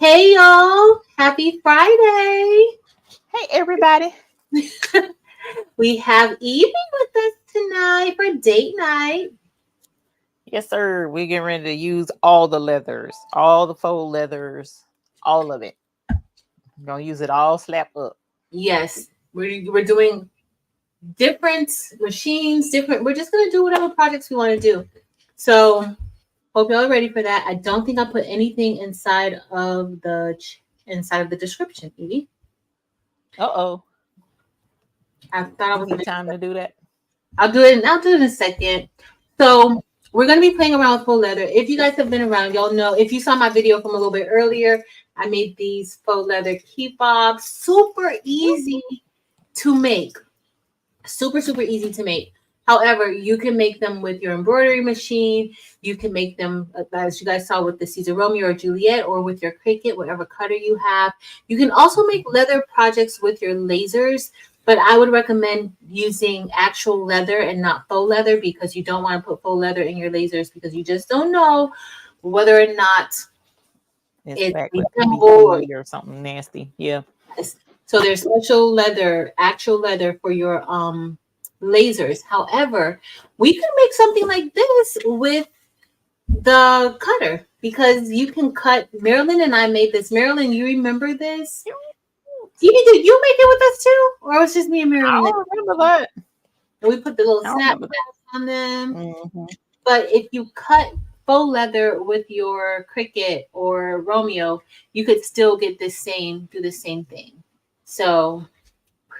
Hey y'all, happy Friday. Hey, everybody. We have Evie with us tonight for date night. Yes, sir. We're getting ready to use all the leathers, all the faux leathers, all of it. I'm going to use it all slap up. Yes, we're doing different machines, we're just going to do whatever projects we want to do. So, hope y'all are ready for that. I don't think I put anything inside of the description, Evie. Uh-oh. I thought I You was need going time to do that? I'll do it in a second. So we're gonna be playing around with faux leather. If you guys have been around, y'all know. If you saw my video from a little bit earlier, I made these faux leather key fobs. Super easy to make. Super easy to make. However, you can make them with your embroidery machine. You can make them, as you guys saw, with the Caesar Romeo or Juliet, or with your Cricut, whatever cutter you have. You can also make leather projects with your lasers, but I would recommend using actual leather and not faux leather, because you don't want to put faux leather in your lasers, because you just don't know whether or not It's it's back with reasonable or PVC or something nasty. Yeah. yes. So there's special leather, actual leather for your lasers. However, we can make something like this with the cutter, because you can cut. Marilyn and I made this. Marilyn, you remember this? Did you make it with us too, or it was just me and I Marilyn? don't remember that. And we put the little I don't snap remember that. caps on them. Mm-hmm. But if you cut faux leather with your Cricut or Romeo, you could still get do the same thing. So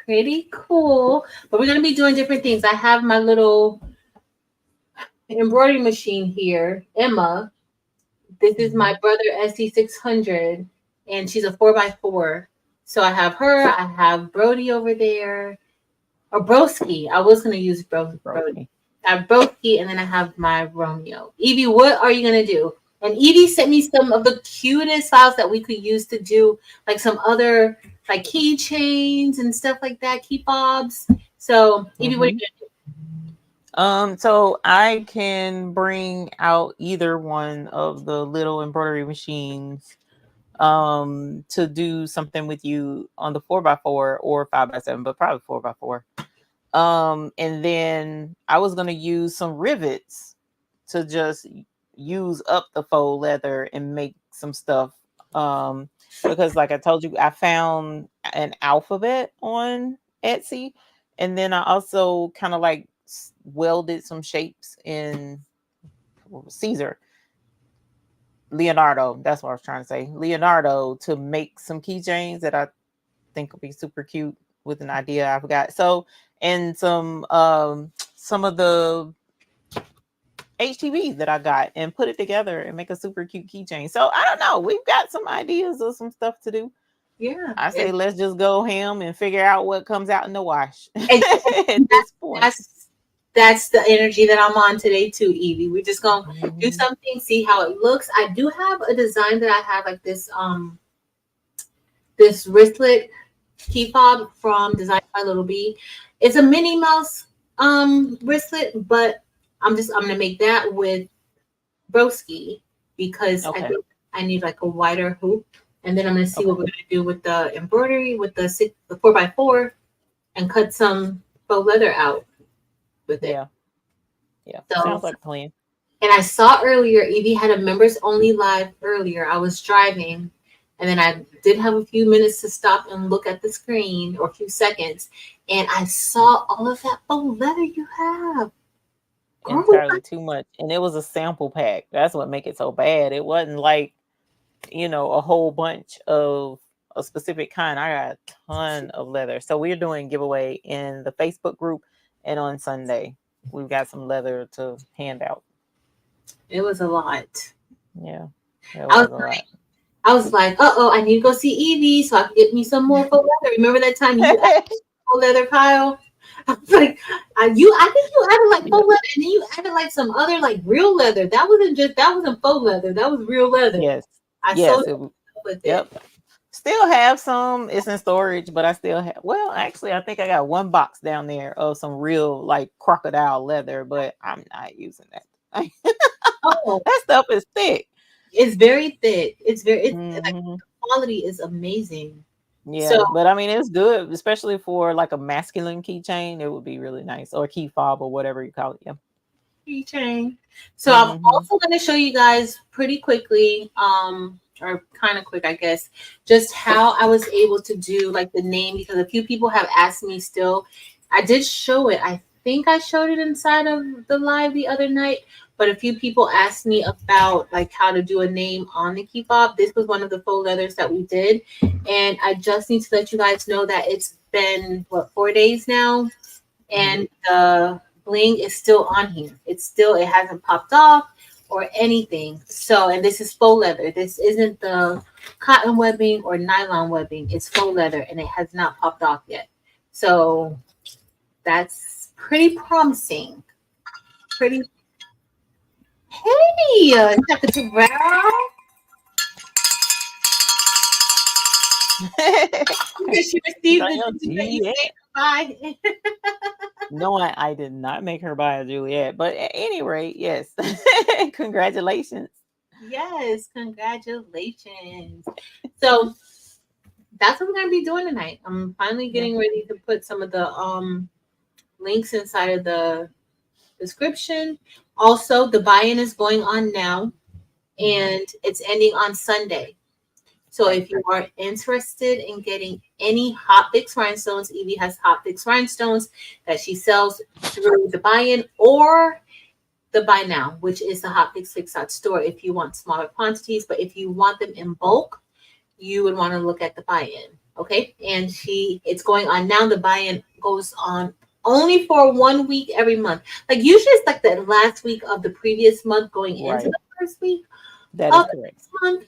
pretty cool. But we're gonna be doing different things. I have my little embroidery machine here, Emma. This is my brother SC600, and she's a 4x4. So I have her. I have Brody over there, or Broski. I was gonna use Brody. Broken. I have Broski, and then I have my Romeo. Evie, what are you gonna do? And Evie sent me some of the cutest files that we could use to do like some other like keychains and stuff like that, key fobs. So Evie, what are Mm-hmm. you gonna So I can bring out either one of the little embroidery machines to do something with you on the 4x4 or 5x7, but probably 4x4. And then I was gonna use some rivets to just use up the faux leather and make some stuff. Because like I told you, I found an alphabet on Etsy, and then I also kind of like welded some shapes in Caesar Leonardo. That's what I was trying to say. Leonardo, to make some keychains that I think will be super cute with an idea I forgot. So, and some of the HTVs that I got, and put it together and make a super cute keychain. So I don't know. We've got some ideas of some stuff to do. Yeah, I say let's just go ham and figure out what comes out in the wash and at this point. that's the energy that I'm on today too, Evie. We're just gonna do Mhm. something, see how it looks. I do have a design that I have like this wristlet key fob from Designed by Little B. It's a Minnie Mouse wristlet, but I'm gonna make that with Broski, because I Okay. think I need like a wider hoop, and then I'm gonna see what Okay. we're gonna do with the embroidery with the 4x4, and cut some faux leather out with it. Yeah. Yeah. So, Sounds like a plan. and I saw earlier Evie had a members only live earlier. I was driving, and then I did have a few minutes to stop and look at the screen, or a few seconds, and I saw all of that faux leather you have. Girl, Entirely too much. And it was a sample pack. That's what make it so bad. It wasn't like, a whole bunch of a specific kind. I got a ton of leather. So we're doing giveaway in the Facebook group, and on Sunday we've got some leather to hand out. it was a lot. Yeah, it I was was a lot. I was like, I need to go see Evie so I can get me some more faux leather. Remember that time you added faux leather pile? I was like, I think you added like Yep. faux leather, and then you added like some other like real leather. That wasn't faux leather. That was real leather. Yes. I Yes. sold it with it. Yep. Still have some. It's in storage, but I still have. Well, actually, I think I got one box down there of some real like crocodile leather, but I'm not using that. Oh, That stuff is thick. it's very thick. It's Hmm. quality is amazing. So Yeah, but I mean, it's good, especially for like a masculine keychain. It would be really nice, or key fob, or whatever you call it. Yeah. keychain. So I'm Hmm. also going to show you guys pretty quickly, or kind of quick, I guess, just how I was able to do like the name because a few people have asked me still. I did show it. I think I showed it inside of the live the other night, but a few people asked me about like how to do a name on the key fob. This was one of the faux leathers that we did, and I just need to let you guys know that it's been what 4 days now, and the bling is still on here. It hasn't popped off or anything. So, and this is faux leather. This isn't the cotton webbing or nylon webbing. It's faux leather and it has not popped off yet. So that's pretty promising. Pretty. Hey, Dr. Brown. Because she received Daniel the that you Juliet. say goodbye. No, I did not make her buy a Juliet, but at any rate, yes. Congratulations. Yes, congratulations. So that's what we're gonna be doing tonight. I'm finally Yeah. getting ready to put some of the links inside of the description. Also, the buy-in is going on now and it's ending on Sunday. So Right. if you are interested in getting any hot fix rhinestones, Evie has hot fix rhinestones that she sells through the buy-in or the buy now, which is the hot fix out store if you want smaller quantities. But if you want them in bulk, you would want to look at the buy-in. Okay. And it's going on now. The buy-in goes on only for 1 week every month. Like usually it's like the last week of the previous month going into Right. the first week That is of the correct. next month.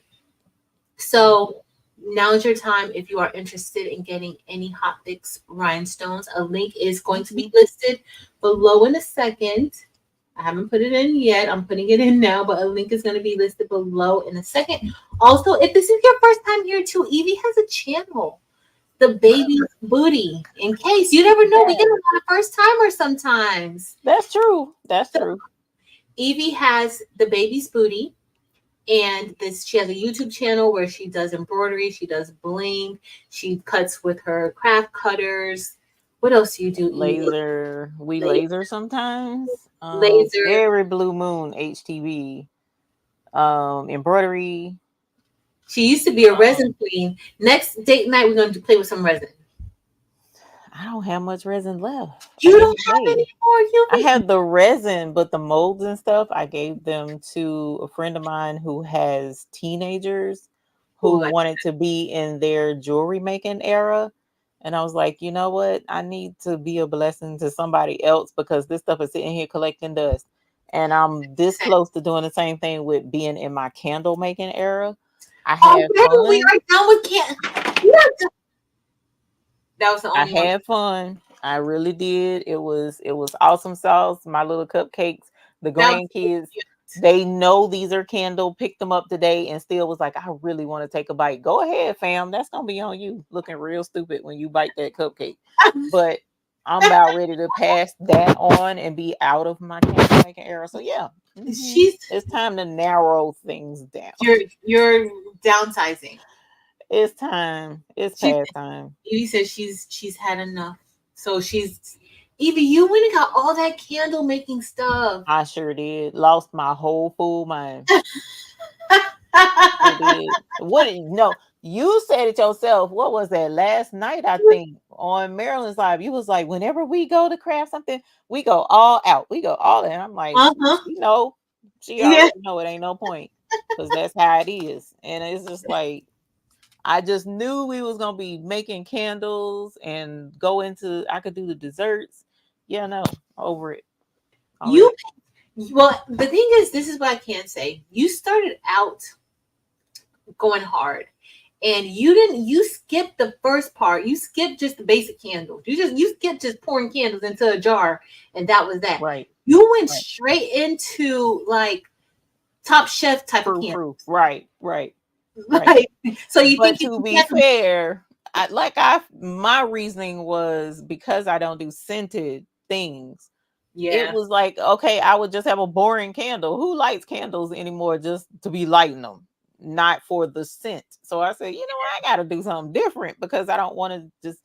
So now is your time if you are interested in getting any hot fix rhinestones. A link is going to be listed below in a second. I haven't put it in yet. I'm putting it in now, but a link is going to be listed below in a second. Also, if this is your first time here too, Evie has a channel, The Baby's Booty. In case you never know, we get a lot of first timers sometimes. That's true. That's So true. Evie has The Baby's Booty, and she has a YouTube channel where she does embroidery, she does bling, she cuts with her craft cutters. What else do you do, Evie? Laser. We Laser, laser sometimes. laser. Very blue moon HTV. Embroidery. She used to be a Um, resin queen. Next date night, we're going to play with some resin. I don't have much resin left at You the don't end of the have day. any more, I Yubi? have the resin, but the molds and stuff, I gave them to a friend of mine who has teenagers Who who like wanted to be in their jewelry making era. And I was like, you know what? I need to be a blessing to somebody else because this stuff is sitting here collecting dust. And I'm this that? close to doing the same thing with being in my candle making era. I Oh, had baby, we fun. are done with can. We are done. That was the I only one. had fun. I really did. It was awesome sauce. My little cupcakes, the That was so grandkids, cute. they know these are candle, picked them up today and still was like, I really want to take a bite. Go ahead, fam. That's gonna be on you looking real stupid when you bite that cupcake. But I'm about ready to pass that on and be out of my candle making era. So yeah. She's It's time to narrow things down. you're downsizing. It's time. It's She past time. Evie says she's had enough. So she's Evie, you went and got all that candle making stuff. I sure did. Lost my whole fool mind. Sure did. What? No, you said it yourself. What was that last night? I think on Maryland's Live, you was like, whenever we go to craft something, we go all out. We go all in. I'm like, Uh-huh. you know, she Yeah. already know it ain't no point because that's how it is. And it's just like I just knew we was gonna be making candles and go into. I could do the desserts. Yeah, no, over it You already. well, the thing is, this is what I can say. You started out going hard. And you skipped the first part. You skipped just the basic candles. You skipped just pouring candles into a jar and that was that. Right. You went Right. straight into like Top Chef type of candles. Proof. Right. Right. Right. Like, so you But think you to be can fair, my reasoning was because I don't do scented things. It yeah. was like, okay, I would just have a boring candle. Who lights candles anymore just to be lighting them? not for the scent. So I said, you know what, I got to do something different because I don't want to just,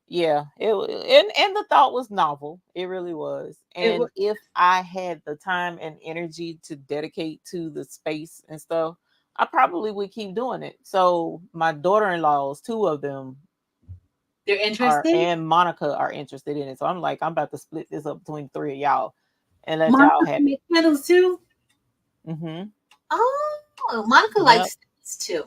yeah. And the thought was novel. It really was. It And if I had the time and energy to dedicate to the space and stuff, I probably would keep doing it. So my daughter-in-laws, two of them, they're interested. and Monica are interested in it. So I'm like, I'm about to split this up between three of y'all and let Monica y'all have it. make candles too. Mm-hmm. Oh, Monica Yep. likes this too.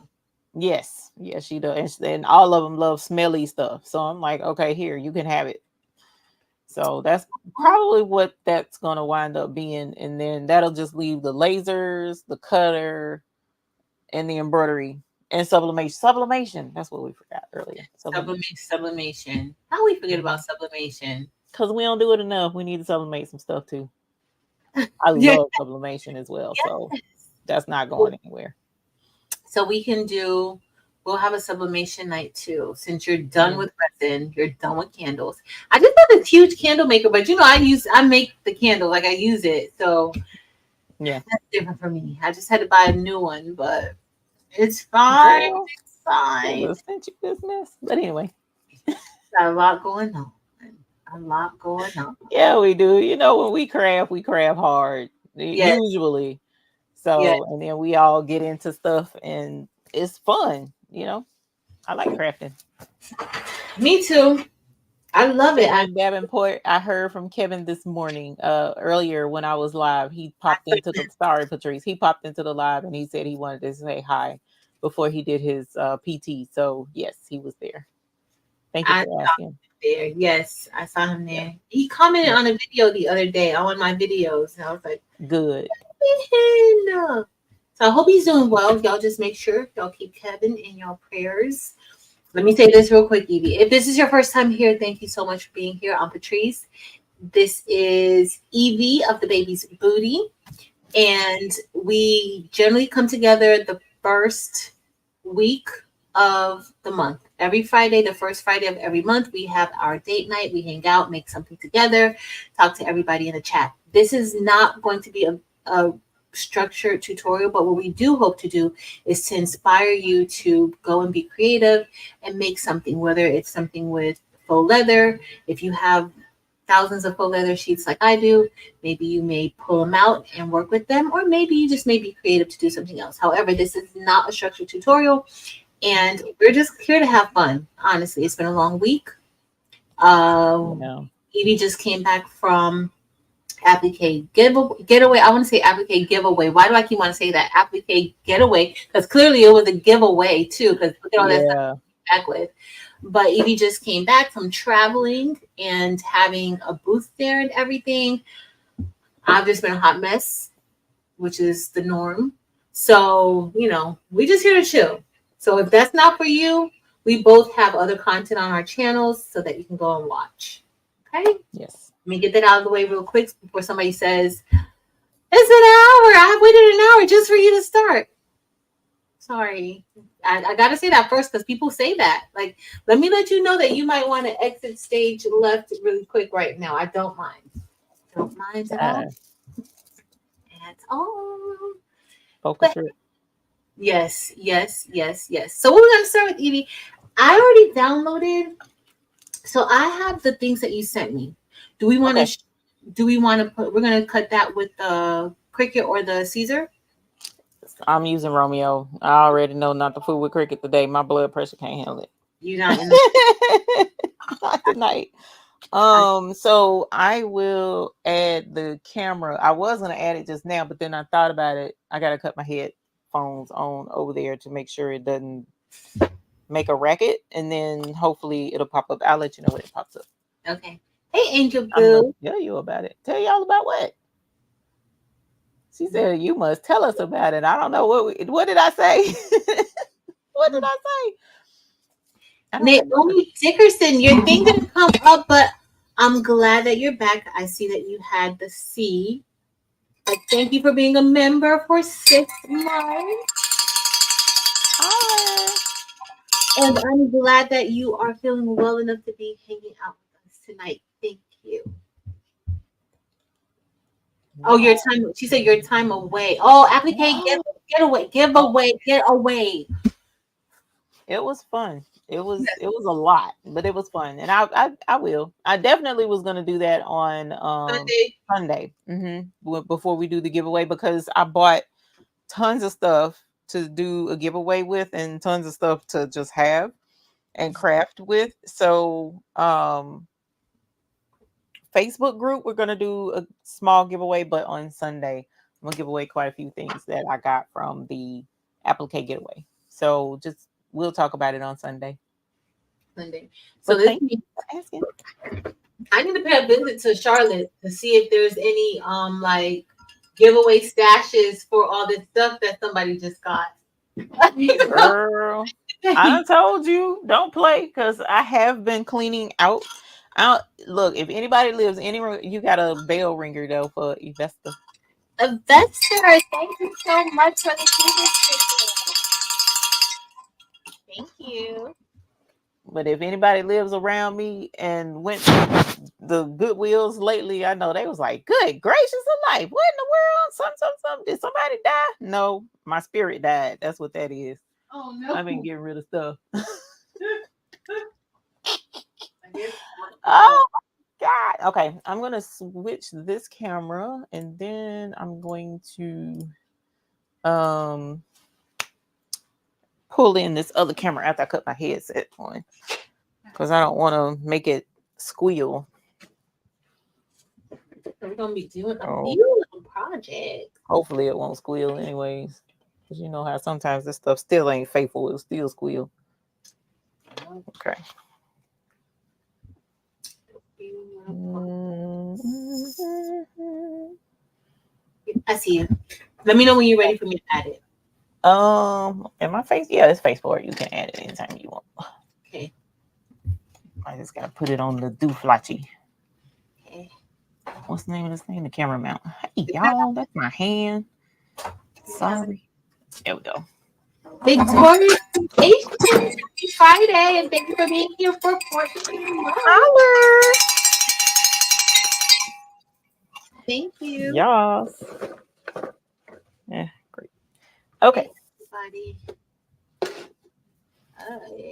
Yes, yes, she does, and all of them love smelly stuff. So I'm like, okay, here, you can have it. So that's probably what that's gonna wind up being, and then that'll just leave the lasers, the cutter, and the embroidery and sublimation. Sublimation. That's what we forgot earlier. Sublimation. How we forget about Mhm. sublimation? Because we don't do it enough. We need to sublimate some stuff too. I Yeah. love sublimation as well, so Yes. that's not going anywhere. So we'll have a sublimation night too. Since you're done with resin, you're done with candles. I just have this huge candle maker, but I make the candle, like I use it. So Yeah. that's different for me. I just had to buy a new one, but it's fine. Girl, It's fine. it was sent you this mess. But anyway. Got a lot going on. A lot going on. Yeah, we do. You know, when we craft hard, Yes. usually. Yes. So, and then we all get into stuff and it's fun, you know. I like crafting. Me too. I love it. Kevin Davenport, I heard from Kevin this morning, earlier when I was live. He popped into the sorry, Patrice. He popped into the live and he said he wanted to say hi before he did his PT. So yes, he was there. Thank you I for asking. there. Yes, I saw him Yeah. there. He commented Yeah. on a video the other day on my videos, and I was like, Good. "Man." So I hope he's doing well. Y'all just make sure y'all keep Kevin in your prayers. Let me say this real quick, Evie. If this is your first time here, thank you so much for being here. I'm Patrice. This is Evie of the Baby's Booty, and we generally come together the first week of the month. Every Friday, the first Friday of every month, we have our date night. We hang out, make something together, talk to everybody in the chat. This is not going to be a structured tutorial, but what we do hope to do is to inspire you to go and be creative and make something, whether it's something with faux leather. If you have thousands of faux leather sheets like I do, maybe you may pull them out and work with them, or maybe you just may be creative to do something else. However, this is not a structured tutorial, and we're just here to have fun. Honestly, it's been a long week. Evie just came back from applique getaway. I want to say applique giveaway. Why do I keep want to say that applique getaway? Because clearly it was a giveaway too. Because look at all that stuff back with. But Evie just came back from traveling and having a booth there and everything. I've just been a hot mess, which is the norm. So, we just here to chill. So if that's not for you, we both have other content on our channels so that you can go and watch. Okay? Yes. Let me get that out of the way real quick before somebody says, it's an hour. I waited an hour just for you to start. Sorry. I got to say that first because people say that. Like, let me let you know that you might want to exit stage left really quick right now. I don't mind. Don't mind at all. At all. Focus group. Yes. So we're going to start with Evie. I already downloaded. So I have the things that you sent me. Do we want to put, we're going to cut that with the Cricut or the Caesar? I'm using Romeo. I already know not to fool with Cricut today. My blood pressure can't handle it. You're not in the not tonight. So I will add the camera. I was gonna add it just now, but then I thought about it. I gotta cut my headphones on over there to make sure it doesn't make a racket, and then hopefully it'll pop up. I'll let you know when it pops up. Okay. Hey, Angel I'm Boo. gonna tell you about it. Tell y'all about what? She said, you must tell us about it. I don't know what did I say? What did I say? Naomi Dickerson, your thing didn't come up, but I'm glad that you're back. I see that you had the C. Thank you for being a member for 6 months. And I'm glad that you are feeling well enough to be hanging out with us tonight. Thank you. Oh, your time. She said your time away. Oh, applicate, get away, give away, get away. It was fun. It was a lot, but it was fun, and I will. I definitely was gonna do that on Sunday. Sunday, before we do the giveaway, because I bought tons of stuff to do a giveaway with, and tons of stuff to just have and craft with. So Facebook group, we're gonna do a small giveaway, but on Sunday, I'm gonna give away quite a few things that I got from the applique getaway. So just we'll talk about it on Sunday. Sunday. So But this thank you means for asking. I need to pay a visit to Charlotte to see if there's any like giveaway stashes for all this stuff that somebody just got. Girl, I done told you don't play, because I have been cleaning out. Look, if anybody lives anywhere, you got a bell ringer though for Evesta. Investor, thank you so much for the ticket. Thank you. But if anybody lives around me and went to the Goodwills lately, I know they was like, "Good gracious alive, what in the world? Something. Did somebody die?" No, my spirit died. That's what that is. Oh no! I've been getting rid of stuff. I Oh God. Okay, I'm gonna switch this camera, and then I'm going to pull in this other camera after I cut my headset on, because I don't want to make it squeal. We're gonna be doing a few projects. Hopefully it won't squeal anyways, because you know how sometimes this stuff still ain't faithful. It'll still squeal. Okay. I see you. Let me know when you're ready for me to add it. In my face, yeah, it's face forward. You can add it anytime you want. Okay. I just gotta put it on the dooflachi. Okay. What's the name of this thing? The camera mount. Hey y'all, that's my hand. Sorry. There we go. Victoria, happy Friday, and thank you for being here for 14 months. Holler. Thank you. Yes. Yeah, great. Okay.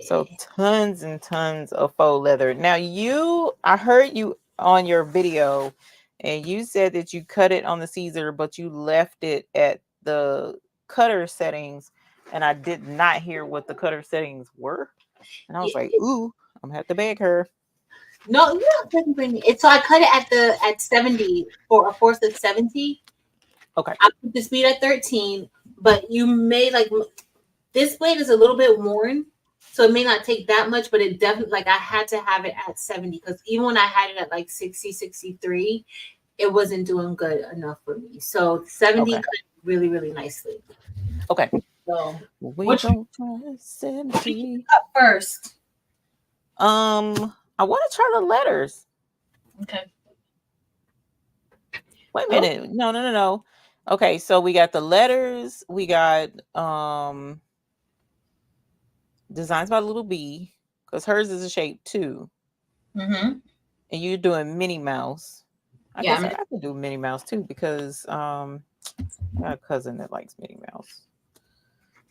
So tons and tons of faux leather. Now I heard you on your video, and you said that you cut it on the Caesar, but you left it at the cutter settings, and I did not hear what the cutter settings were. And I was like, ooh, I'm gonna have to beg her. No, you couldn't bring it. So I cut it at 70 for a force of 70. Okay. I put the speed at 13, but you may this blade is a little bit worn, so it may not take that much, but it definitely I had to have it at 70, because even when I had it at 60, 63, it wasn't doing good enough for me. So 70 cut really, really nicely. Okay. So we don't try 70. Cut first. I want to try the letters. Okay. Wait a minute. No. Okay, so we got the letters. We got Designs by Little B, because hers is a shape too. Mm-hmm. And you're doing Minnie Mouse. I guess I can do Minnie Mouse too, because I got a cousin that likes Minnie Mouse.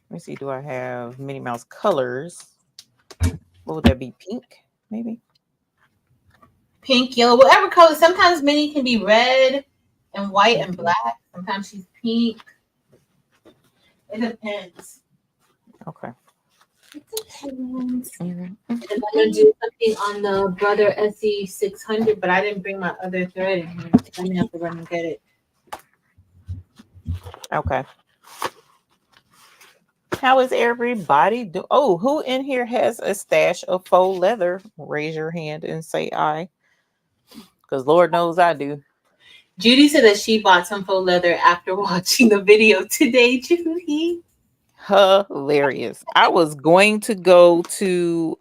Let me see. Do I have Minnie Mouse colors? What would that be? Pink, maybe? Pink, yellow, whatever color. Sometimes Minnie can be red and white and black. Sometimes she's pink. It depends. Okay. It depends. Mm-hmm. And I'm gonna do something on the Brother SE 600, but I didn't bring my other thread in here. I'm gonna have to run and get it. Okay. How is everybody doing? Oh, who in here has a stash of faux leather? Raise your hand and say I. Because Lord knows I do. Judy said that she bought some faux leather after watching the video today, Judy. Hilarious. I was going to go to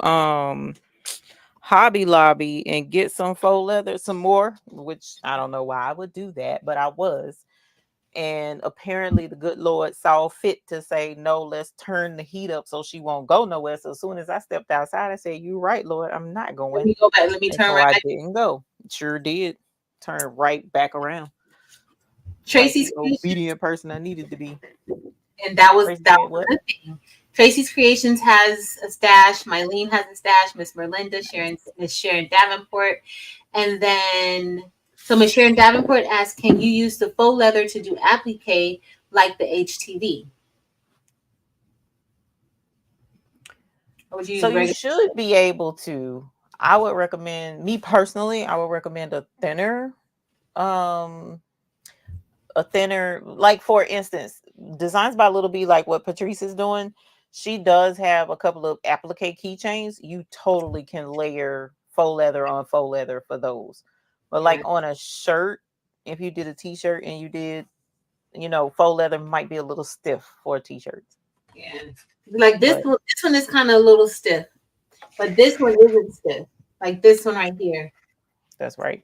Hobby Lobby and get some faux leather, some more, which I don't know why I would do that, but I was. And apparently the good Lord saw fit to say, no, let's turn the heat up so she won't go nowhere. So as soon as I stepped outside, I said, you're right, Lord, I'm not going. Let me go back. Let me turn right back. I didn't go. Sure did. Turn right back around. Like Tracy's the Creations, obedient person I needed to be. and that was Tracy said what? another thing. Tracy's Creations has a stash. Mylene has a stash. Miss Merlinda, Miss Sharon Davenport, and then so Miss Sharon Davenport asked, "Can you use the faux leather to do applique like the HTV?" Or would you So use you regular? should be able to. I would recommend, me personally, I would recommend um, a thinner, like for instance, Designs by Little B, like what Patrice is doing. She does have a couple of applique keychains. You totally can layer faux leather on faux leather for those. But Yeah, like on a shirt, if you did a t-shirt and you did, faux leather might be a little stiff for a t-shirt. yeah. Like But this one is kind of a little stiff, but this one isn't stiff. Like this one right here. that's right.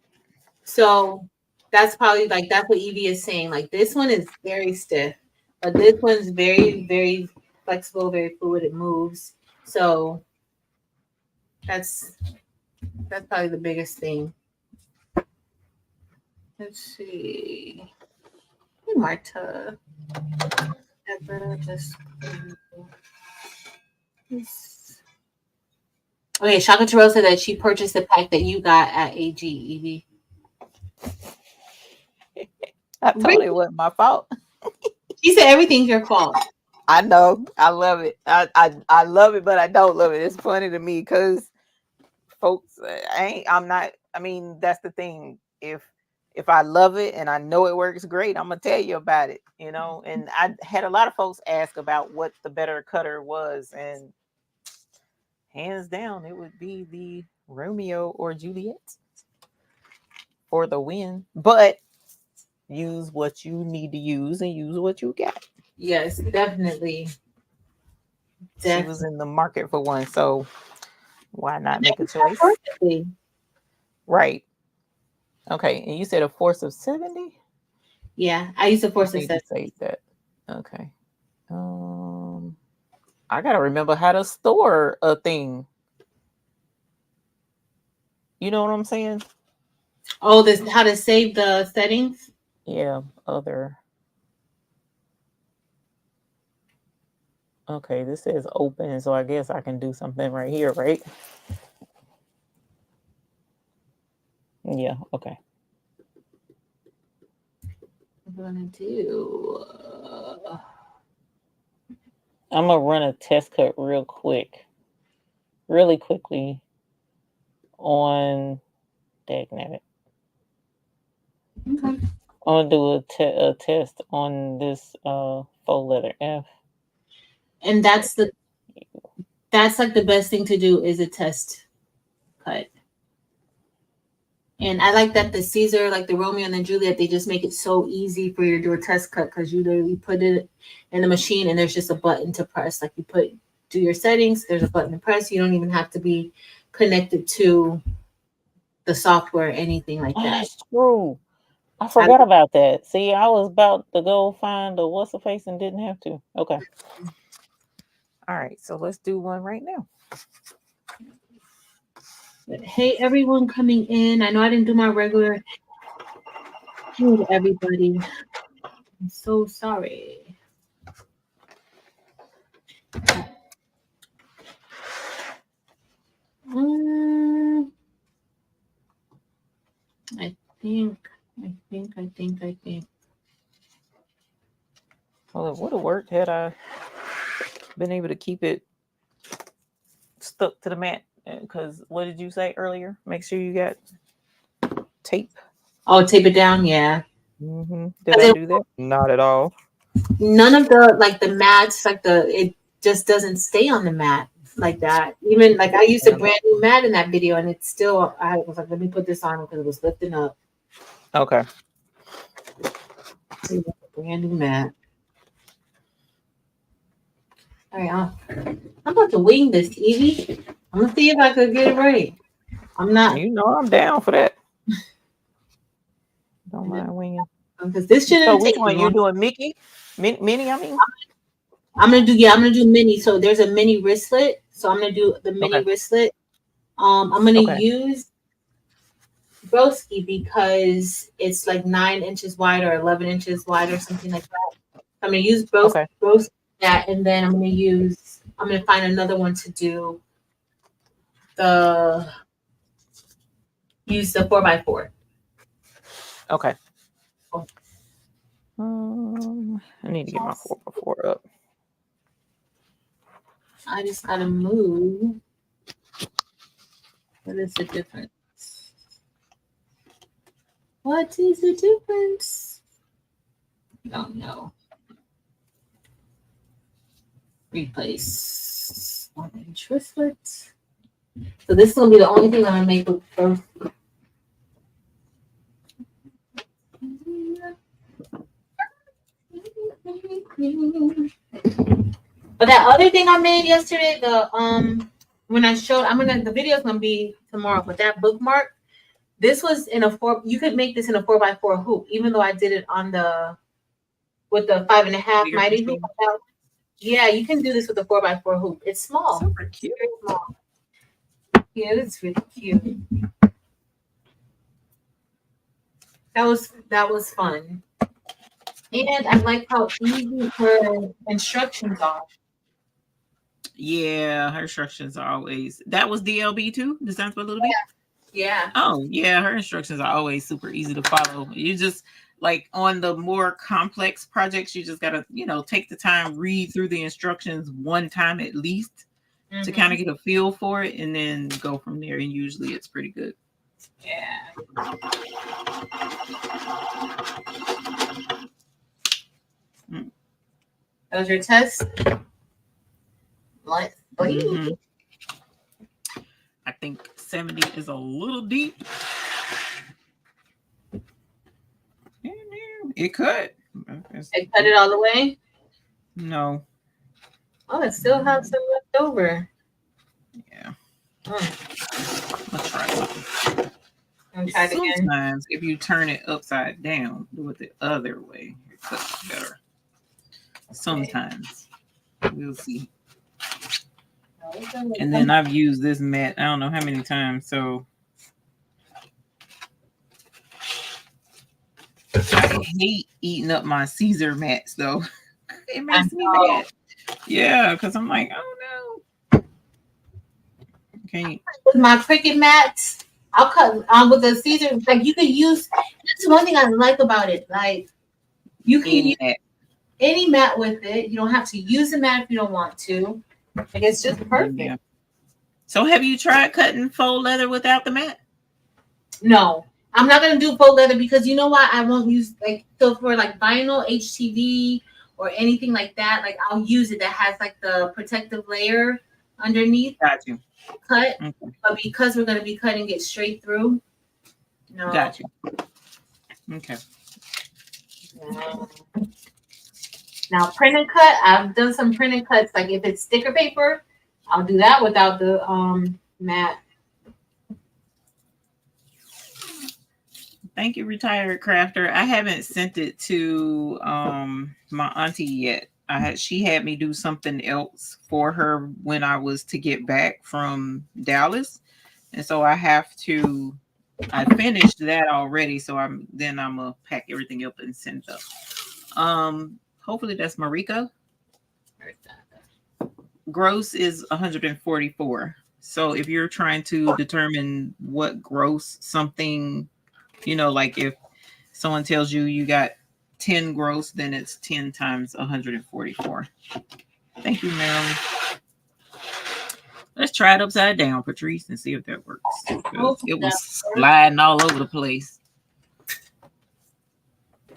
So that's probably like that's what Evie is saying. Like this one is very stiff, but this one's very, very flexible, very fluid. It moves. So that's probably the biggest thing. Let's see. Hey, Marta. Ever just okay, Shaka Terrell said that she purchased the pack that you got at AG, Evie. I told it wasn't my fault. She said everything's your fault. I know. I love it. I love it, but I don't love it. It's funny to me because folks, I'm not. I mean, that's the thing. If I love it and I know it works great, I'm gonna tell you about it. And I had a lot of folks ask about what the better cutter was, and hands down, it would be the Romeo or Juliet for the win. But use what you need to use and use what you got. Yes, definitely. She was in the market for one, so why not make a choice? Perfectly. Right. Okay, and you said a force of 70? Yeah, I use a force of 70. Save that. Okay. I gotta remember how to store a thing. You know what I'm saying? Oh, this how to save the settings? Yeah, other. Okay, this says open, so I guess I can do something right here, right? Yeah, okay. What I'm gonna do? I'm gonna run a test cut really quickly on Dagnabbit. Okay. I'm gonna do a test on this faux leather F. And that's like the best thing to do is a test cut. And I like that the Caesar, like the Romeo and the Juliet, they just make it so easy for you to do a test cut because you literally put it in the machine and there's just a button to press. Like do your settings, there's a button to press. You don't even have to be connected to the software or anything like that. That's true. I forgot about that. See, I was about to go find a what's the face and didn't have to. Okay. All right, so let's do one right now. But hey, everyone coming in. I know I didn't do my regular. Hey, everybody. I'm so sorry. I think. Well, it would have worked had I been able to keep it stuck to the mat. Because what did you say earlier? Make sure you got tape. Oh, tape it down. Yeah. Mm-hmm. Did I do that? Not at all. None of the mats, it just doesn't stay on the mat like that. Even like I used a brand new mat in that video, and it's still. I was like, let me put this on because it was lifting up. Okay. Brand new mat. All right, I'm about to wing this, Evie. I'm gonna see if I could get it right. I'm not. You know, I'm down for that. Don't mind winging. Because this shouldn't. So which one you doing, Mickey? Minnie? I mean, I'm gonna do mini. So there's a mini wristlet. So I'm gonna do the mini wristlet. I'm gonna use broski because it's like 9 inches wide or 11 inches wide or something like that. I'm gonna use Okay. broski that, and then I'm gonna find another one to do the use the 4x4. Okay. I need to get my 4x4 up. I just gotta move. What is the difference? What is the difference? Don't know. Replace 1-inch wristlet. So this is gonna be the only thing I'm gonna make with both. But that other thing I made yesterday, when I showed, the video's gonna be tomorrow. But that bookmark, this was in a 4. You could make this in a 4x4 hoop, even though I did it with the 5.5 mighty hoop. Yeah, you can do this with a 4x4 hoop. It's small. Super cute. Very small. Yeah, it's really cute. That was fun. And I like how easy her instructions are. Yeah, her instructions are always. That was DLB too. Designs for a little bit. Yeah. Oh yeah, her instructions are always super easy to follow. You just like on the more complex projects, you just gotta take the time, read through the instructions one time at least to kind of get a feel for it, and then go from there. And usually it's pretty good. Yeah. That was your test? What? I think 70 is a little deep. It could. It cut it all the way? No. Oh, it still has some left over. Yeah. Let's try something. Try it again. Sometimes if you turn it upside down, do it the other way, it cuts better. Sometimes. We'll see. And then I've used this mat I don't know how many times, so I hate eating up my Caesar mats though. It makes me mad. Yeah, because I'm like, oh no. Okay. With my Cricut mats, I'll cut with the Caesar. Like you could use. That's one thing I like about it. Like you can use any mat with it. You don't have to use the mat if you don't want to. Like it's just perfect. Yeah. So have you tried cutting faux leather without the mat? No, I'm not gonna do faux leather because you know why? I won't use so for like vinyl, HTV, or anything like that. Like I'll use it that has like the protective layer underneath. Got you. Cut, but because we're gonna be cutting it straight through. No. Got you. Okay. Now print and cut. I've done some print and cuts. Like if it's sticker paper, I'll do that without the mat. Thank you, retired crafter. I haven't sent it to my auntie yet. She had me do something else for her when I was to get back from Dallas, and so I finished that already. So I'm gonna pack everything up and send it up. Hopefully that's Marika. Gross is 144. So if you're trying to determine what gross something, like if someone tells you you got 10 gross, then it's 10 times 144. Thank you, Marilyn. Let's try it upside down, Patrice, and see if that works. It was sliding all over the place.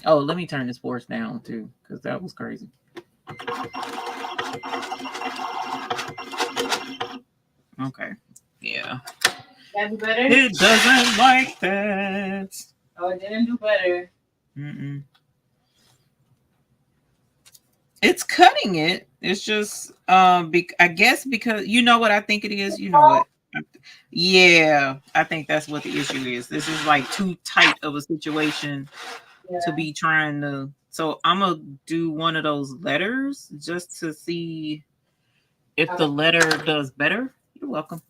Oh, let me turn this force down too, because that was crazy. Okay. Yeah. That's better? It doesn't like that. Oh, it didn't do better. It's cutting it. It's just I guess because you know what I think it is. You know what? Yeah, I think that's what the issue is. This is like too tight of a situation to be trying to. So I'm gonna do one of those letters just to see if the letter does better. You're welcome.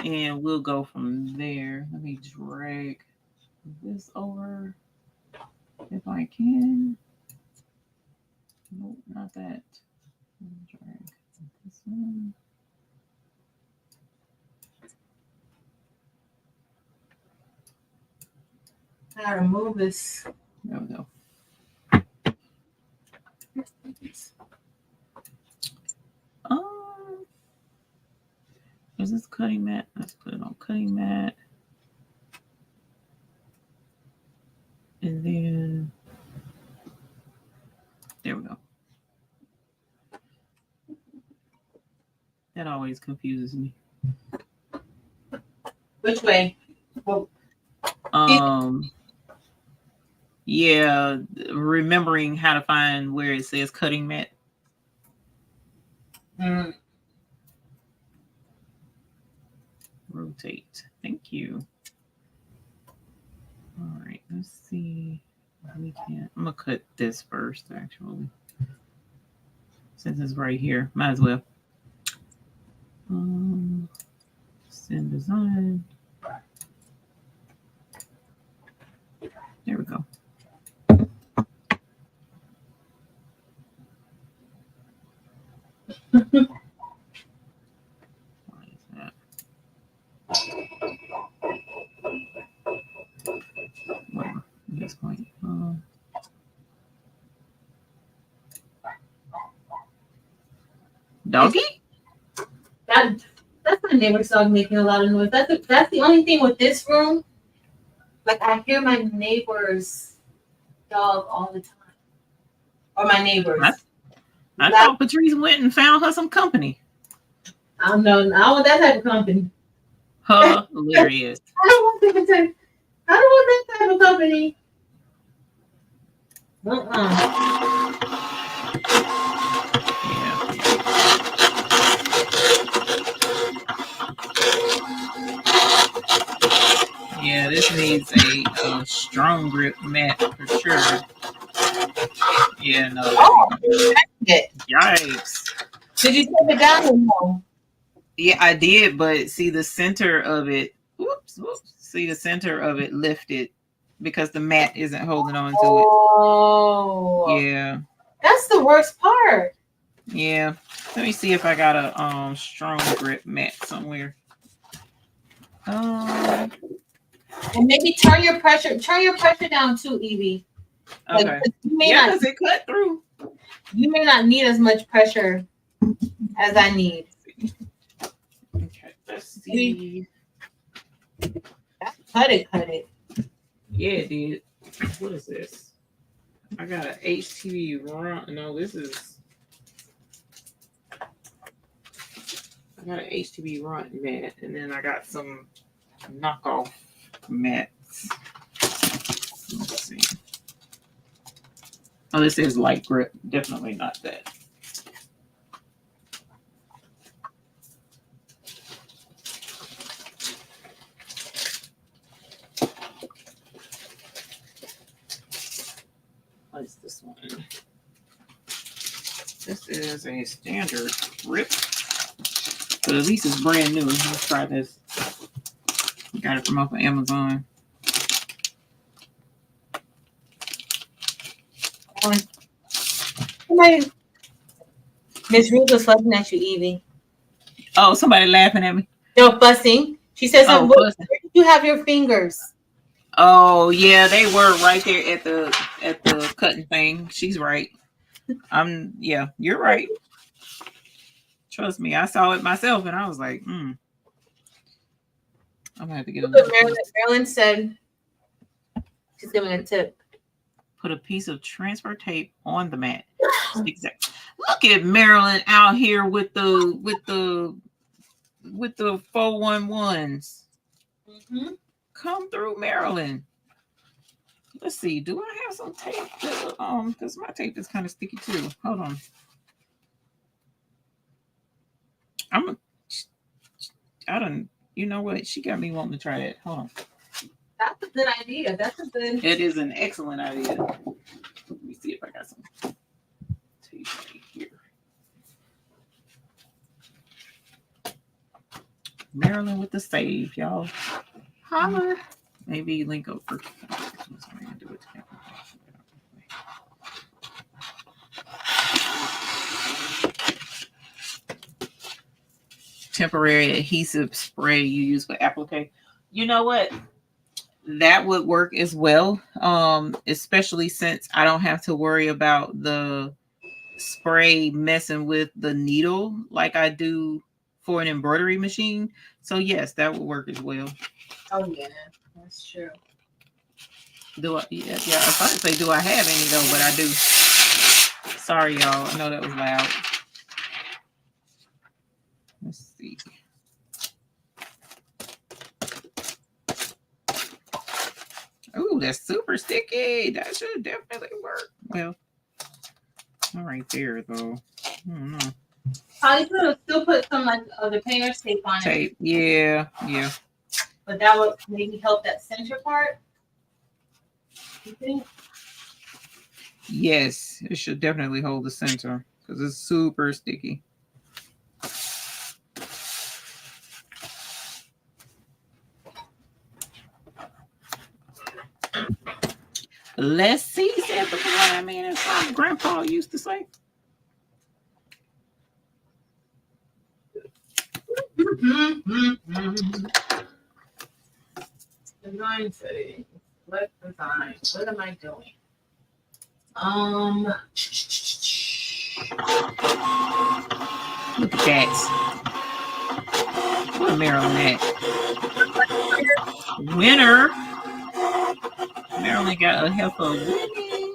And we'll go from there. Let me drag this over if I can. Nope, not that. Drag this one. I gotta remove this. There we go. Is this cutting mat? Let's put it on cutting mat. And then there we go. That always confuses me. Which way? Yeah, remembering how to find where it says cutting mat. Rotate. Thank you. All right, let's see. We can. I'm gonna cut this first, actually, since it's right here. Might as well. Send design. There we go. Why is that? Whatever. At this point. Doggy? That's my neighbor's dog making a lot of noise. That's the only thing with this room. Like I hear my neighbor's dog all the time. Or my neighbors. I thought Patrice went and found her some company. I don't know. I don't want that type of company. Hilarious. I don't want that type of company. Yeah, this needs a strong grip mat for sure. Yeah, no. Yikes. Did you take it down or no? Yeah, I did, but see the center of it. Whoops. See the center of it lifted because the mat isn't holding on to it. Oh. Yeah. That's the worst part. Yeah. Let me see if I got a strong grip mat somewhere. And maybe turn your pressure down too, Evie. Okay. Like, because it cut through. You may not need as much pressure as I need. Okay, let's see. Cut it. Yeah, it did. What is this? I got an HTV run. No, this is. I got an HTV run mat, and then I got some knockoff mats. Let's see. Oh, this is light grip. Definitely not that. What is this one? This is a standard grip, but at least it's brand new. Let's try this. Got it from off of Amazon. Miss Ruth was fussing at you, Evie. Oh, somebody laughing at me? No, fussing. She says, where did you have your fingers? Oh, yeah, they were right there at the cutting thing. She's right. Yeah, you're right. Trust me, I saw it myself and I was like, I'm gonna have to get a Marilyn said she's giving a tip. Put a piece of transfer tape on the mat. Look at Marilyn out here with the 411s. Mm-hmm. Come through, Marilyn. Let's see. Do I have some tape? Because my tape is kind of sticky too. Hold on. You know what? She got me wanting to try that. Hold on. That's a good idea. It is an excellent idea. Let me see if I got some tape right here. Maryland with the save, y'all. Holler. Maybe link up for. Temporary adhesive spray you use for applique. You know what? That would work as well. Especially since I don't have to worry about the spray messing with the needle like I do for an embroidery machine. So yes, that would work as well. Oh yeah, that's true. Do I? Yeah. I was about to say, do I have any though? But I do. Sorry, y'all. I know that was loud. Let's see. Oh, that's super sticky. That should definitely work. Well, all right there though. I don't know. Oh, you could still put some like the painter's tape on Tape. Yeah. But that would maybe help that center part. You think? Yes, it should definitely hold the center because it's super sticky. Let's see, said the blind man, and some grandpa used to say. Design settings. What design? What am I doing? Look at that. Where Maryland at? Winner. Maryland got a heifer winning.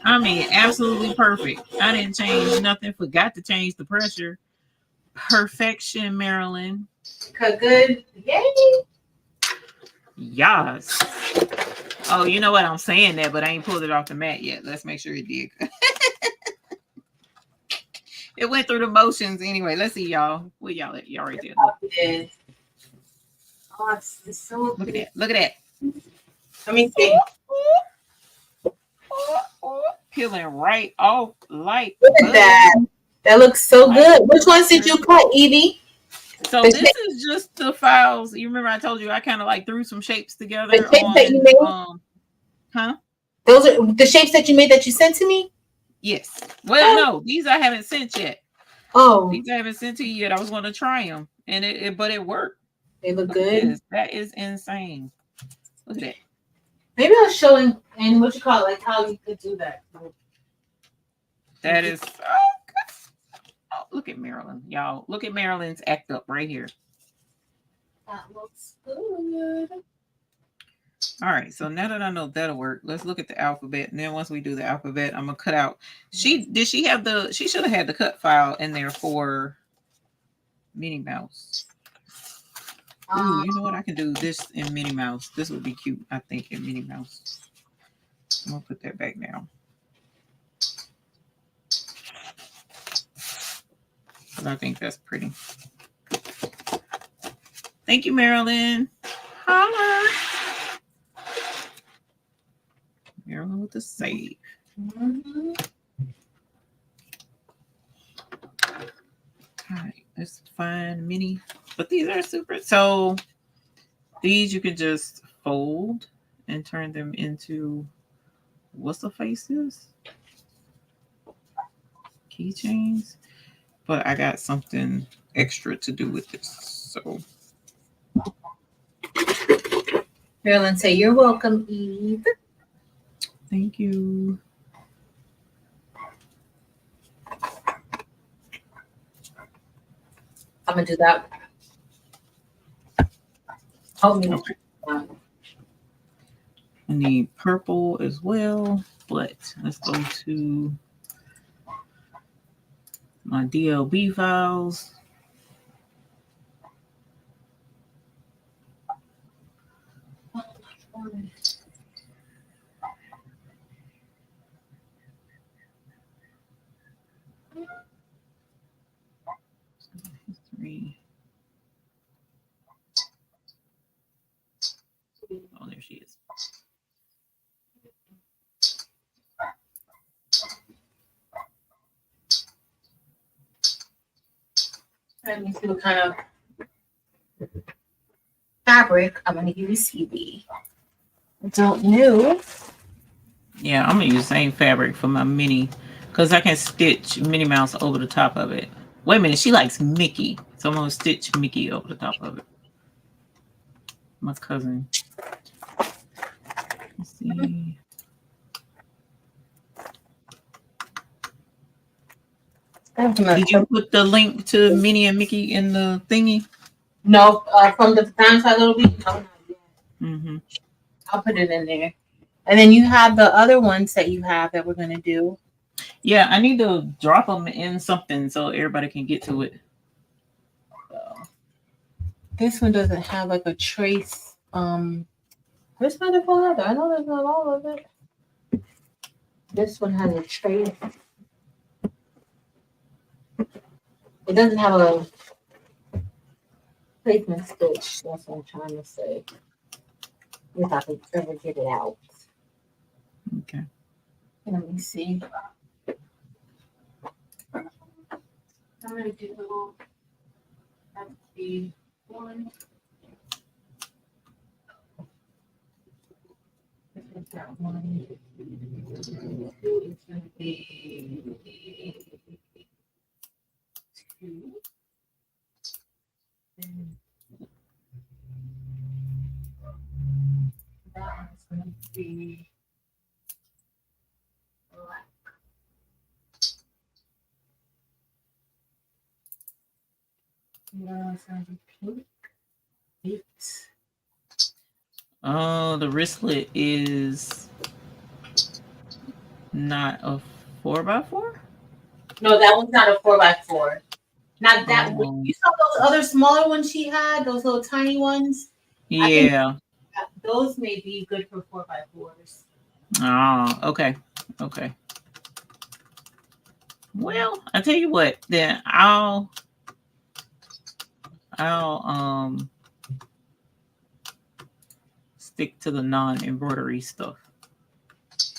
I mean, absolutely perfect. I didn't change nothing. Forgot to change the pressure. Perfection, Maryland. Good. Yay. Yes. Oh, you know what? I'm saying that, but I ain't pulled it off the mat yet. Let's make sure it did. It went through the motions anyway. Let's see, y'all. What y'all at? Y'all right there. Oh, it's so Look at that. Look at that. Let me see. Peeling right off like Look at that. That looks so good. Which ones did you cut, Evie? So this is just the files. You remember I told you I kind of like threw some shapes together the shapes that you made? Huh? Those are the shapes that you made that you sent to me? Yes. Well, no, these I haven't sent yet. Oh. These I haven't sent to you yet. I was going to try them, and but it worked. They look good. That is insane. Look at that. Maybe I'll show in what you call it, like how you could do that. That is so good. Oh, look at Maryland, y'all. Look at Maryland's act up right here. That looks good. All right, so now that I know that'll work, let's look at the alphabet. And then once we do the alphabet, I'm gonna cut out. She should have had the cut file in there for Minnie Mouse. Ooh, you know what? I can do this in Minnie Mouse. This would be cute, I think, in Minnie Mouse. I'm gonna put that back now. But I think that's pretty. Thank you, Marilyn. Holla. Maryland with the save. Mm-hmm. All right, let's find mini. But these are super. So these you can just fold and turn them into what's the faces? Keychains. But I got something extra to do with this. So Marilyn, say you're welcome, Eve. Thank you. I'm gonna do that. Okay. I need purple as well, but let's go to my DLB files. History. Oh, there she is. Let me see what kind of fabric I'm going to use CB. I don't know. Yeah, I'm gonna use the same fabric for my mini because I can stitch Minnie Mouse over the top of it. Wait a minute, she likes Mickey, so I'm gonna stitch Mickey over the top of it. My cousin. Let's see. Did you put the link to Minnie and Mickey in the thingy? No, from the downside little bit. No, not yet. Mm-hmm. I'll put it in there. And then you have the other ones that you have that we're gonna do. Yeah, I need to drop them in something so everybody can get to it. This one doesn't have like a trace. Where's my full leather? I know there's not all of it. This one has a trace. It doesn't have a placement stitch. That's what I'm trying to say. If I can ever get it out. Okay. Let me see. I'm gonna do a little. That's the one. This is that one. Two is gonna be two. And that one's gonna be black. No, it's gonna be pink. 8. Oh, the wristlet is not a 4x4? No, that one's not a 4x4. Not that one. Oh. You saw those other smaller ones she had, those little tiny ones? Yeah. Those may be good for 4x4s. Oh, okay. Okay. Well, I tell you what, then I'll stick to the non-embroidery stuff.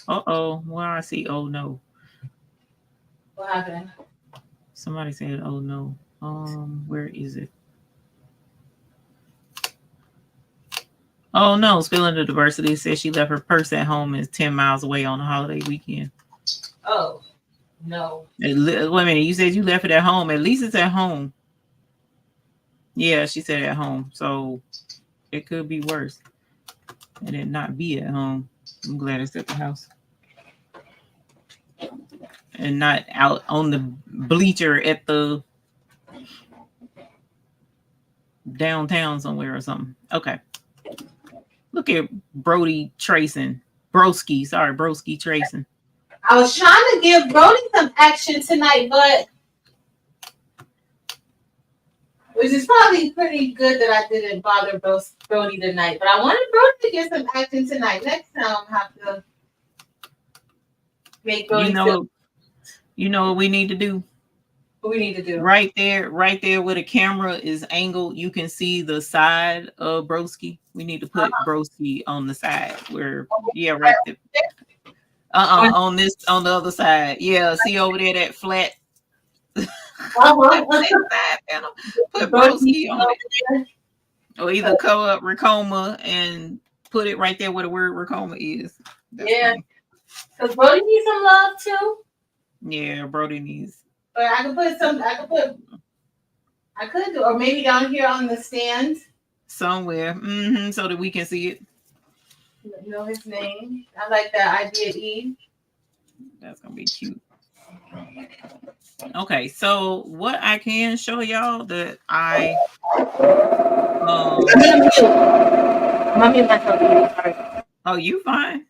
Uh-oh. Well, I see. Oh no. What happened? Somebody said, oh no. Where is it? Oh no, Spilling the Diversity says she left her purse at home and is 10 miles away on a holiday weekend. Oh, no. Wait a minute, you said you left it at home. At least it's at home. Yeah, she said at home. So it could be worse. And it not be at home. I'm glad it's at the house. And not out on the bleacher at the downtown somewhere or something. Okay. Look at Brody tracing. Broski tracing. I was trying to give Brody some action tonight, but which is probably pretty good that I didn't bother Brody tonight. But I wanted Brody to get some action tonight. Next time I have to make Brody You know what we need to do? What we need to do? Right there where the camera is angled, you can see the side of Broski. We need to put Broski on the side where, right there. On the other side. Yeah, see over there that flat. Put Broski on it. Or either cover up Ricoma and put it right there where the word Ricoma is. That's funny. Because Brody needs some love too. Yeah, Brody needs. But I could do, or maybe down here on the stand. Somewhere. So that we can see it. Know his name. I like that idea, E. That's gonna be cute. Okay, so what I can show y'all that I Oh, you fine.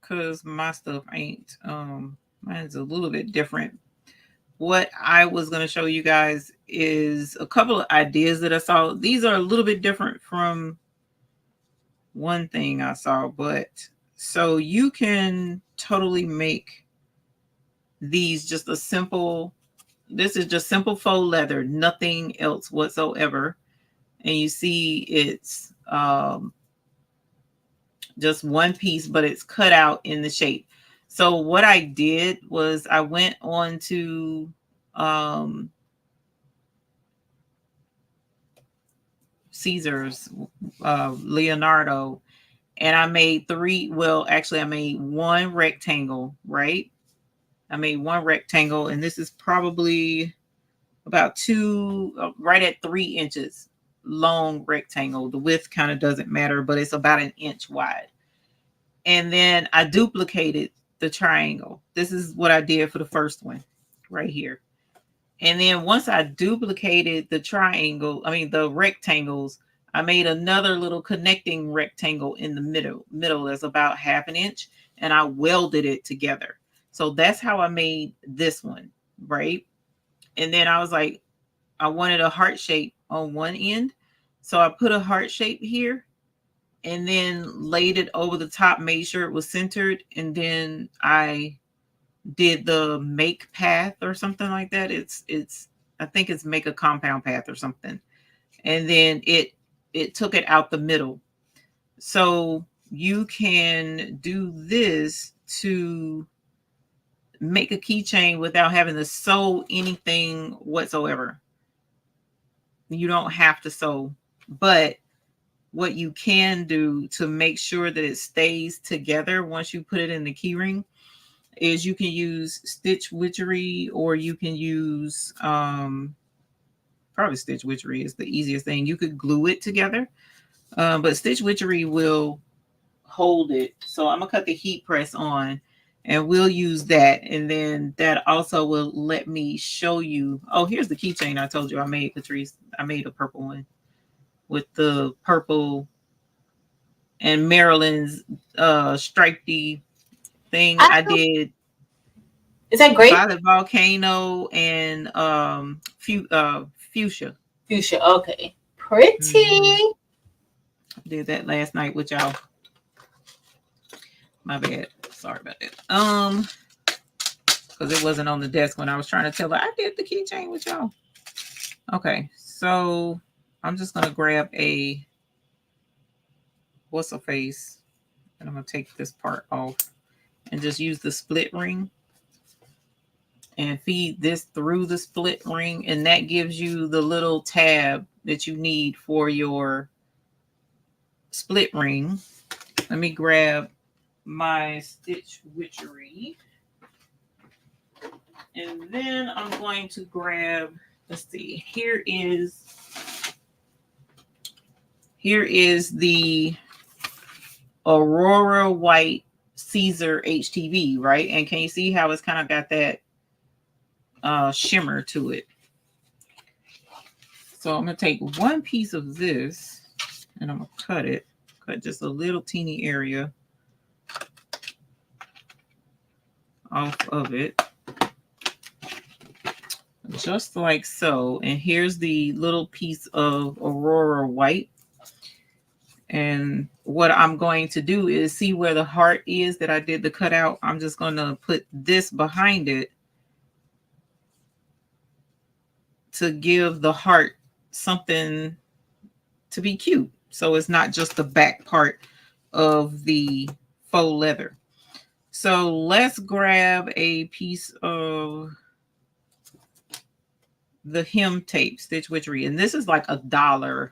Cause my stuff ain't mine's a little bit different. What I was gonna show you guys is a couple of ideas that I saw. These are a little bit different from one thing I saw, but so you can totally make these just a simple, this is just simple faux leather, nothing else whatsoever. And you see it's just one piece, but it's cut out in the shape. So what I did was I went on to Caesars, Leonardo, and I made three. Well, actually, I made one rectangle, right? I made one rectangle, and this is probably about right at 3 inches long rectangle. The width kind of doesn't matter, but it's about an inch wide. And then I duplicated the triangle. This is what I did for the first one right here. And then once I duplicated the rectangles, I made another little connecting rectangle in the middle that's about 1/2 inch, and I welded it together. So that's how I made this one, right? And then I was like, I wanted a heart shape on one end. So I put a heart shape here and then laid it over the top, made sure it was centered. And then I did the make path or something like that. I think it's make a compound path or something. And then it took it out the middle. So you can do this to make a keychain without having to sew anything whatsoever. You don't have to sew, but what you can do to make sure that it stays together once you put it in the keyring is you can use Stitch Witchery, or you can use probably Stitch Witchery is the easiest thing. You could glue it together, but Stitch Witchery will hold it. So I'm gonna cut the heat press on, and we'll use that, and then that also will let me show you. Oh, here's the keychain I told you I made, Patrice. I made a purple one with the purple and Maryland's stripedy thing. I did. Is that great? Violet Volcano and fuchsia. Fuchsia. Okay. Pretty. I did that last night with y'all. My bad. Sorry about that. Because it wasn't on the desk when I was trying to tell her I did the keychain with y'all. Okay, so I'm just gonna grab a what's a face, and I'm gonna take this part off and just use the split ring and feed this through the split ring, and that gives you the little tab that you need for your split ring. Let me grab my Stitch Witchery, and then I'm going to grab, let's see, here is the Aurora White Caesar HTV, right? And can you see how it's kind of got that shimmer to it? So I'm going to take one piece of this and I'm going to cut just a little teeny area off of it, just like so. And here's the little piece of Aurora White. And what I'm going to do is see where the heart is that I did the cutout. I'm just going to put this behind it to give the heart something to be cute. So it's not just the back part of the faux leather. So let's grab a piece of the hem tape, Stitch Witchery. And this is like $1.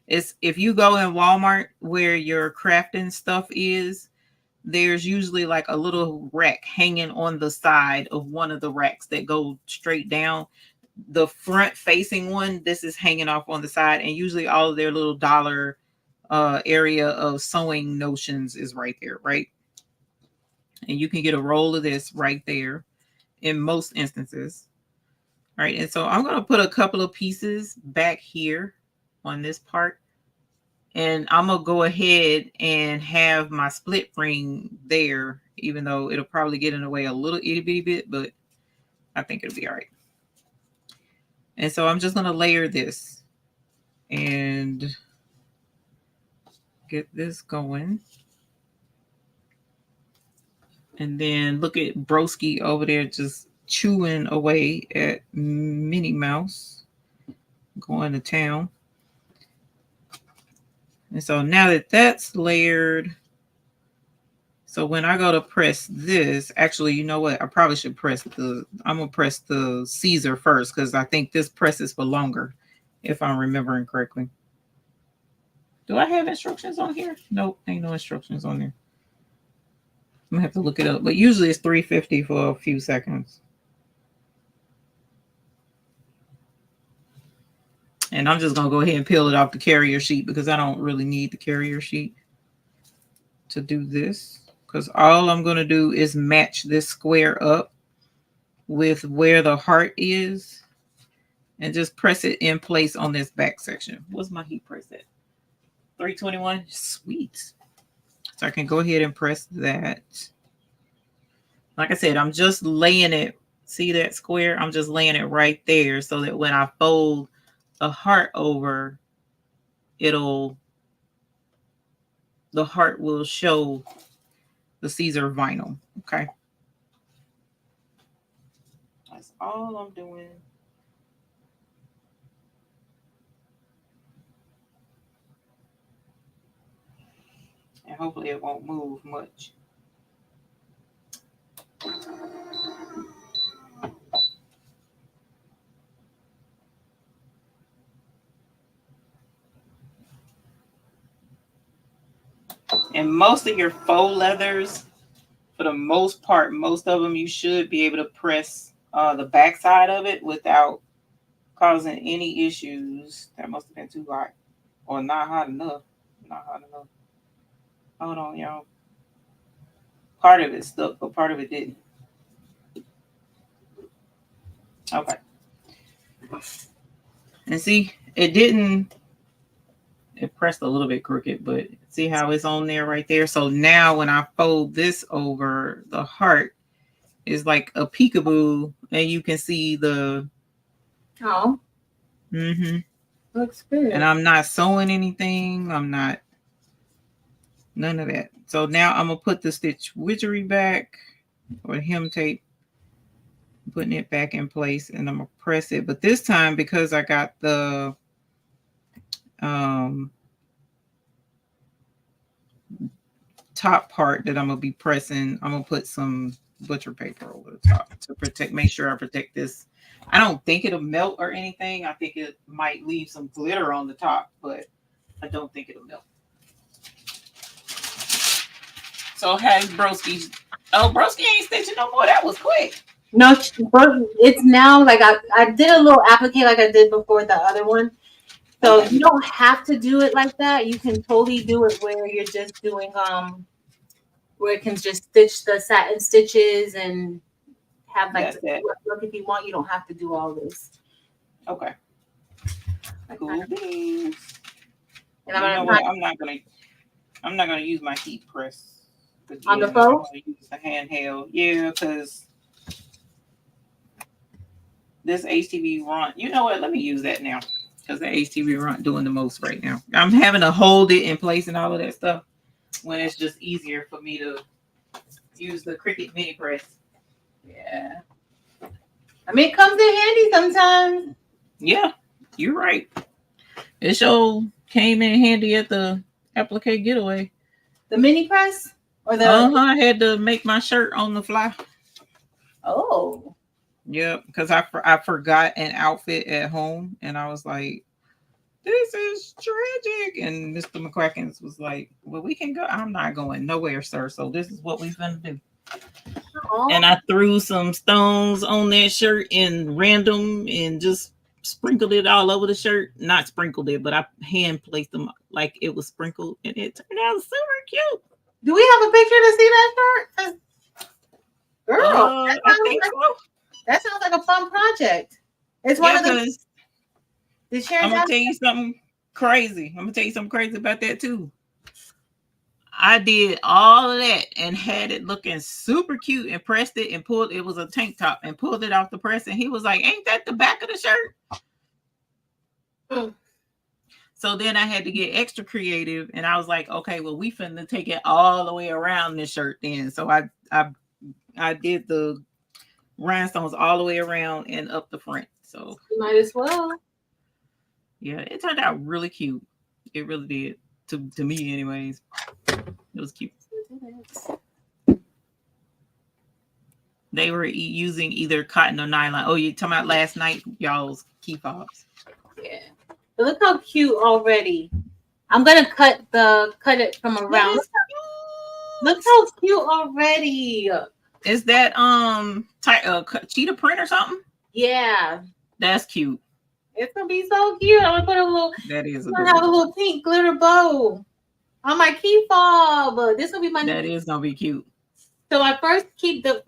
It's if you go in Walmart where your crafting stuff is, there's usually like a little rack hanging on the side of one of the racks that go straight down. The front facing one, this is hanging off on the side, and usually all of their little dollar area of sewing notions is right there, right? And you can get a roll of this right there in most instances. All right, and so I'm going to put a couple of pieces back here on this part, and I'm going to go ahead and have my split ring there, even though it'll probably get in the way a little itty bitty bit, but I think it'll be all right. And so I'm just going to layer this and get this going. And then look at Broski over there just chewing away at Minnie Mouse, going to town. And so now that that's layered, so when I go to press this, actually, you know what? I probably should I'm going to press the Caesar first, because I think this presses for longer. if I'm remembering correctly. Do I have instructions on here? Nope, ain't no instructions on there. I'm gonna have to look it up, but usually it's 350 for a few seconds. And I'm just gonna go ahead and peel it off the carrier sheet because I don't really need the carrier sheet to do this. Because all I'm gonna do is match this square up with where the heart is and just press it in place on this back section. What's my heat press at? 321. Sweet. So I can go ahead and press that. Like I said, I'm just laying it. See that square? I'm just laying it right there so that when I fold a heart over, the heart will show the Caesar vinyl. Okay. That's all I'm doing. And hopefully it won't move much. And most of your faux leathers, for the most part, most of them you should be able to press the back side of it without causing any issues. That must have been too hot or not hot enough. Not hot enough. Hold on, y'all. Part of it stuck, but part of it didn't. Okay. And see, it didn't. It pressed a little bit crooked, but see how it's on there right there. So now when I fold this over, the heart is like a peekaboo, and you can see the. Oh. Looks good. And I'm not sewing anything. I'm not. None of that. So now I'm gonna put the stitch widgery back or hem tape, putting it back in place, and I'm gonna press it. But this time, because I got the top part that I'm gonna be pressing, I'm gonna put some butcher paper over the top to make sure I protect this. I don't think it'll melt or anything. I think it might leave some glitter on the top, but I don't think it'll melt. So hey, broski. Oh, broski ain't stitching no more. That was quick. No, it's now like I did a little applique like I did before the other one. So you don't have to do it like that. You can totally do it where you're just doing where it can just stitch the satin stitches and have like look if you want. You don't have to do all this. Okay. Cool beans. And I'm not gonna use my heat press. On the faux? I'm gonna use the handheld. Yeah, because this HTV runt. You know what? Let me use that now. Because the HTV runt doing the most right now. I'm having to hold it in place and all of that stuff when it's just easier for me to use the Cricut mini press. Yeah. I mean, it comes in handy sometimes. Yeah, you're right. It sure came in handy at the applique getaway. The mini press? Or the I had to make my shirt on the fly. Oh. Yeah, because I forgot an outfit at home, and I was like, "This is tragic." And Mr. McCrackens was like, "Well, we can go." I'm not going nowhere, sir. So this is what we're gonna do. Oh. And I threw some stones on that shirt in random and just sprinkled it all over the shirt. Not sprinkled it, but I hand placed them like it was sprinkled, and it turned out super cute. Do we have a picture to see that shirt? Girl, I think so. That sounds like a fun project. It's one of the. I'm gonna tell you something crazy. I'm gonna tell you something crazy about that too. I did all of that and had it looking super cute and pressed it and pulled. It was a tank top and pulled it off the press, and he was like, "Ain't that the back of the shirt?" So then I had to get extra creative, and I was like, "Okay, well, we finna take it all the way around this shirt then." So I did the rhinestones all the way around and up the front. So you might as well. Yeah, it turned out really cute. It really did. To me, anyways. It was cute. They were using either cotton or nylon. Oh, you talking about last night, y'all's key fobs? Yeah. But look how cute already. I'm gonna cut it from That around. is Look how cute already. Is that cheetah print or something? Yeah, That's cute. it's gonna be so cute. I'm gonna put a little. That is I'm gonna have a adorable. little pink glitter bow on my key fob. This will be my. That is gonna be cute. So I first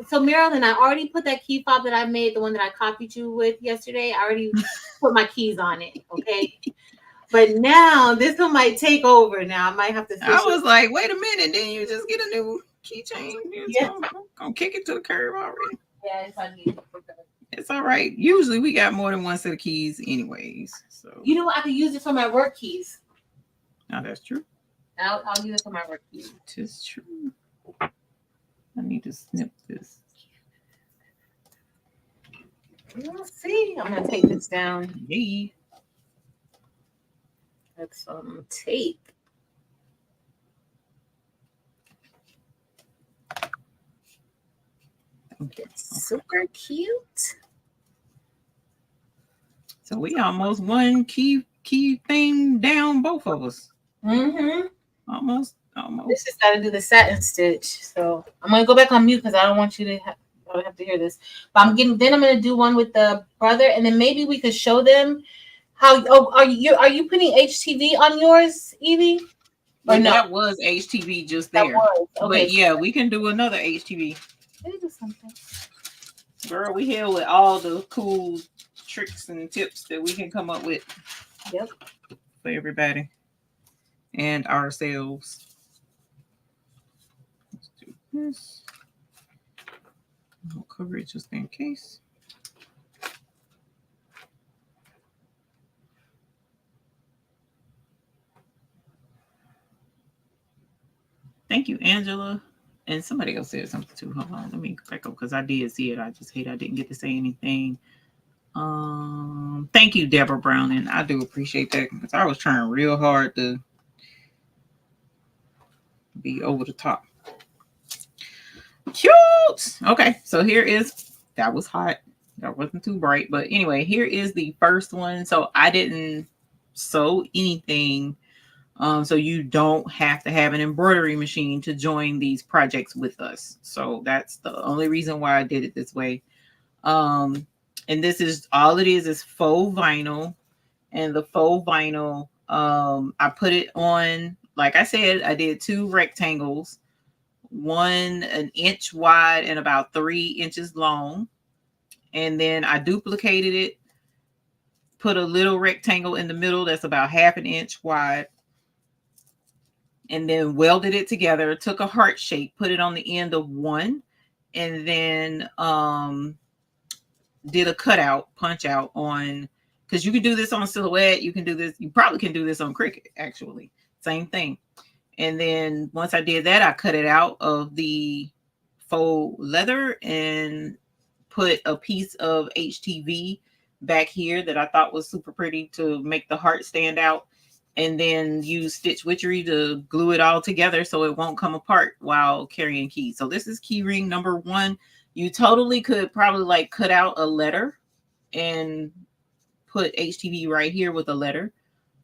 so Marilyn, I already put that key fob that I made, the one that I copied you with yesterday. I already put my keys on it. Okay. But now this one might take over. Now I might have to switch. I was like, wait a minute, didn't you just get a new keychain? It's gonna kick it to the curb already. Yeah, if I need it. It's all right. Usually we got more than one set of keys anyways. So you know what? I could use it for my work keys. now that's true. I'll use it for my work keys. It is true. I need to snip this. Let's see. I'm gonna take this down. Yay. That's some tape. It's super cute. So we almost one key thing down, both of us. Mm-hmm. Almost. This just got to do the satin stitch. So I'm gonna go back on mute because I don't want you to have to hear this. But then I'm gonna do one with the brother, and then maybe we could show them how. Oh, are you putting HTV on yours, Evie? Well, no? That was HTV just there. That was. Okay. But yeah, we can do another HTV. Let me do something. Girl, we here with all the cool tricks and tips that we can come up with. Yep. For everybody and ourselves. Let's do this. I'll cover it just in case. Thank you, Angela. And somebody else said something too. Hold on, let me go back up because I did see it. I just hate I didn't get to say anything. Thank you, Deborah Brown, and I do appreciate that because I was trying real hard to be over the top. Cute. Okay, so here is, that was hot. That wasn't too bright, but anyway, here is the first one. So I didn't sew anything. So you don't have to have an embroidery machine to join these projects with us. So that's the only reason why I did it this way. And this is all it is faux vinyl. And the faux vinyl, I put it on, like I said, I did 2 rectangles, one an inch wide and about 3 inches long. And then I duplicated it, put a little rectangle in the middle that's about 1/2 inch wide, and then welded it together, took a heart shape, put it on the end of one, and then did a cutout, punch out on, because you can do this on Silhouette, you can do this, you probably can do this on Cricut, actually, same thing. And then once I did that, I cut it out of the faux leather and put a piece of HTV back here that I thought was super pretty to make the heart stand out. And then use Stitch Witchery to glue it all together so it won't come apart while carrying keys. So this is key ring number 1. You totally could probably like cut out a letter and put HTV right here with a letter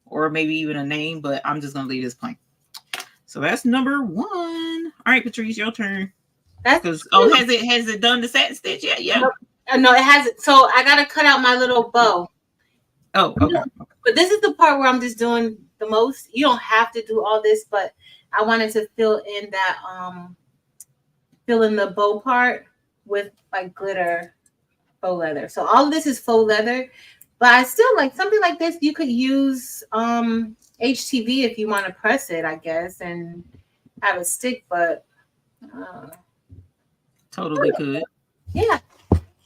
or maybe even a name, but I'm just going to leave this plain. So that's number 1. All right, Patrice, your turn. That's has it done the satin stitch yet? Yeah. No, it hasn't. So I got to cut out my little bow. Oh, okay. But this is the part where I'm just doing the most. You don't have to do all this, but I wanted to fill in that fill in the bow part with like glitter faux leather. So all of this is faux leather, but I still like something like this. You could use HTV if you want to press it, I guess, and have it stick, but totally could. Yeah,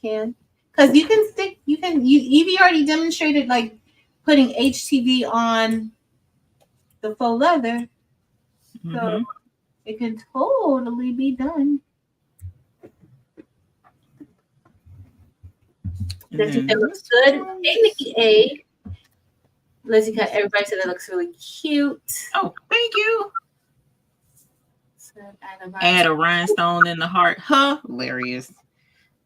can. Because you can stick, Evie already demonstrated like putting HTV on the faux leather. So it can totally be done. Does you think it looks good? Hey, Nikki A. Lizzie Cut, everybody said it looks really cute. Oh, thank you. So add a rhinestone in the heart. Hilarious.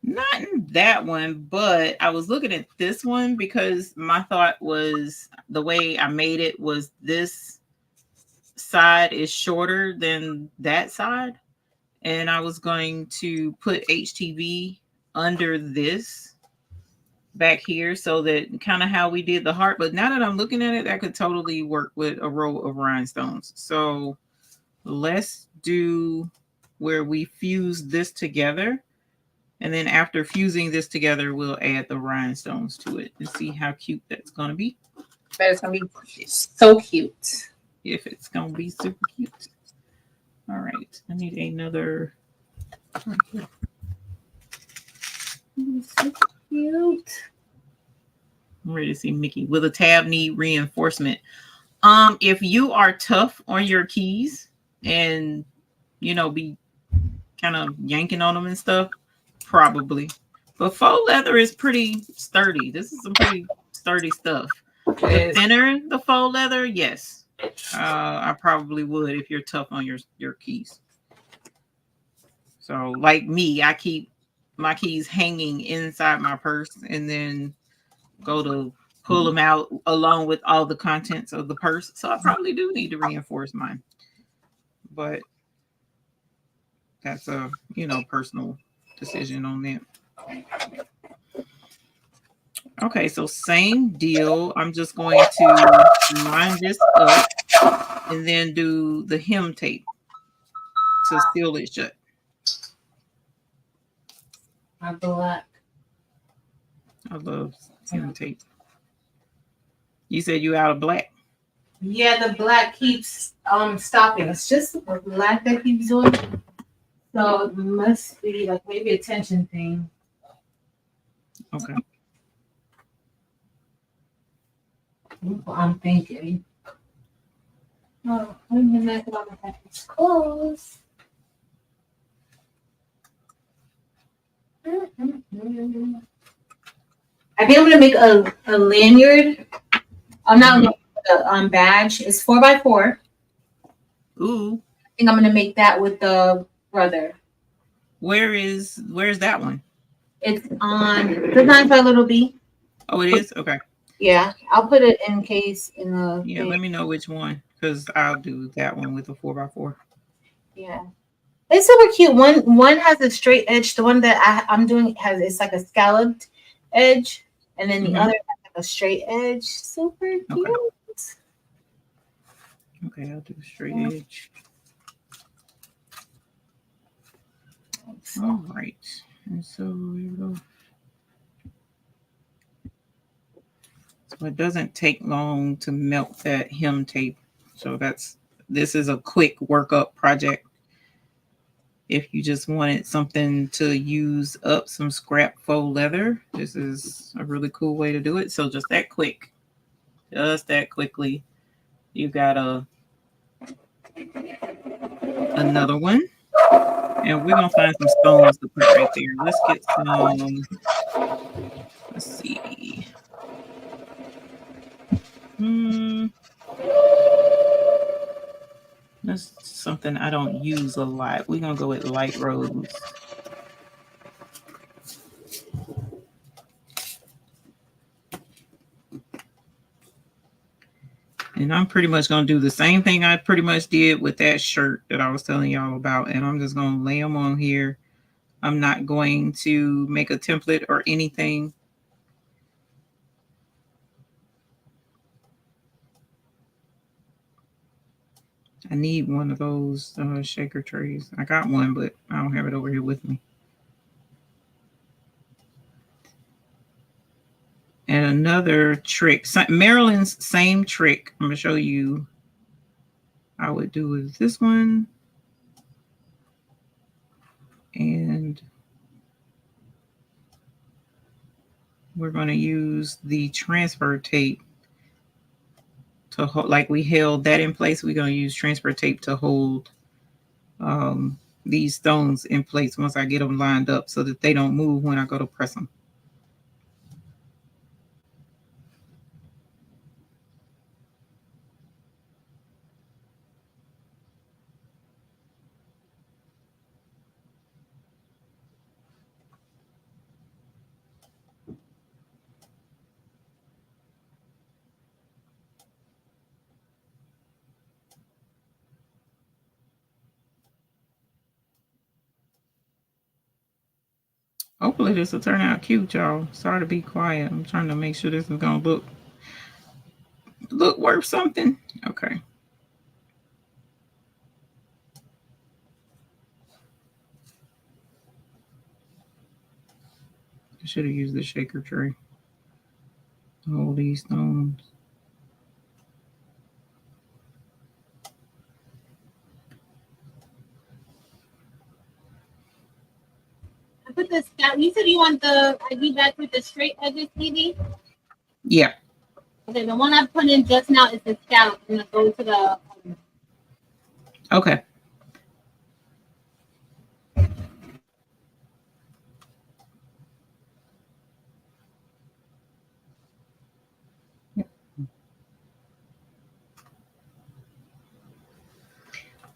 Not in that one, but I was looking at this one because my thought was the way I made it was this side is shorter than that side. And I was going to put HTV under this back here so that kind of how we did the heart. But now that I'm looking at it, that could totally work with a row of rhinestones. So let's do where we fuse this together. And then after fusing this together, we'll add the rhinestones to it and see how cute that's going to be. But it's going to be so cute. If it's going to be super cute. All right. I need another. Right here. So cute. I'm ready to see Mickey. Will the tab need reinforcement? If you are tough on your keys and, you know, be kind of yanking on them and stuff, probably. But faux leather is pretty sturdy. This is some pretty sturdy stuff. The thinner the faux leather, yes. I probably would if you're tough on your keys. So like me, I keep my keys hanging inside my purse and then go to pull them out along with all the contents of the purse. So I probably do need to reinforce mine. But that's a, you know, personal decision on that. Okay, so same deal. I'm just going to line this up and then do the hem tape to seal it shut. My black. I love hem tape. You said you out of black? Yeah, the black keeps stopping. It's just the black that keeps doing it. So it must be like maybe a tension thing. Okay. I'm thinking. Oh, I'm gonna make it close. I think I'm gonna make a lanyard. I'm not gonna make a badge. It's 4x4. Ooh. I think I'm gonna make that with the brother. Where's that one? It's on Design by Little B. Oh, it is? Okay. Yeah, I'll put it in case in the. Yeah, let me know which one because I'll do that one with a 4x4. Yeah, it's super cute. One has a straight edge. The one that I'm doing it's like a scalloped edge, and then the other has like a straight edge. Super cute. Okay, I'll do a straight edge. All right, and so here we go. So it doesn't take long to melt that hem tape. So this is a quick workup project. If you just wanted something to use up some scrap faux leather, this is a really cool way to do it. So just that quick, just that quickly, you got another one. And we're going to find some stones to put right there. Let's get some, let's see. That's something I don't use a lot. We're going to go with light rose. And I'm pretty much going to do the same thing I pretty much did with that shirt that I was telling y'all about. And I'm just going to lay them on here. I'm not going to make a template or anything. I need one of those shaker trays. I got one, but I don't have it over here with me. And another trick, Marilyn's same trick. I'm going to show you. I would do with this one. And we're going to use the transfer tape to hold, like we held that in place. We're going to use transfer tape to hold these stones in place once I get them lined up so that they don't move when I go to press them. Hopefully this will turn out cute, y'all. Sorry to be quiet. I'm trying to make sure this is gonna look worth something. Okay. I should have used the shaker tray. All these stones. I put this down. You said you want the ID back with the straight edges, Evie? Yeah. Okay, the one I put in just now is the scallop. I'm gonna go to the. Okay.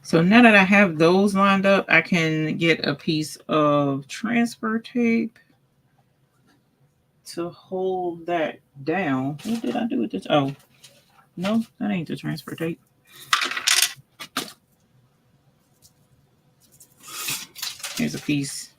So now that I have those lined up, I can get a piece of transfer tape to hold that down. What did I do with this? Oh, no, that ain't the transfer tape. Here's a piece.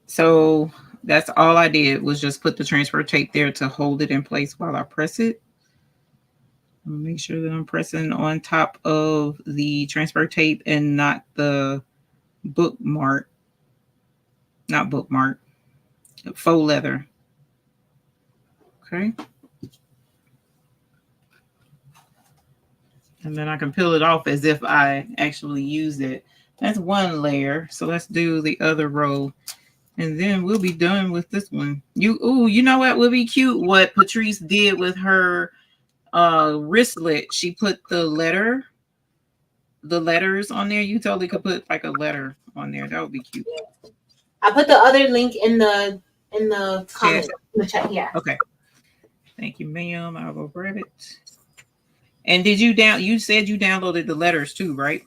So that's all I did was just put the transfer tape there to hold it in place while I press it. Make sure that I'm pressing on top of the transfer tape and not the bookmark. Not bookmark. Faux leather. Okay. And then I can peel it off as if I actually used it. That's one layer. So let's do the other row. And then we'll be done with this one. You know what would be cute? What Patrice did with her wristlet. She put the letters on there. You totally could put like a letter on there. That would be cute. I put the other link in the comment. In the chat. Yeah. Okay. Thank you, ma'am. I'll go grab it. And did you said you downloaded the letters too, right?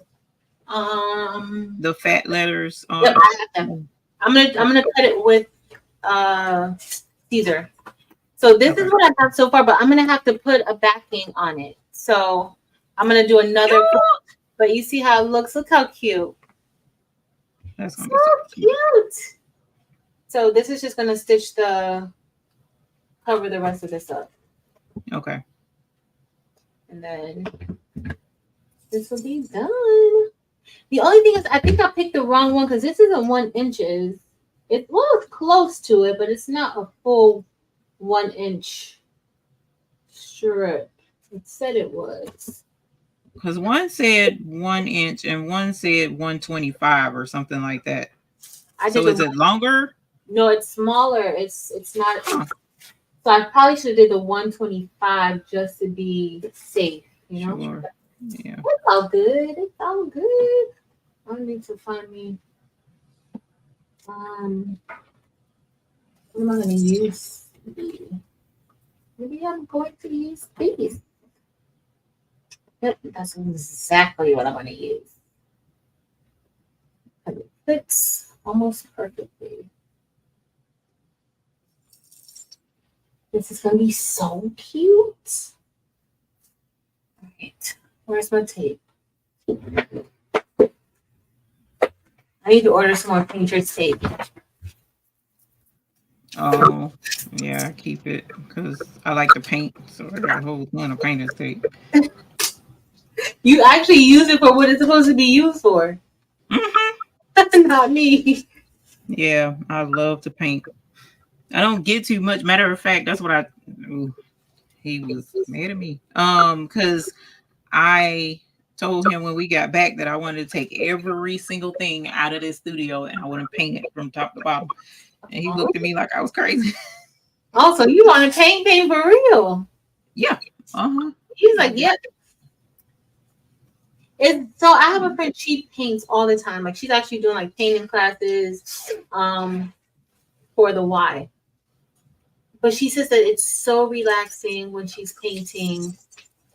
The fat letters. Yep, I have them. I'm gonna cut it with Caesar. So this is what I have so far, but I'm gonna have to put a backing on it. So I'm gonna do another. But you see how it looks? Look how cute. That's so cute. So this is just gonna cover the rest of this up. Okay. And then this will be done. The only thing is, I think I picked the wrong one because this isn't 1 inch. It's close to it, but it's not a full 1 inch strip. It said it was. Because one said 1 inch and one said 125 or something like that. So is it longer? No, it's smaller. It's not. Huh. So I probably should have did the 125 just to be safe. You know. Sure. Yeah. It's all good. It's all good. I need to find me. What am I going to use? Maybe I'm going to use these. Yep, that's exactly what I'm going to use. And it fits almost perfectly. This is going to be so cute. All right. Where's my tape? I need to order some more painter's tape. Oh, yeah, keep it because I like to paint, so I got a whole ton of painter's tape. You actually use it for what it's supposed to be used for. Mm-hmm. That's not me. Yeah, I love to paint. I don't get too much. Matter of fact, that's what he was mad at me. Because I told him when we got back that I wanted to take every single thing out of this studio and I want to paint it from top to bottom. And he looked at me like I was crazy. Oh, so you want to paint for real? Yeah. Uh-huh. He's like, yeah. So I have a friend, she paints all the time. Like she's actually doing like painting classes for the Y. But she says that it's so relaxing when she's painting.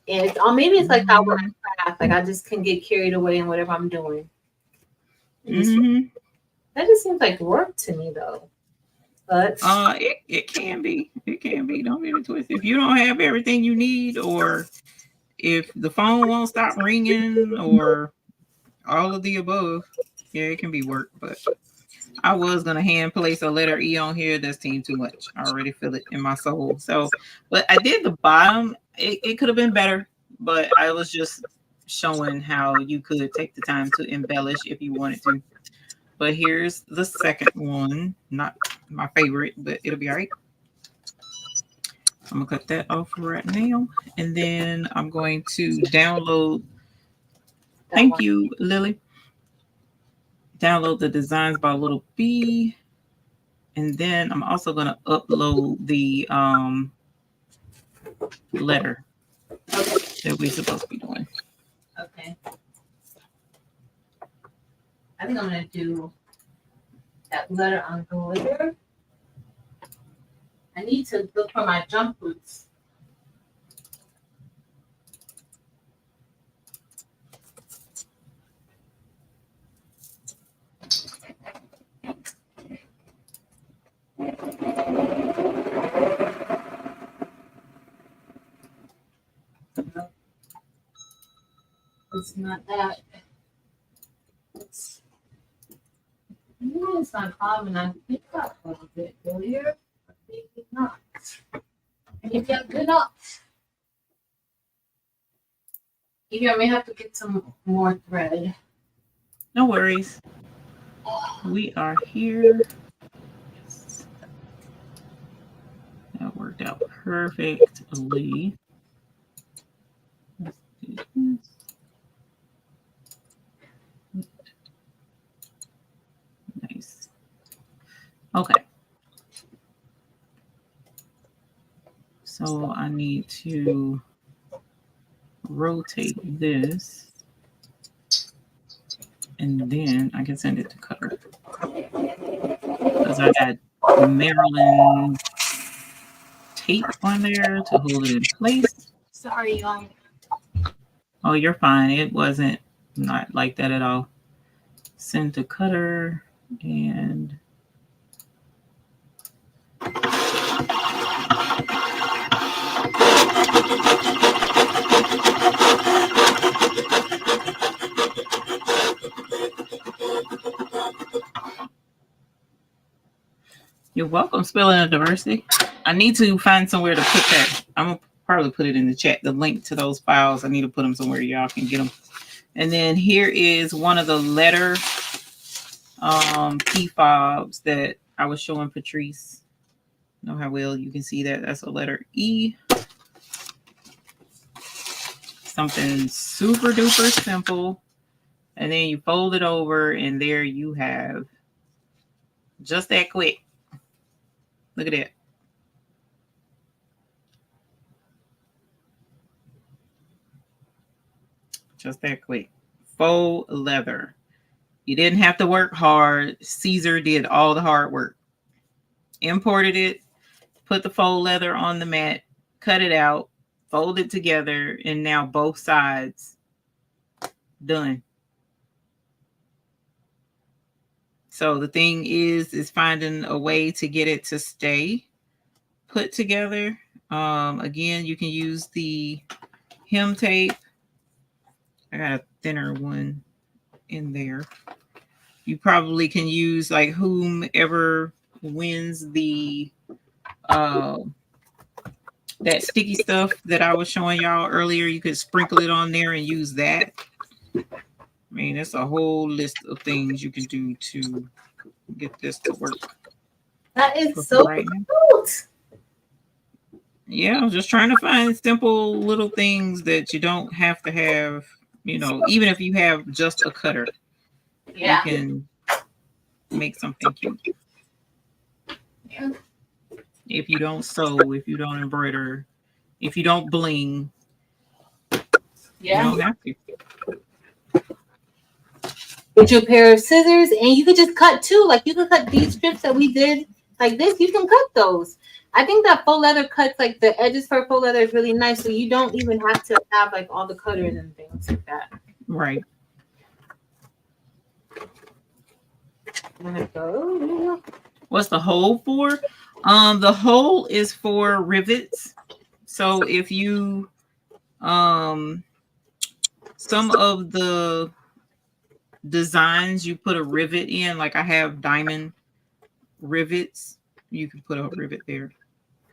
And maybe it's like how when I craft, like I just can get carried away in whatever I'm doing. That just seems like work to me though. But it can be. It can be. Don't get it twisted. If you don't have everything you need, or if the phone won't stop ringing, or all of the above, yeah, it can be work. But I was gonna hand place a letter E on here. That's team too much. I already feel it in my soul. So, but I did the bottom. It could have been better, but I was just showing how you could take the time to embellish if you wanted to. But here's the second one. Not my favorite, but it'll be all right. I'm gonna cut that off right now, and then I'm going to download. Thank you, Lily. Download the designs by Little B, and then I'm also gonna upload the letter that we're supposed to be doing. okay. I think I'm gonna do that letter on glitter. I need to look for my jump boots. It's not that. It's not common. I picked up a little bit earlier, but maybe not. Maybe I'm good enough. Maybe I may have to get some more thread. No worries. We are here. Yes. That worked out perfectly. Let's do this. Nice. Okay. So I need to rotate this, and then I can send it to Cutter because I got Maryland tape on there to hold it in place. Sorry, y'all. Oh, you're fine. It wasn't not like that at all. Send to Cutter, and you're welcome, Spelling of Diversity. I need to find somewhere to put that. I'm going to probably put it in the chat, the link to those files. I need to put them somewhere y'all can get them. And then here is one of the letter key fobs that I was showing Patrice. Know how well you can see that. That's a letter E. Something super duper simple. And then you fold it over, and there you have just that quick. Look at that. Just that quick. Faux leather. You didn't have to work hard. Caesar did all the hard work. Imported it, put the faux leather on the mat, cut it out, fold it together, and now both sides done. So the thing is finding a way to get it to stay put together. Again, you can use the hem tape. I got a thinner one in there. You probably can use like whomever wins the that sticky stuff that I was showing y'all earlier. You could sprinkle it on there and use that. I mean, that's a whole list of things you can do to get this to work. That is so cute. Yeah, I'm just trying to find simple little things that you don't have to have, you know, even if you have just a cutter, yeah, you can make something cute. Yeah. If you don't sew, if you don't embroider, if you don't bling, yeah, you don't have to. With your pair of scissors, and you could just cut too. Like you could cut these strips that we did like this. You can cut those. I think that faux leather cuts, like the edges for faux leather, is really nice. So you don't even have to have like all the cutters and things like that. Right. I'm gonna go. What's the hole for? The hole is for rivets. So if you some of the designs you put a rivet in, like I have diamond rivets, you can put a rivet there.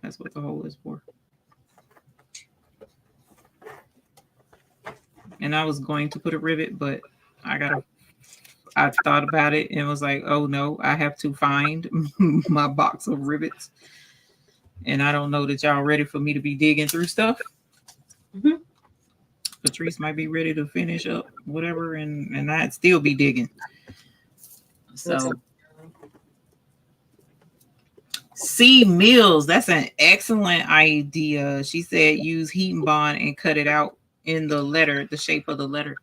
That's what the hole is for. And I was going to put a rivet, but I thought about it and was like, oh no, I have to find my box of rivets. And I don't know that y'all ready for me to be digging through stuff. Mm-hmm. Patrice might be ready to finish up whatever, and I'd still be digging. So C Mills, that's an excellent idea. She said use heat and bond and cut it out in the letter, the shape of the letter.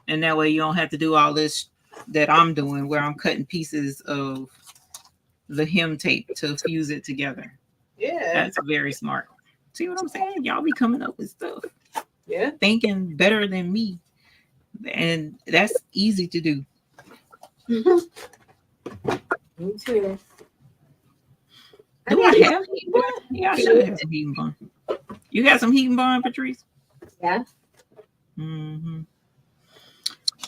And that way you don't have to do all this that I'm doing where I'm cutting pieces of the hem tape to fuse it together. Yeah. That's very smart. See what I'm saying? Y'all be coming up with stuff. Yeah. Thinking better than me. And that's easy to do. Mm-hmm. Me too. Do I have heat and bond? Yeah, I should have some heat and bond. You got some heat and bond, Patrice? Yeah. Mm-hmm.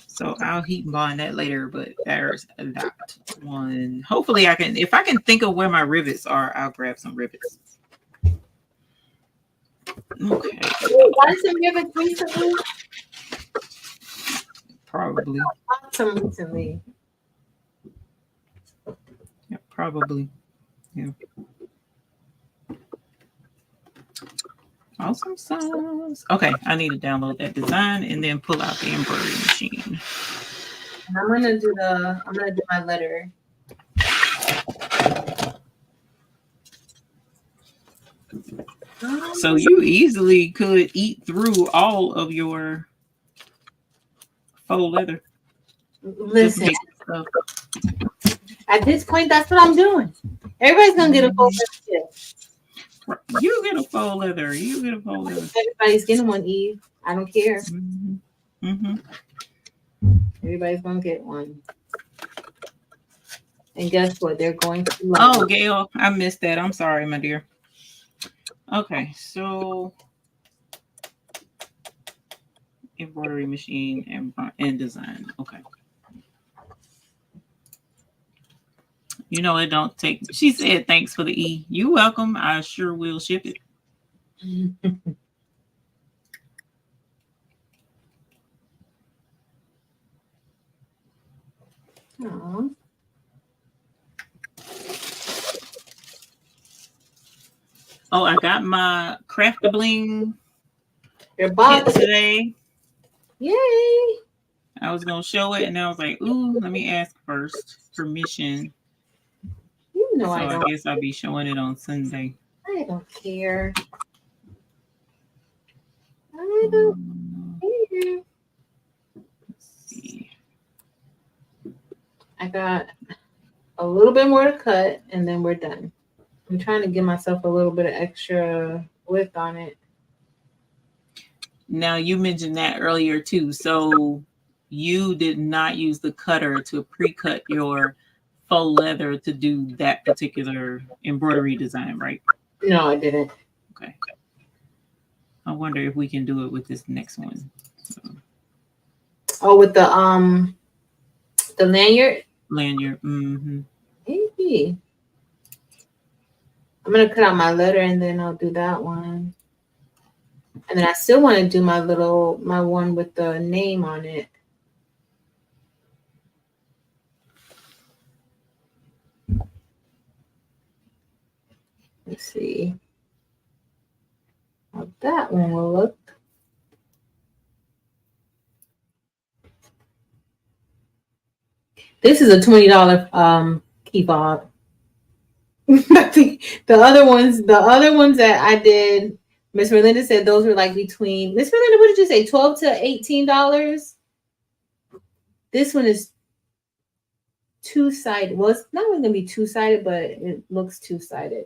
So I'll heat and bond that later, but there's that one. Hopefully I can, if I can think of where my rivets are, I'll grab some rivets. Okay. Got some rivets recently? Probably. Bought some recently. Yeah, probably. Yeah. Awesome sauce. Okay, I need to download that design and then pull out the embroidery machine. And I'm gonna do my letter. So you easily could eat through all of your faux leather. Listen, at this point, that's what I'm doing. Everybody's gonna get a faux leather. You get a faux leather. You get a faux leather. Everybody's getting one, Eve. I don't care. Mm-hmm. Mm-hmm. Everybody's gonna get one. And guess what? They're going to. Oh, Gail, I missed that. I'm sorry, my dear. Okay, so embroidery machine and design. Okay. You know it don't take. She said thanks for the E. You welcome. I sure will ship it. Aww. Oh, I got my craft the bling Your box kit today. Yay! I was gonna show it, and I was like, "Ooh, let me ask first permission." You know so I don't. I guess I'll be showing it on Sunday. I don't care. I don't care. Let's see. I got a little bit more to cut, and then we're done. I'm trying to give myself a little bit of extra width on it. Now you mentioned that earlier too. So you did not use the cutter to pre-cut your faux leather to do that particular embroidery design, right? No, I didn't. Okay. I wonder if we can do it with this next one. So. Oh, with the lanyard? Lanyard. Mm-hmm. Maybe. I'm gonna cut out my letter and then I'll do that one. And then I still want to do my one with the name on it. Let's see how that one will look. This is a $20 key fob. The other ones that I did, Miss Merlinda said those were like between. Miss Merlinda, what did you say? $12 to $18. This one is two-sided. Well, it's not really gonna be two-sided, but it looks two-sided.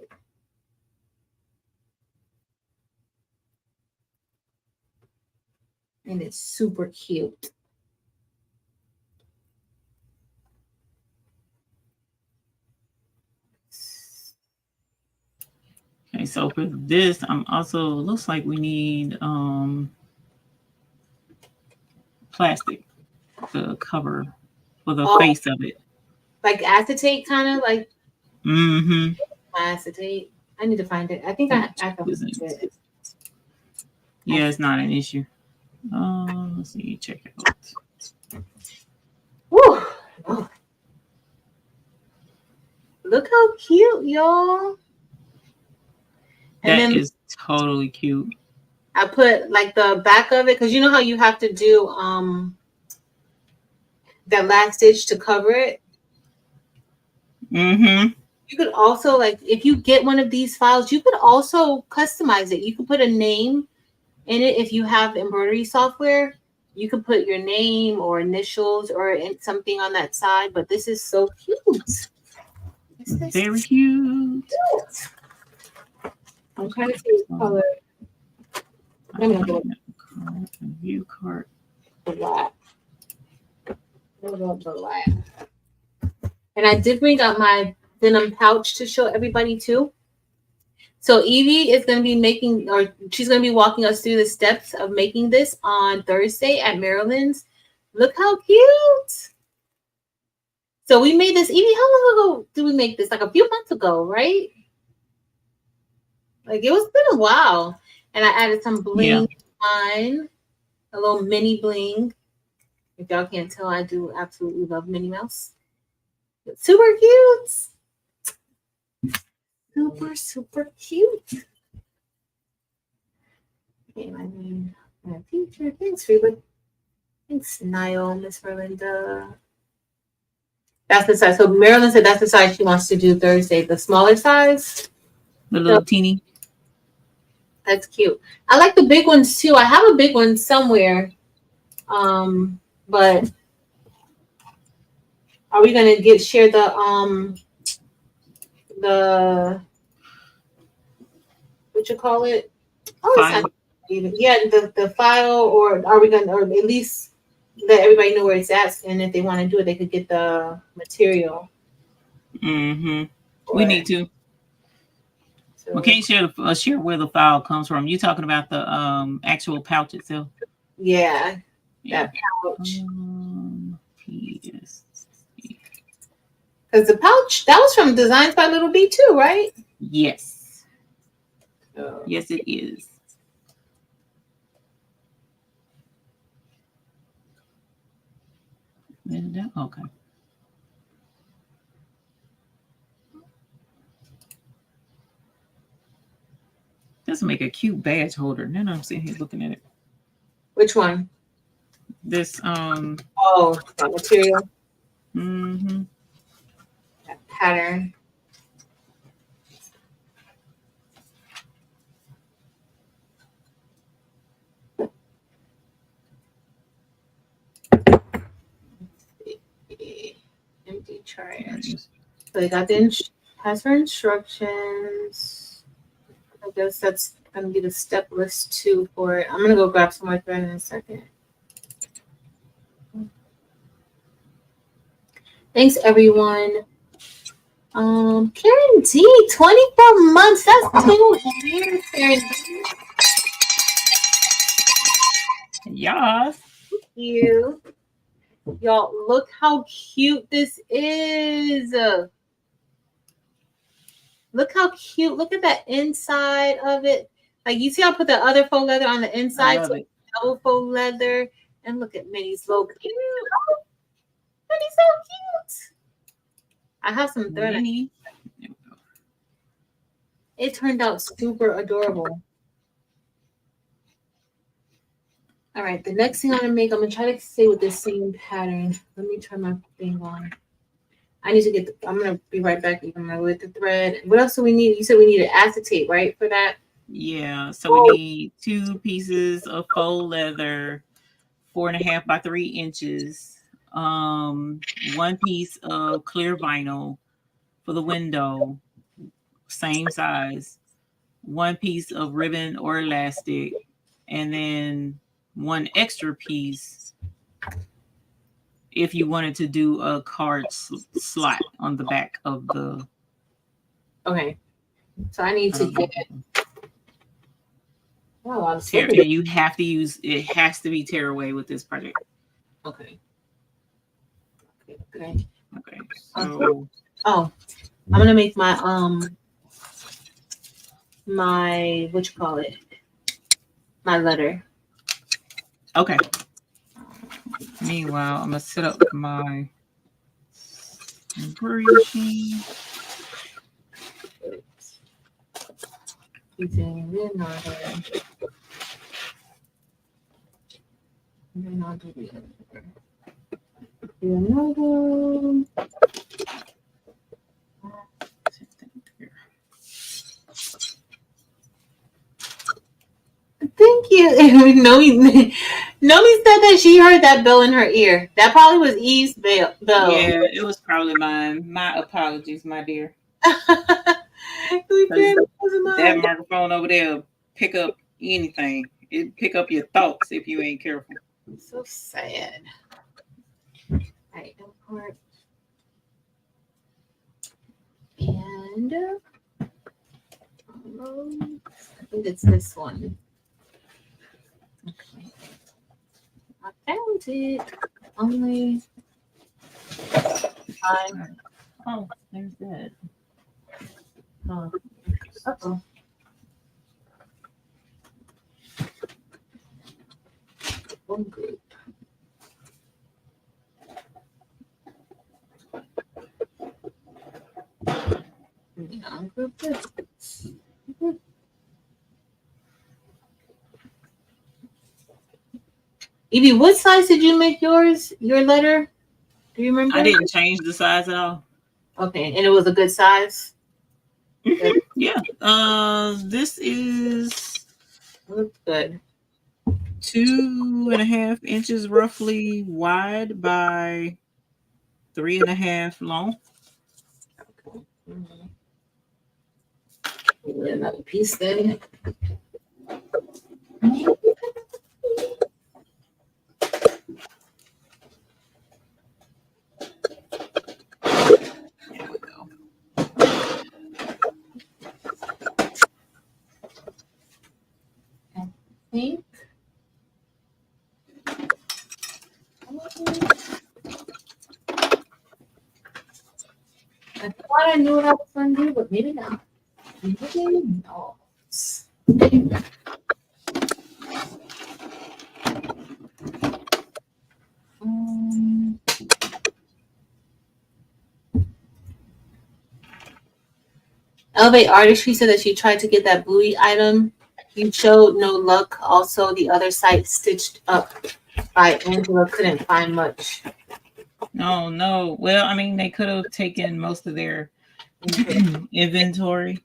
And it's super cute. so for this, I'm also looks like we need plastic to cover for the face of it. Like acetate, kind of like Mm-hmm. acetate. I need to find it. I think I can find it. Yeah, it's not an issue. Let's see, check it out. Woo! Oh. Look how cute, y'all. And That then is totally cute. I put like the back of it because you know how you have to do that last stitch to cover it. Mm-hmm. You could also, like, if you get one of these files, you could also customize it. You could put a name in it. If you have embroidery software, you could put your name or initials or something on that side. But this is so cute. Very cute. I'm trying to see the color. I'm gonna go view cart. black. Black. And I did bring out my denim pouch to show everybody too. So Evie is going to be making, or she's going to be walking us through the steps of making this on Thursday at Maryland's. Look how cute. So we made this, Evie, how long ago did we make this? Like a few months ago, right? Like it was been a while. And I added some bling on, a little mini bling. If y'all can't tell, I do absolutely love Minnie Mouse. It's super cute. Super, super cute. Okay, my name, my teacher. Thanks, Reba. Thanks, Niall, Miss Merlinda. That's the size. So Marilyn said that's the size she wants to do Thursday. The smaller size. The little teeny. That's cute. I like the big ones too. I have a big one somewhere. But are we gonna share the what you call it? Oh, it's not even, yeah, the file, or are we gonna, or at least let everybody know where it's at, and if they want to do it, they could get the material. Mm-hmm. We need to. So, we can't share where the file comes from. You talking about the actual pouch itself? Yeah, that pouch. Yes. Because the pouch, that was from Designs by Little B too, right? Yes. Yes, it is. Okay. This will make a cute badge holder. Now I'm sitting here looking at it. Which one? This oh, that material. Mm-hmm. That pattern. Empty trash. So they got has her instructions. I guess that's gonna be the step list 2 for it. I'm gonna go grab some more thread in a second. Thanks everyone. Karen D, 24 months. That's 2 years, Karen D. Yes. Thank you. Y'all, look how cute this is. Look how cute. Look at that inside of it. Like, you see I put the other faux leather on the inside, so double faux leather. And look at Minnie's logo. Cute. Minnie's so cute. I have some thread. Minnie. It turned out super adorable. All right, the next thing I'm gonna make, I'm gonna try to stay with this same pattern. Let me turn my thing on. I need to get I'm gonna be right back. I'm gonna with the thread. What else do we need? You said we needed acetate, right? For that? Yeah, so we need 2 pieces of faux leather, 4.5 by 3 inches. 1 piece of clear vinyl for the window, same size. 1 piece of ribbon or elastic, and then 1 extra piece if you wanted to do a card slot on the back of the. Okay. So I need to get. Oh, I'm Tear, and you have to use it. Has to be tearaway with this project. Okay. Okay. Okay. So. Oh, I'm gonna make my my what you call it? My letter. Okay. Meanwhile, I'm gonna set up my embroidery machine. Using Lanyard. Thank you. Nomi said that she heard that bell in her ear. That probably was Eve's bell. Yeah, it was probably mine. My apologies, my dear. That microphone over there pick up anything. It pick up your thoughts if you ain't careful. So sad. Right, import. And I think it's this one. Okay. I found it. Only time. Oh, there's that. Oh. Uh-oh. One group. Group this. Evie, what size did you make yours? Your letter? Do you remember? I didn't change the size at all. Okay, and it was a good size. Yeah. This is Looks good. 2.5 inches roughly wide by 3.5 long. Mm-hmm. Another piece then. There we go. I think. I thought I knew what I was going to do, but maybe not. Maybe not. Elevate Artistry said that she tried to get that bluey item. You showed no luck. Also, the other site stitched up by Angela couldn't find much. No. Well, I mean, they could have taken most of their inventory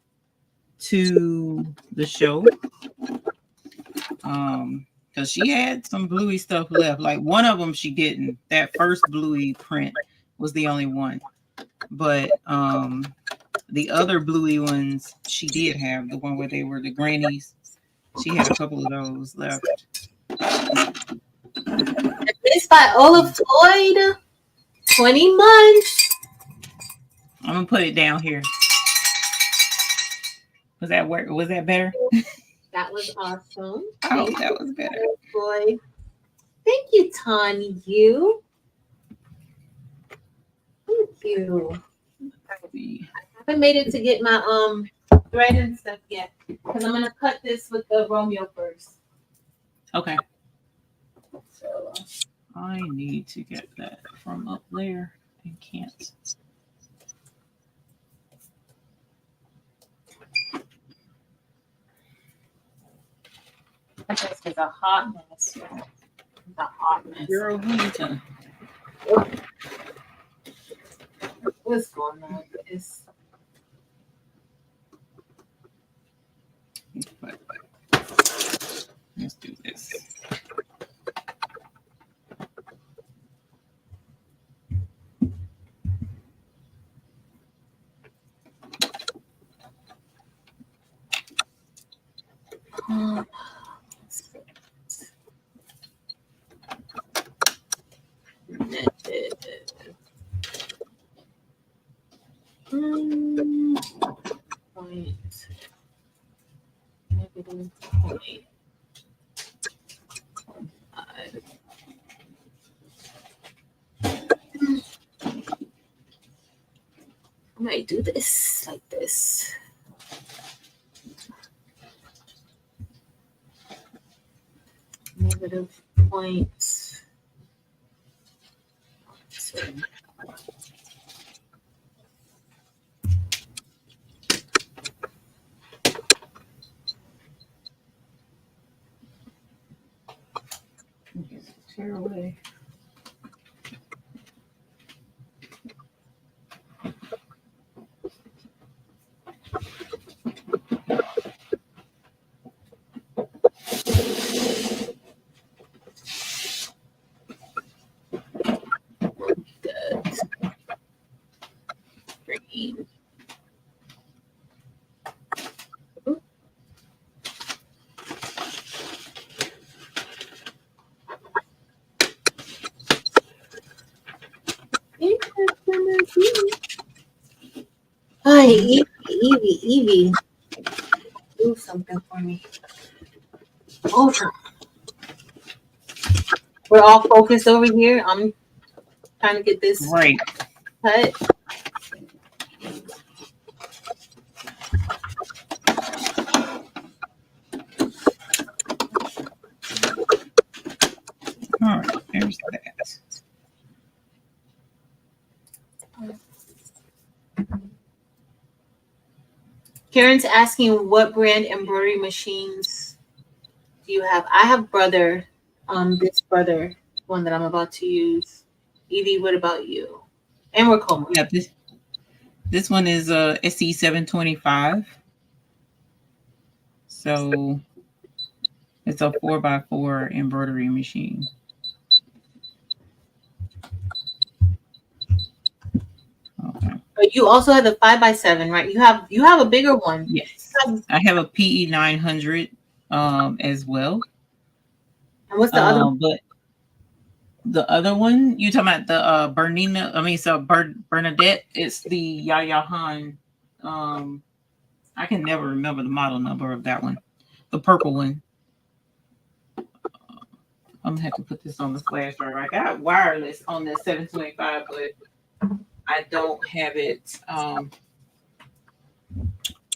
to the show. Because she had some bluey stuff left. Like one of them she didn't. That first bluey print was the only one. But the other bluey ones she did have, the one where they were the grannies. She had a couple of those left. It's by Olaf Floyd. 20 months. I'm gonna put it down here. Was that better? That was awesome. I hope that was better. Boy. Thank you, Tanya. You. Thank you. I haven't made it to get my thread and stuff yet. Because I'm gonna cut this with the Romeo first. Okay. So I need to get that from up there and can't. this is a hot mess. It's a hot mess. Girl, Huntington. What's going on with this? Let's do this. Point. -0.5. I might do this like this. -0.7. Tear away. Green. Hi, Evie. Do something for me. Oh, we're all focused over here. I'm trying to get this Right. cut. All right. There's that. Karen's asking what brand embroidery machines do you have? I have Brother, this Brother one that I'm about to use. Evie, what about you? And we're Coma. Yeah, this one is a SE 725. So it's a 4x4 embroidery machine. Okay. But you also have the 5x7, right? You have a bigger one. Yes. I have a PE 900 as well. And what's the other one? But the other one, you talking about the Bernadette, it's the Yaya Han. I can never remember the model number of that one. The purple one. I'm gonna have to put this on the flash drive. I got wireless on that 725, but I don't have it.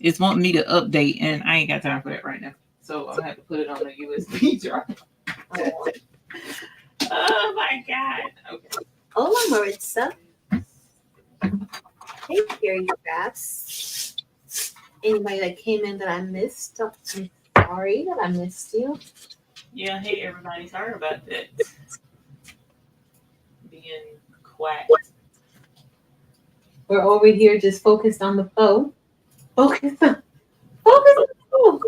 It's wanting me to update, and I ain't got time for that right now. So I'll have to put it on the USB drive. Oh my God. Okay. Hola, Maritza. Hey, here, you guys. Anybody that came in that I missed, I'm sorry that I missed you. Yeah, hey everybody. Sorry about that. Being quiet. We're over here just focused on the faux. Focus on the faux.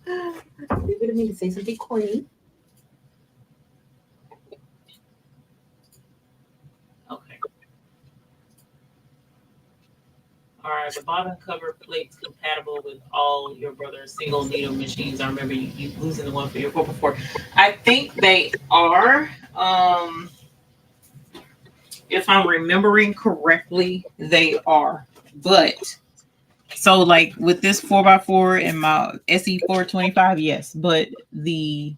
You're gonna need to say something corny. Okay. All right, the bottom cover plates compatible with all your brother's single needle machines. I remember you losing the one for your 4x4. I think they are. If I'm remembering correctly, they are. But so like with this 4x4 and my SE 425, yes. But the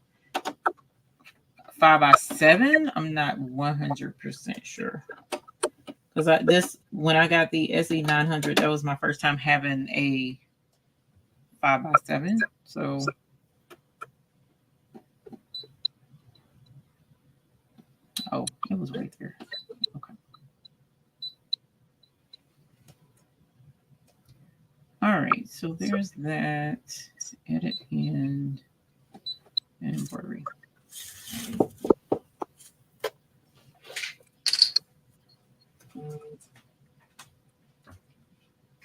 5x7, I'm not 100% sure. Because when I got the SE 900, that was my first time having a 5x7. So oh, it was right there. Okay. All right, so there's that. Edit and embroidery.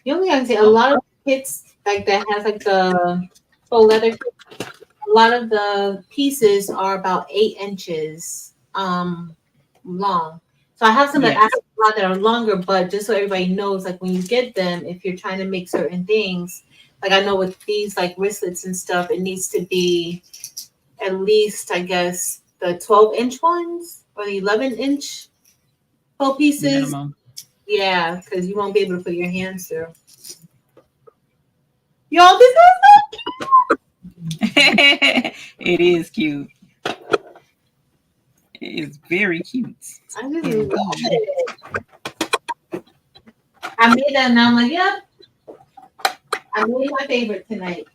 The only thing I can say, a lot of kits like that has like the faux leather. A lot of the pieces are about 8 inches long. So I have some that ask a lot that are longer, but just so everybody knows, like when you get them, if you're trying to make certain things, like I know with these like wristlets and stuff, it needs to be at least, I guess, the 12-inch ones or the 11-inch faux pieces. Minimum. Yeah, because you won't be able to put your hands through. Y'all, this It is cute. It is very cute. I just love it. I made that and I'm like, yep. I made my favorite tonight.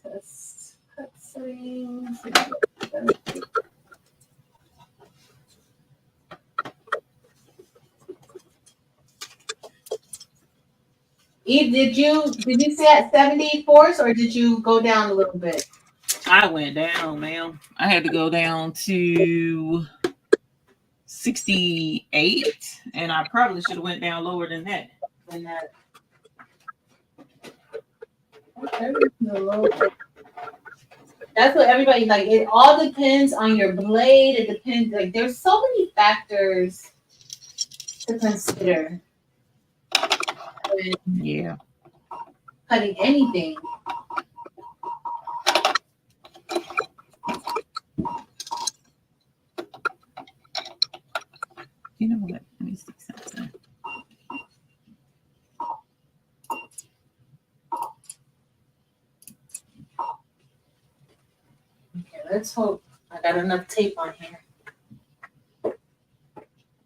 Just cut strings. Eve, did you say at 74s or did you go down a little bit? I went down, ma'am. I had to go down to 68, and I probably should have went down lower than that. That's what everybody like. It all depends on your blade. It depends. Like there's so many factors to consider when Yeah. cutting anything. You know what? Let me see something. Okay, let's hope I got enough tape on here.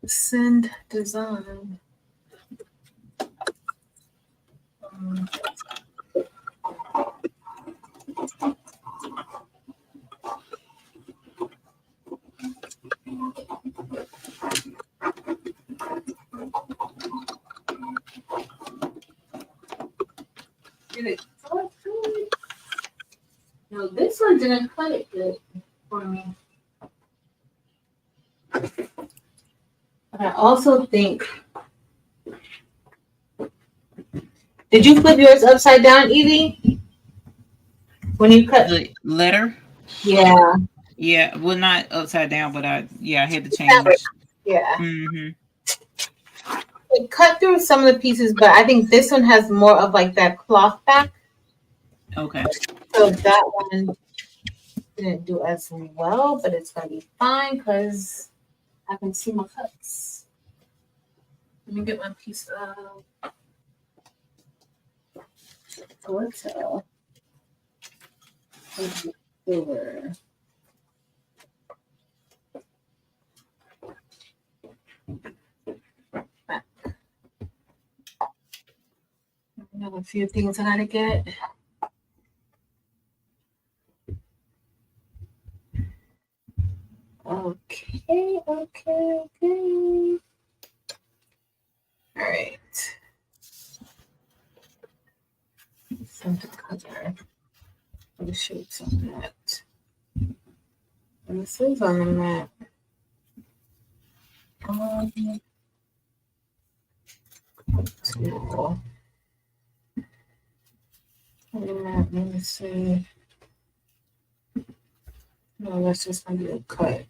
Send design. Did it cut good? No, this one didn't cut it good for me. But I also think. Did you flip yours upside down, Evie? When you cut The letter? Yeah. Yeah, well, not upside down, but I had to change. Yeah. Mm-hmm. It cut through some of the pieces, but I think this one has more of like that cloth back. Okay. So that one didn't do as well, but it's gonna be fine because I can see my cuts. Let me get my piece of glitter. Over. I have a few things I gotta get. Okay. All right. Center color. The shapes on that. And this is on the mat. Tool. Let me see. No, that's just gonna be a cut.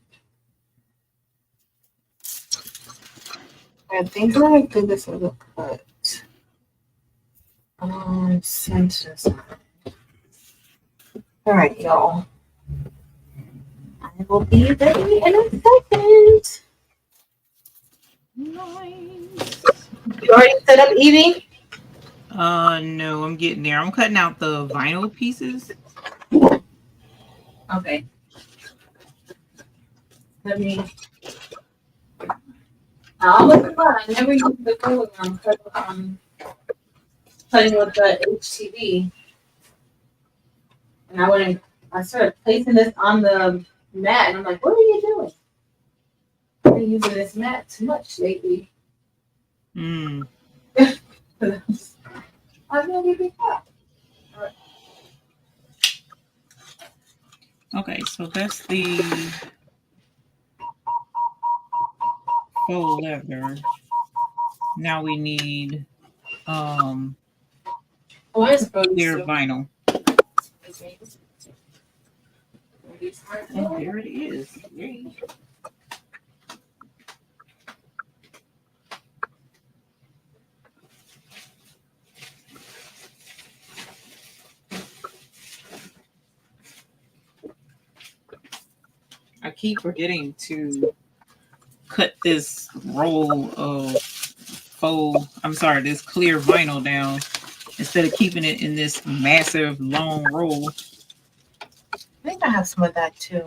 I think I'm gonna do this as a cut. Centers. All right, y'all. I will be ready in a second. Nice. You already set up, Evie? No, I'm getting there. I'm cutting out the vinyl pieces. Okay. Let me. I almost forgot. I never used the glue gun cutting with the HTV. And I started placing this on the mat, and I'm like, what are you doing? I've been using this mat too much lately. Mm. I'm gonna be up. Okay, so that's the faux leather. Now we need Why is Brody clear so vinyl. Oh, And there it is. Yay. I keep forgetting to cut this roll of this clear vinyl down instead of keeping it in this massive long roll. I think I have some of that too.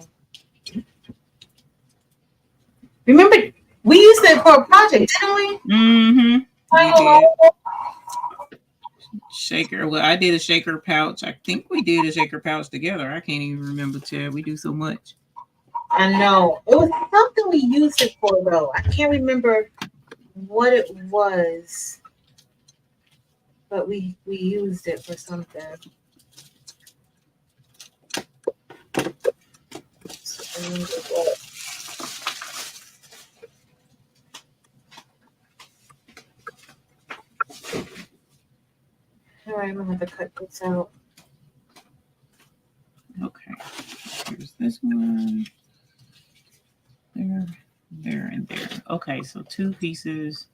Remember, we used it for a project, didn't we? Mm-hmm. Oh, Shaker. Well, I did a shaker pouch. I think we did a shaker pouch together. I can't even remember, Chad. We do so much. I know. It was something we used it for, though. I can't remember what it was, but we used it for something. All right, I'm gonna have to cut this out. Okay. Here's this one. There, there, and there. Okay, so 2 pieces,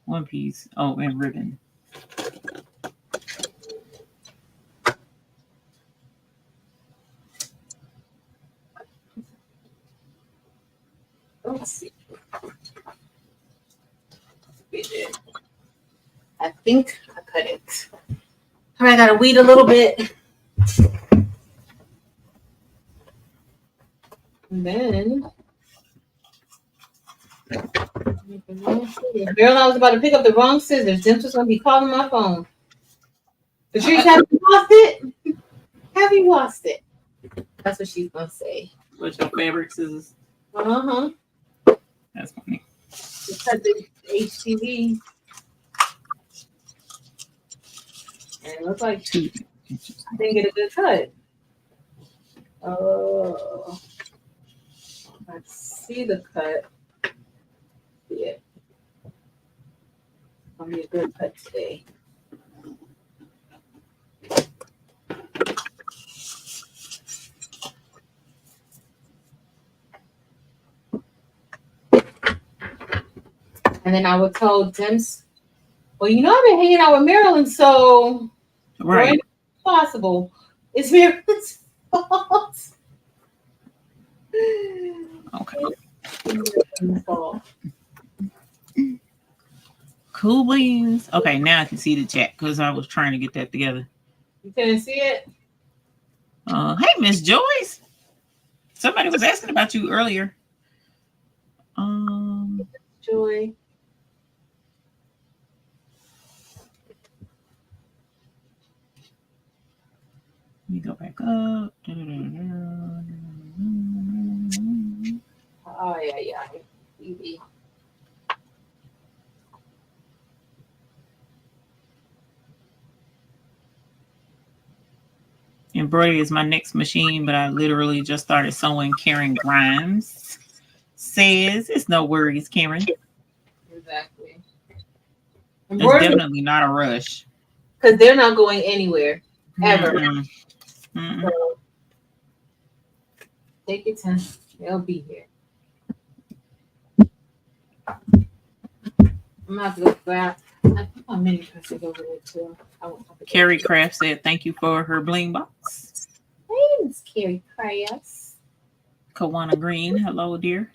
1 piece. Oh, and ribbon. Let's see. I think I cut it. All right, I gotta weed a little bit. And then, girl, I was about to pick up the wrong scissors. Jim's just gonna be calling my phone. Patrice, have you lost it? Have you lost it? That's what she's gonna say. What's your fabric scissors? Uh-huh. That's funny. Because it's HTV. And it looks like 2 inches. I didn't get a good cut. Oh. I see the cut. Yeah. Gonna be a good cut today. And then I would tell James, well, you know, I've been hanging out with Marilyn, so Right. it's possible. It's Marilyn's fault. Okay. Marilyn's fault. Cool beans. Okay, now I can see the chat because I was trying to get that together. You couldn't see it? Hey, Miss Joyce. Somebody was asking about you earlier. Joy. Let me go back up. Oh, yeah. Easy. Embroidery is my next machine, but I literally just started sewing. Karen Grimes says it's no worries, Karen. Exactly. There's definitely not a rush. Because they're not going anywhere. Ever. Mm-mm. So, take your time. They'll be here. I'm gonna have to go grab. I think my mini press is over there too. Carrie Craft said thank you for her bling box. Thanks, Carrie Craft. Kawana Green, hello, dear.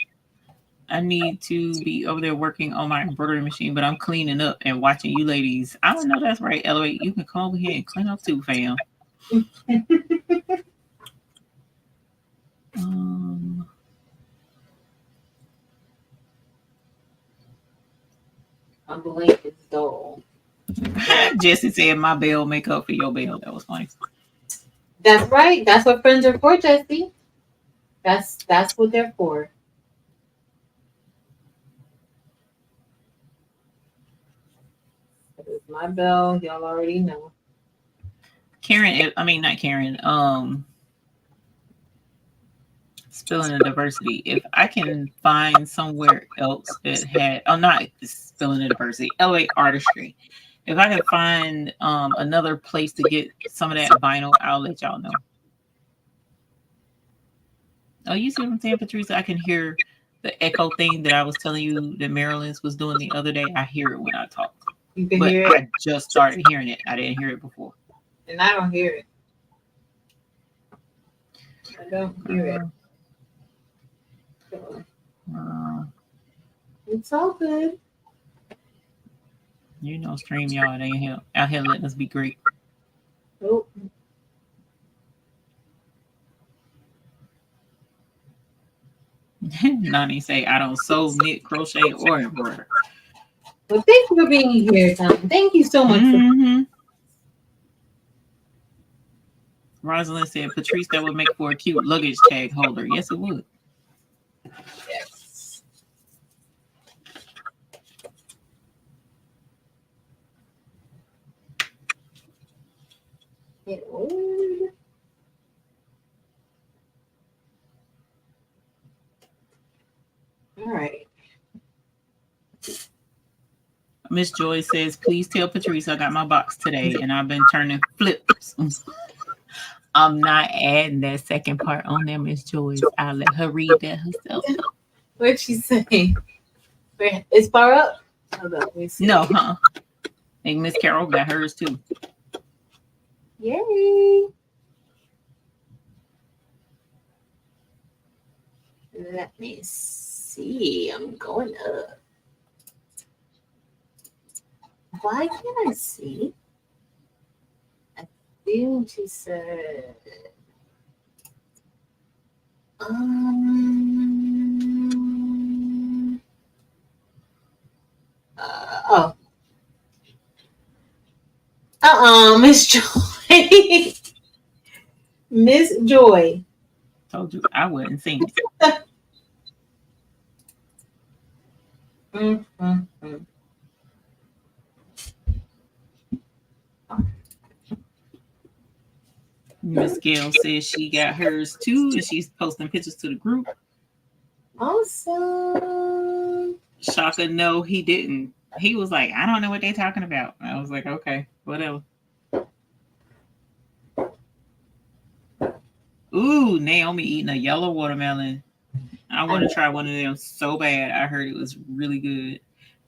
I need to be over there working on my embroidery machine, but I'm cleaning up and watching you ladies. I don't know, that's right, Elevate. You can come over here and clean up too, fam. My bling is dull. Jesse said my bell make up for your bell. That was funny. That's right. That's what friends are for, Jesse. That's what they're for. That is my bell. Y'all already know. Karen, I mean not Karen. Spilling the diversity. If I can find somewhere else that had, not spilling the diversity, LA artistry. If I can find another place to get some of that vinyl, I'll let y'all know. Oh, you see what I'm saying, Patrice? I can hear the echo thing that I was telling you that Marilyn's was doing the other day. I hear it when I talk. You can but hear it. I just started hearing it. I didn't hear it before. And I don't hear it. I don't hear it. So, it's all good. You know, StreamYard ain't here out here letting us be great. Oh, Nani say, I don't sew, knit, crochet, or embroider. well, thank you for being here, Tom. Thank you so much. Mm-hmm. Rosalind said, Patrice, that would make for a cute luggage tag holder. Yes, it would. Yes. It would. All right. Miss Joy says, please tell Patrice I got my box today and I've been turning flips. I'm not adding that second part on there, Miss Joyce. I'll let her read that herself. What'd she say? Is far up? Hold up, let me see. No, huh? I think Miss Carol got hers too. Yay. Let me see. I'm going up. Why can't I see? I think she said. Oh. Miss Joy. Miss Joy. Told you I wouldn't sing it. Miss Gail says she got hers too, and she's posting pictures to the group. Awesome. Shaka, no, he didn't. He was like, I don't know what they're talking about. I was like, okay, whatever. Ooh, Naomi eating a yellow watermelon. I want to try one of them so bad. I heard it was really good.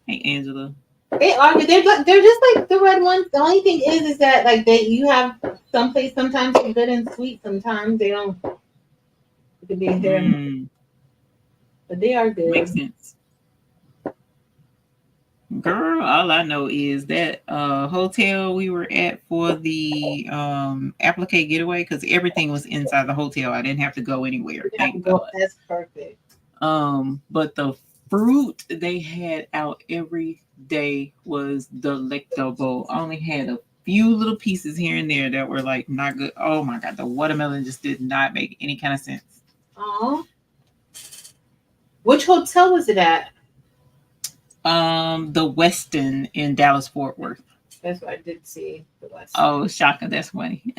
Hey, Angela. They are. They're just like the red ones. The only thing is that like you have someplace sometimes they're good and sweet. Sometimes they don't. It could be here, but they are good. Makes sense. Girl, all I know is that hotel we were at for the applique getaway, because everything was inside the hotel. I didn't have to go anywhere. Thank God. That's perfect. But the fruit they had out every day was delectable. I only had a few little pieces here and there that were like not good. Oh my God, the watermelon just did not make any kind of sense. Oh, which hotel was it at? The Westin in Dallas Fort Worth. That's what I did see. The Westin. Oh, shocking! That's funny.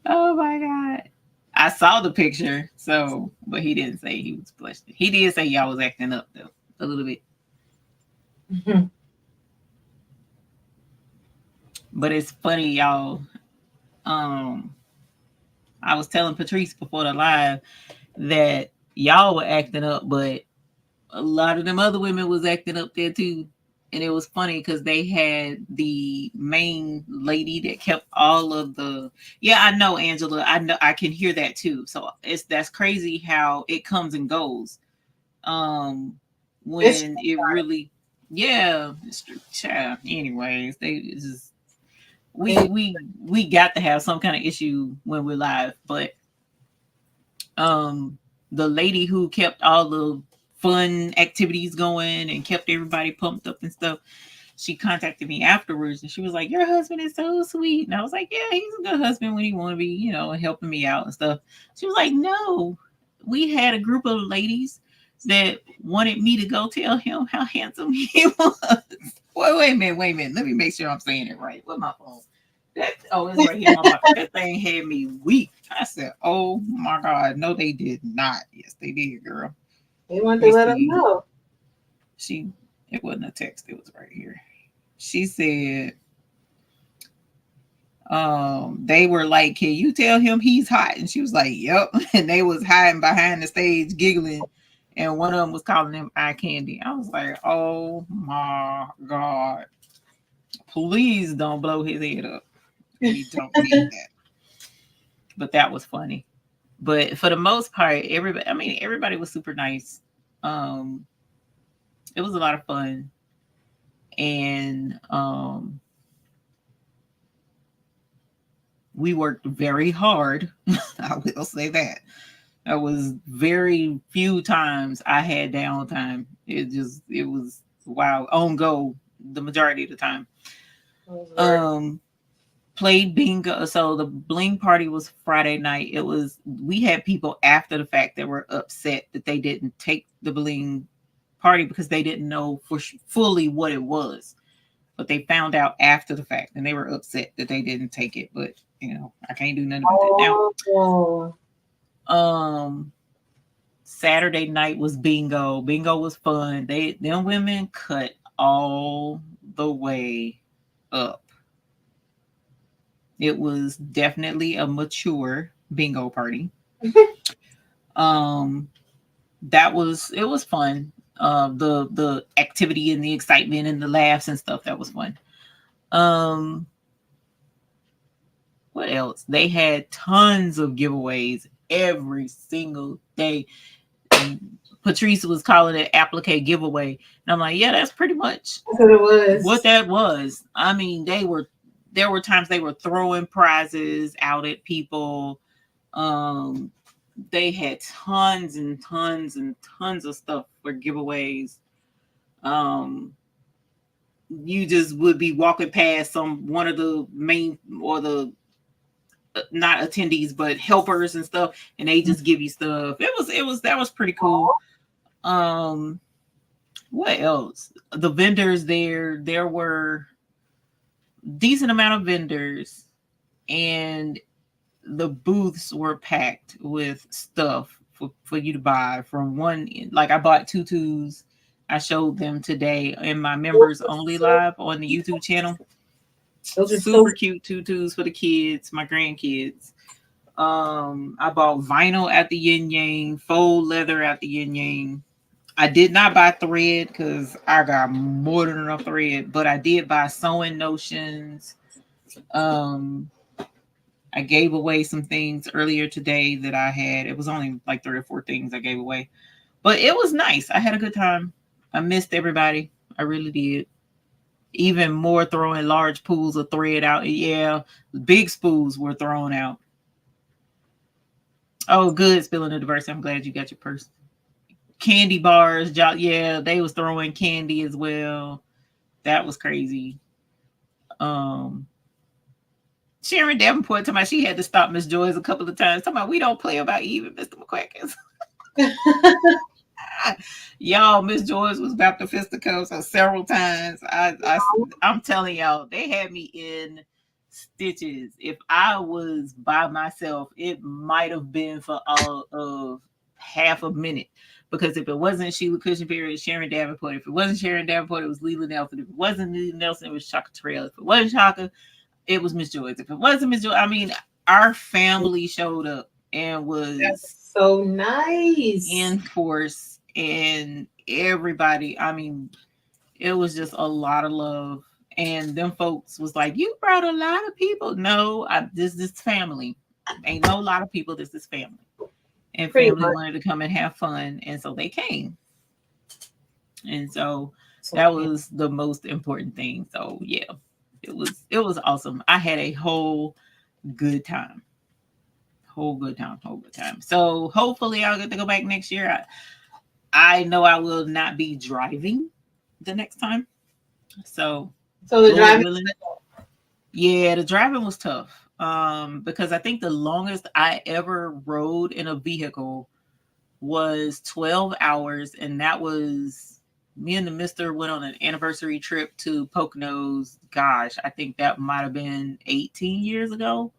Oh my God. I saw the picture, so, but he didn't say he was blushing. He did say y'all was acting up though, a little bit. Mm-hmm. But it's funny, y'all. I was telling Patrice before the live that y'all were acting up, but a lot of them other women was acting up there too. And it was funny because they had the main lady that kept all of the. Yeah, I know, Angela. I know, I can hear that too. So that's crazy how it comes and goes. When it really, yeah. Child. Anyways, they just we got to have some kind of issue when we're live, but the lady who kept all the fun activities going and kept everybody pumped up and stuff, she contacted me afterwards and she was like, your husband is so sweet. And I was like, yeah, he's a good husband when he want to be, you know, helping me out and stuff. She was like, no, we had a group of ladies that wanted me to go tell him how handsome he was. Wait a minute. Let me make sure I'm saying it right. Where's my phone? It's right here in my pocket. That thing had me weak. I said, oh my God. No, they did not. Yes, they did, girl. They wanted to let them know. It wasn't a text, it was right here. She said, they were like, can you tell him he's hot? And she was like, yep. And they was hiding behind the stage giggling. And one of them was calling him eye candy. I was like, oh my God. Please don't blow his head up. We don't need that. But that was funny. But for the most part, everybody was super nice. it was a lot of fun. And we worked very hard. I will say that. There was very few times I had downtime. It was wow, on go the majority of the time. Played bingo. So the bling party was Friday night. We had people after the fact that were upset that they didn't take the bling party because they didn't know fully what it was. But they found out after the fact and they were upset that they didn't take it. But I can't do nothing about that now. Saturday night was bingo. Bingo was fun. Them women cut all the way up. It was definitely a mature bingo party. It was fun. The activity and the excitement and the laughs and stuff, that was fun. What else? They had tons of giveaways every single day. And Patrice was calling it applique giveaway. And I'm like, yeah, that's pretty much what that was. I mean, there were times they were throwing prizes out at people. They had tons and tons and tons of stuff for giveaways. You just would be walking past one of the main or the not attendees but helpers and stuff, and they just give you stuff. That was pretty cool. What else? The vendors there were decent amount of vendors, and the booths were packed with stuff for you to buy from one. Like I bought tutus. I showed them today in my members only live on the YouTube channel. Those are super cute tutus for the kids, my grandkids. I bought vinyl at the Yin Yang, faux leather at the Yin Yang. I did not buy thread because I got more than enough thread, but I did buy sewing notions. I gave away some things earlier today that I had. It was only like 3 or 4 things I gave away, but it was nice. I had a good time. I missed everybody. I really did. Even more throwing large pools of thread out. Yeah, big spools were thrown out. Oh, good. Spilling the diversity. I'm glad you got your purse. Candy bars. Yeah, they was throwing candy as well. That was crazy. Sharon Davenport told me she had to stop Miss Joyce a couple of times. Talking about we don't play about even, Mr. McQuackers. Y'all, Miss Joyce was about to fisticuffs several times. I'm telling y'all, they had me in stitches. If I was by myself, it might have been for all of half a minute. Because if it wasn't Sheila Cushionberry, it's Sharon Davenport. If it wasn't Sharon Davenport, it was Leela Nelson. If it wasn't Leela Nelson, it was Shaka Terrell. If it wasn't Shaka, it was Miss Joyce. If it wasn't Miss Joyce, I mean, our family showed up and was so nice in force, and everybody. I mean, it was just a lot of love. And them folks was like, "You brought a lot of people." No, this family. Ain't no lot of people. This is family, and family wanted to come and have fun, and so they came. And so that was the most important thing. So yeah. It was awesome. I had a whole good time. Whole good time. So hopefully I'll get to go back next year. I know I will not be driving the next time. So the driving, the driving was tough. Because I think the longest I ever rode in a vehicle was 12 hours, and that was me and the mister went on an anniversary trip to Poconos. Gosh, I think that might have been 18 years ago.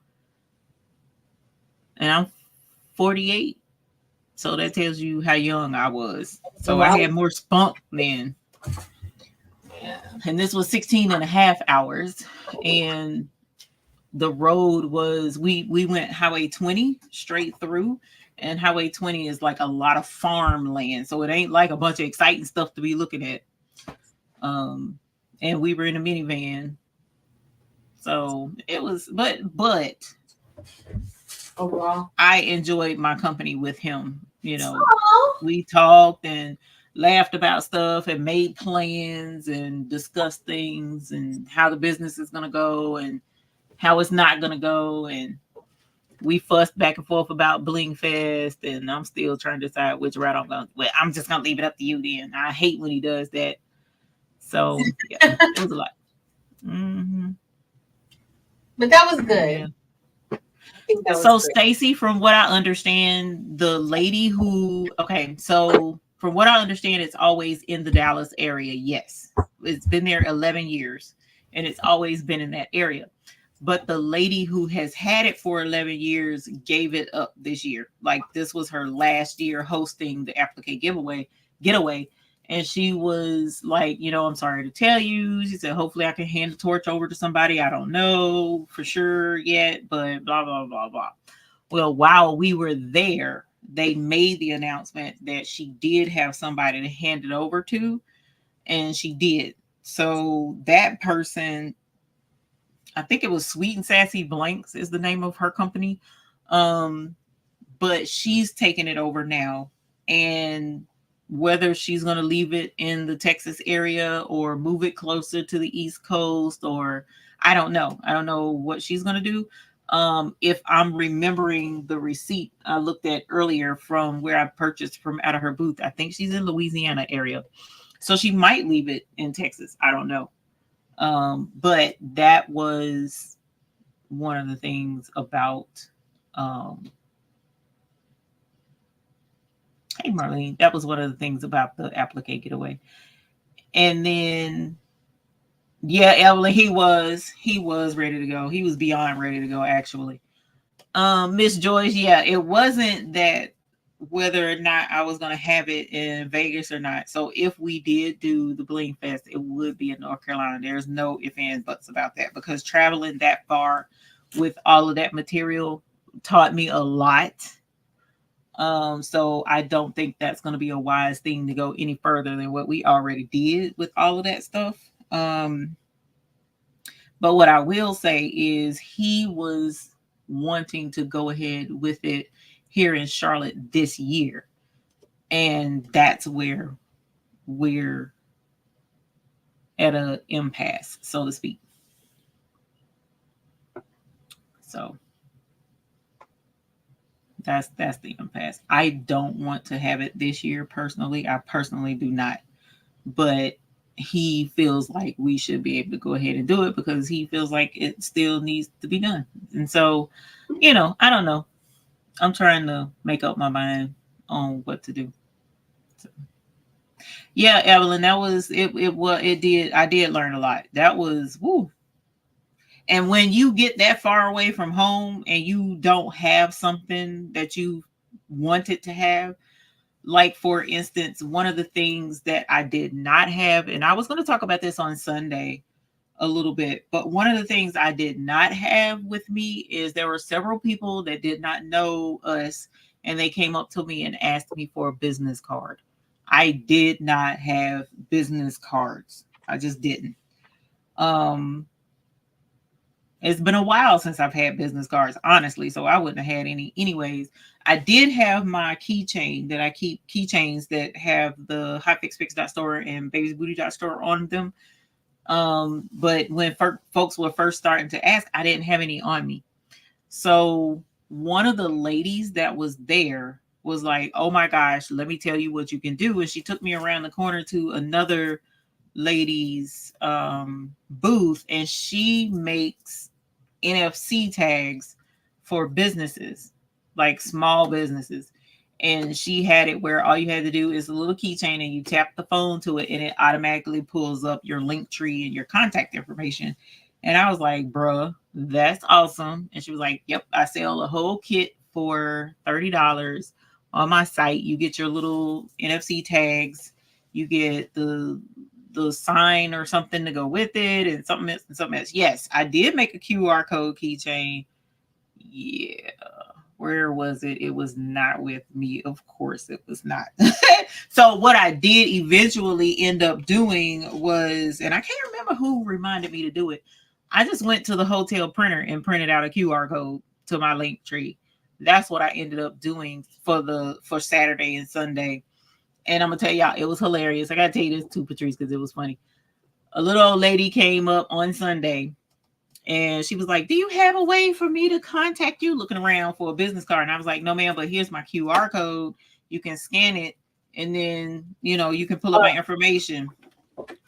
And I'm 48. So that tells you how young I was. So I had more spunk then. Yeah. And this was 16 and a half hours. And the road was, we went Highway 20 straight through. And Highway 20 is like a lot of farmland. So it ain't like a bunch of exciting stuff to be looking at. And we were in a minivan. So it was, but overall, I enjoyed my company with him. You know, we talked and laughed about stuff and made plans and discussed things and how the business is going to go and how it's not going to go. And we fussed back and forth about Bling Fest, and I'm still trying to decide which route I'm going. Well, I'm just going to leave it up to you then. I hate when he does that. So, yeah, it was a lot. Mm-hmm. But that was good. Yeah. I think that was So, great. Stacy, from what I understand, the lady who, okay, so from what I understand, it's always in the Dallas area. Yes, it's been there 11 years, and it's always been in that area. But the lady who has had it for 11 years gave it up this year. Like, this was her last year hosting the Applique getaway. And she was like, you know, I'm sorry to tell you. She said, hopefully I can hand the torch over to somebody. I don't know for sure yet, but blah, blah, blah, blah. Well, while we were there, they made the announcement that she did have somebody to hand it over to, and she did. So that person, I think it was Sweet and Sassy Blanks is the name of her company. But she's taking it over now. And whether she's going to leave it in the Texas area or move it closer to the East Coast, or I don't know. I don't know what she's going to do. If I'm remembering the receipt I looked at earlier from where I purchased from out of her booth, I think she's in Louisiana area. So she might leave it in Texas. I don't know. But that was one of the things about, hey Marlene, that was one of the things about the Applique getaway. And then, yeah, Evelyn, he was ready to go. He was beyond ready to go, actually. Miss Joyce, yeah, it wasn't that whether or not I was going to have it in Vegas or not. So if we did do the Bling Fest, it would be in North Carolina. There's no ifs, ands, buts about that, because traveling that far with all of that material taught me a lot. So I don't think that's going to be a wise thing to go any further than what we already did with all of that stuff. But what I will say is he was wanting to go ahead with it here in Charlotte this year. And that's where we're at an impasse, so to speak. So that's the impasse. I don't want to have it this year personally. I personally do not. But he feels like we should be able to go ahead and do it because he feels like it still needs to be done. And so, you know, I don't know. I'm trying to make up my mind on what to do. So, yeah, Evelyn, that was it. It did. I did learn a lot. That was woo. And when you get that far away from home and you don't have something that you wanted to have, like, for instance, one of the things that I did not have, and I was going to talk about this on Sunday a little bit, but one of the things I did not have with me is there were several people that did not know us, and they came up to me and asked me for a business card. I did not have business cards. I just didn't. It's been a while since I've had business cards, honestly, so I wouldn't have had any anyways. I did have my keychain that I keep, keychains that have the highfixfix.store and babiesbooty.store on them. But when folks were first starting to ask, I didn't have any on me. So one of the ladies that was there was like, oh my gosh, let me tell you what you can do. And she took me around the corner to another lady's booth, and she makes NFC tags for businesses, like small businesses. And she had it where all you had to do is a little keychain and you tap the phone to it and it automatically pulls up your link tree and your contact information. And I was like, bruh, that's awesome. And she was like, yep, I sell a whole kit for $30 on my site. You get your little NFC tags, you get the sign or something to go with it, and something else. Yes, I did make a QR code keychain. Yeah. Where was it? It was not with me. Of course it was not. So what I did eventually end up doing was, and I can't remember who reminded me to do it. I just went to the hotel printer and printed out a QR code to my link tree. That's what I ended up doing for Saturday and Sunday. And I'm gonna tell y'all, it was hilarious. I gotta tell you this too, Patrice, because it was funny. A little old lady came up on Sunday and she was like, "Do you have a way for me to contact you?" Looking around for a business card. And I was like, "No, ma'am, but here's my QR code. You can scan it, and then you can pull up my information."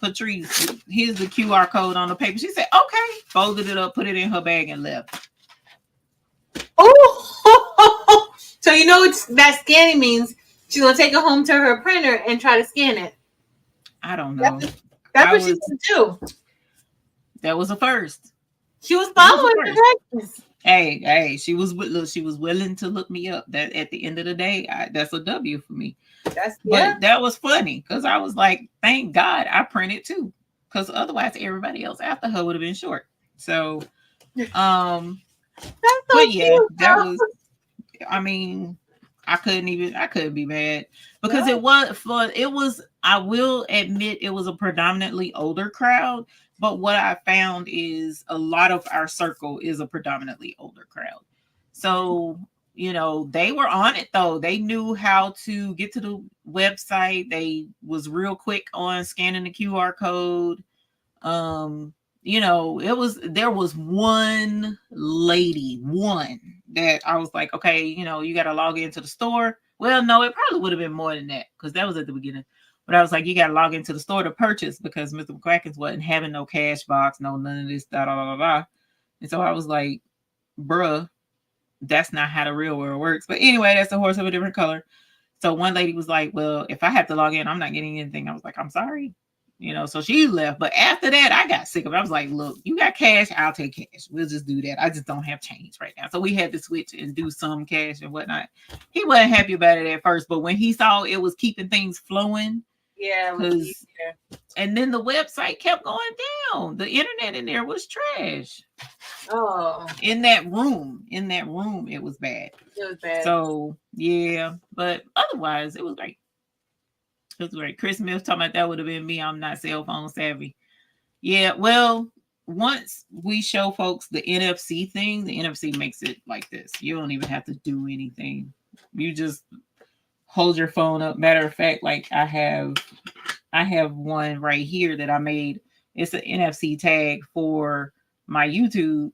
Patrice, here's the QR code on the paper. She said, "Okay," folded it up, put it in her bag, and left. Oh, so what that scanning means? She's gonna take it home to her printer and try to scan it. I don't know. That's what she's gonna do. That was a first. She was following directions. Hey, she was willing to look me up. That at the end of the day, that's a W for me. But that was funny because I was like, thank God I printed too, because otherwise everybody else after her would have been short. So, but yeah, cute, that was. I mean, I couldn't be mad because it was. I will admit it was a predominantly older crowd. But what I found is a lot of our circle is a predominantly older crowd. So, they were on it though. They knew how to get to the website. They was real quick on scanning the QR code. There was one lady, that I was like, okay, you got to log into the store. Well, no, it probably would have been more than that because that was at the beginning. But I was like, you got to log into the store to purchase because Mr. McCrackens wasn't having no cash box, none of this, da da da da. And so I was like, bruh, that's not how the real world works. But anyway, that's a horse of a different color. So one lady was like, well, if I have to log in, I'm not getting anything. I was like, I'm sorry. So she left. But after that, I got sick of it. I was like, look, you got cash, I'll take cash. We'll just do that. I just don't have change right now. So we had to switch and do some cash and whatnot. He wasn't happy about it at first, but when he saw it was keeping things flowing, and then the website kept going down. The internet in there was trash. Oh, in that room, it was bad. It was bad. So yeah, but otherwise, it was great. It was great. Chris Smith talking about that would have been me. I'm not cell phone savvy. Yeah, well, once we show folks the NFC thing, the NFC makes it like this. You don't even have to do anything. You just hold your phone up. Matter of fact, like I have one right here that I made. It's an NFC tag for my YouTube,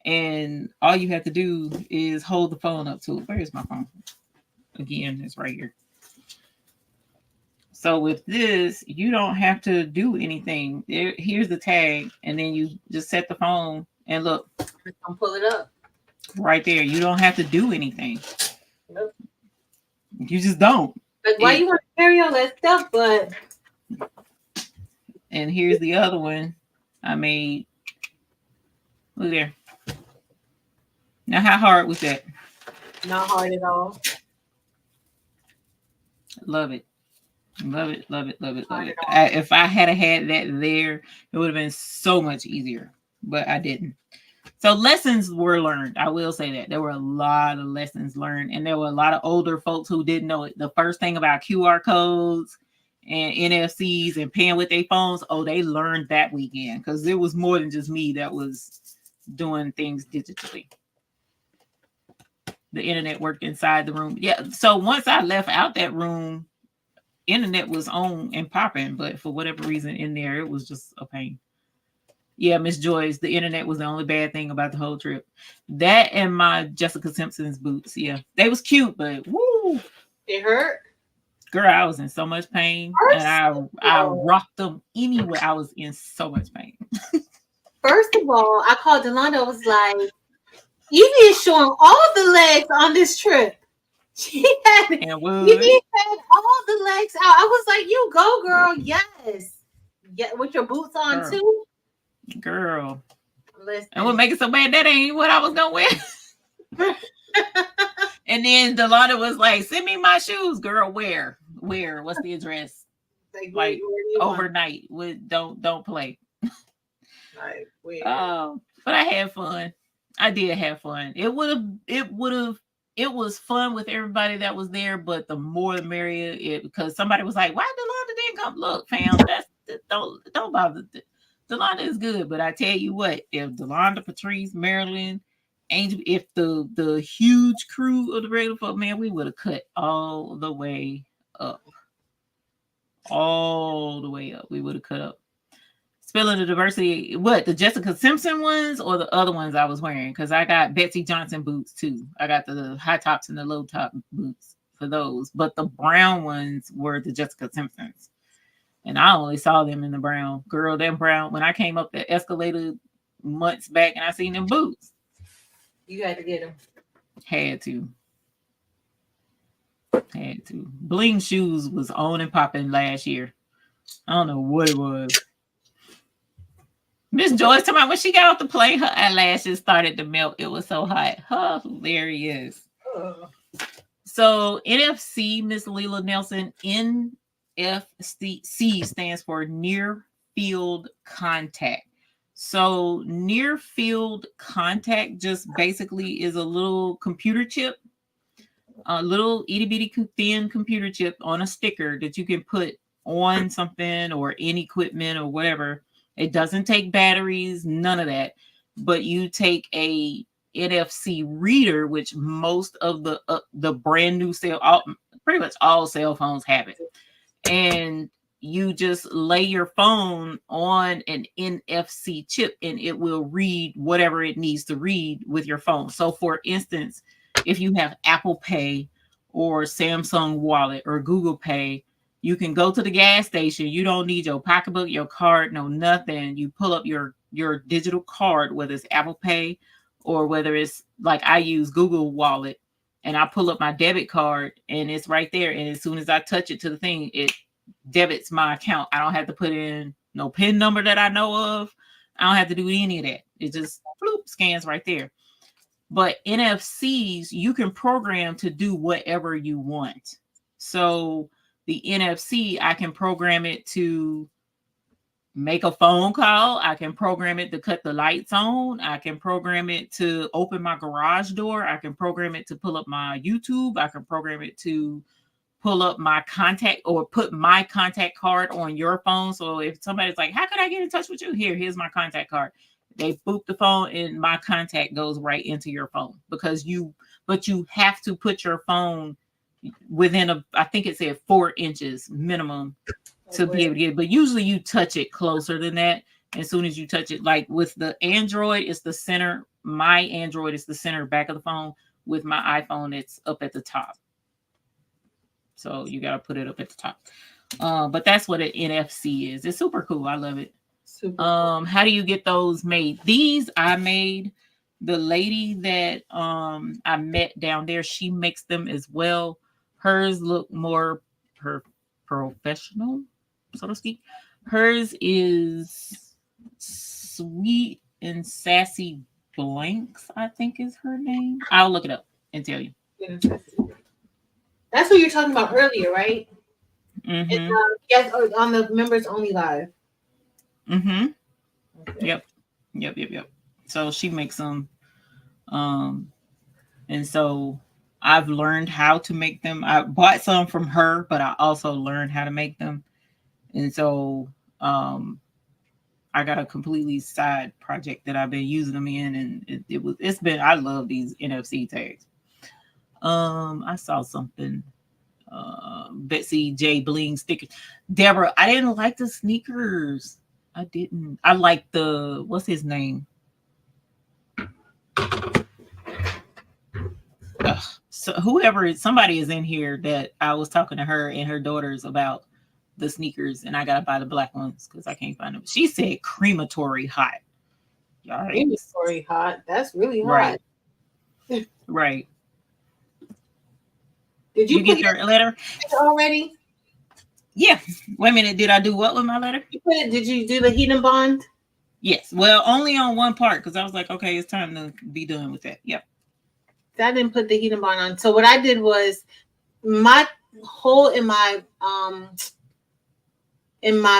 and all you have to do is hold the phone up to it. Where is my phone? Again, it's right here. So with this, you don't have to do anything. Here's the tag, and then you just set the phone and look. I'm pull it up. Right there. You don't have to do anything. Nope. You just don't. Like, why you want to carry all that stuff? But and here's the other one I made. Look there. Now, how hard was that? Not hard at all. Love it. Love it. Love it. Love it. Love it. If I had that there, it would have been so much easier, but I didn't. So lessons were learned. I will say that there were a lot of lessons learned, and there were a lot of older folks who didn't know it. The first thing about QR codes and NFCs and paying with their phones, they learned that weekend because it was more than just me that was doing things digitally. The internet worked inside the room. Yeah. So once I left out that room, internet was on and popping, but for whatever reason in there, it was just a pain. Yeah, Miss Joyce, the internet was the only bad thing about the whole trip. That and my Jessica Simpson's boots. Yeah, they was cute, but woo, it hurt. Girl, I was in so much pain, and I rocked them anyway. I was in so much pain. First of all, I called Delonda. I was like, Evie is showing all the legs on this trip. She had all the legs out. I was like, you go, girl. Yes. Yeah, with your boots on too. Girl. Listen. And what make it so bad, that ain't what I was gonna wear. And then Delonda was like, send me my shoes, girl. Where? What's the address? Like overnight. Don't play. Like, but I had fun. I did have fun. It was fun with everybody that was there, but the more the merrier. Because somebody was like, why Delonda didn't come? Look, fam, don't bother. Delonda is good, but I tell you what, if Delonda, Patrice, Marilyn, Angel, if the huge crew of the regular folk, man, we would have cut all the way up. all the way up. We would have cut up. Spilling the diversity. What, the Jessica Simpson ones or the other ones I was wearing? Because I got Betsy Johnson boots too. I got the high tops and the low top boots for those. But the brown ones were the Jessica Simpsons. And I only saw them in the brown. Girl, them brown. When I came up the escalator months back and I seen them boots. You had to get them. Had to. Bling shoes was on and popping last year. I don't know what it was. Miss Joyce talking about when she got off the plane, her eyelashes started to melt. It was so hot. Hilarious. So NFC, Miss Leela Nelson, NFC stands for near field contact. So near field contact just basically is a little computer chip, a little itty bitty thin computer chip on a sticker that you can put on something or in equipment or whatever. It doesn't take batteries, none of that. But you take a NFC reader, which most of the brand new pretty much all cell phones have it, and you just lay your phone on an NFC chip, and it will read whatever it needs to read with your phone. So, for instance, if you have Apple Pay or Samsung Wallet or Google Pay, you can go to the gas station. You don't need your pocketbook, your card, no nothing. You pull up your digital card, whether it's Apple Pay or whether it's like I use Google Wallet, and I pull up my debit card and it's right there. And as soon as I touch it to the thing, it debits my account. I don't have to put in no PIN number that I know of. I don't have to do any of that. It just scans right there. But NFCs, you can program to do whatever you want. So the NFC, I can program it to make a phone call. I can program it to cut the lights on. I can program it to open my garage door. I can program it to pull up my YouTube. I can program it to pull up my contact or put my contact card on your phone. So if somebody's like, how could I get in touch with you? Here's my contact card. They boop the phone and my contact goes right into your phone but you have to put your phone within I think it said 4 inches minimum to be able to get it. But usually you touch it closer than that. As soon as you touch it, like with the Android, it's the center. My Android is the center back of the phone. With my iPhone, it's up at the top. So you got to put it up at the top. But that's what an NFC is. It's super cool. I love it. Super cool. How do you get those made? These I made. The lady that I met down there, she makes them as well. Hers look more professional, so to speak. Hers is Sweet and Sassy Blanks, I think is her name. I'll look it up and tell you. That's what you're talking about earlier, right? Mm-hmm. Yes, on the members only live. Mm-hmm. Okay. Yep. So she makes them. And so I've learned how to make them. I bought some from her, but I also learned how to make them. And so I got a completely side project that I've been using them in, and I love these NFC tags. I saw something. Betsy J Bling stickers. Deborah, I didn't like the sneakers. I didn't. I like what's his name? So somebody is in here that I was talking to her and her daughters about the sneakers, and I gotta buy the black ones because I can't find them. She said crematory hot. Crematory hot. That's really hot. Right. Did you get your letter already? Yeah. Wait a minute. Did I do what with my letter? Did you do the heat and bond? Yes. Well, only on one part because I was like, okay, it's time to be done with that. Yep. I didn't put the heat and bond on. So what I did was my hole in my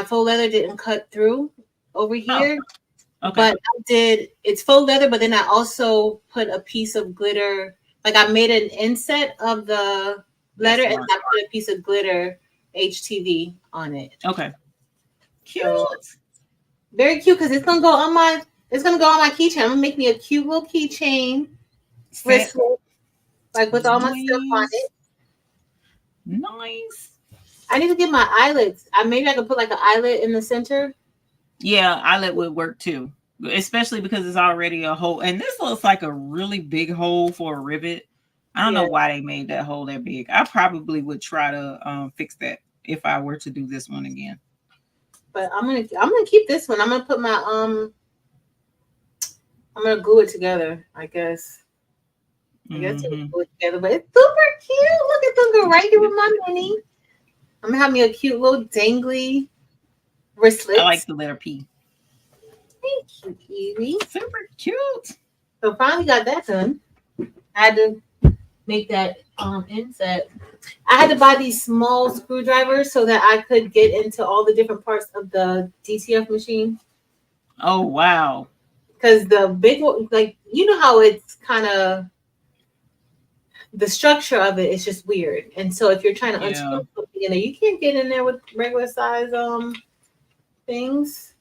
faux leather didn't cut through over here. Oh, okay. But it's faux leather, but then I also put a piece of glitter. Like I made an inset of the letter and I put a piece of glitter HTV on it. Okay. Cute. So, very cute because it's gonna go on my keychain. I'm gonna make me a cute little keychain. Wristlet, like with all my stuff on it. Nice. I need to get my eyelets. Maybe I could put like an eyelet in the center. Yeah, eyelet would work too, especially because it's already a hole. And this looks like a really big hole for a rivet. I don't know why they made that hole that big. I probably would try to fix that if I were to do this one again. But I'm gonna keep this one. I'm gonna put my I'm gonna glue it together. I guess we'll glue it together. But it's super cute. Look at them go right here with my mini. I'm gonna have me a cute little dangly wristlet. I like the letter P. Thank you, Evie. Super cute. So finally got that done. I had to make that inset. I had to buy these small screwdrivers so that I could get into all the different parts of the DTF machine. Oh wow. Because the big one, like, you know how it's kind of, the structure of it is just weird. And so if you're trying to unscrew something in there, you can't get in there with regular size things.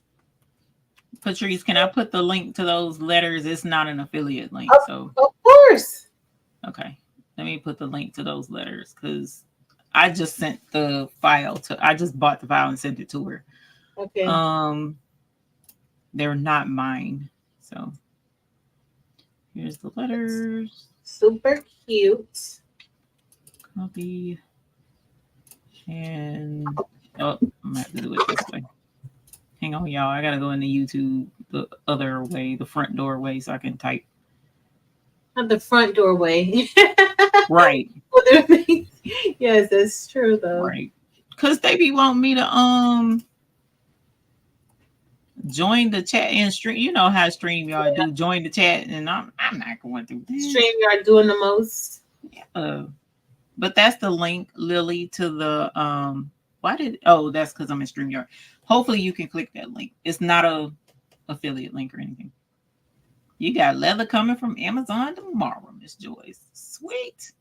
Patrice, can I put the link to those letters? It's not an affiliate link. So of course. Okay. Let me put the link to those letters because I just sent the file I just bought the file and sent it to her. Okay. They're not mine. So here's the letters. Super cute. Copy. And I'm gonna have to do it this way. Hang on, y'all. I gotta go into YouTube the other way, the front doorway, so I can type. Not the front doorway. Right. Yes, that's true though. Right. Cause they be wanting me to join the chat and stream. You know how StreamYard do join the chat, and I'm not going through this. StreamYard doing the most. Yeah. But that's the link, Lily, to the that's because I'm in StreamYard. Hopefully you can click that link. It's not a affiliate link or anything. You got leather coming from Amazon tomorrow, Miss Joyce. Sweet.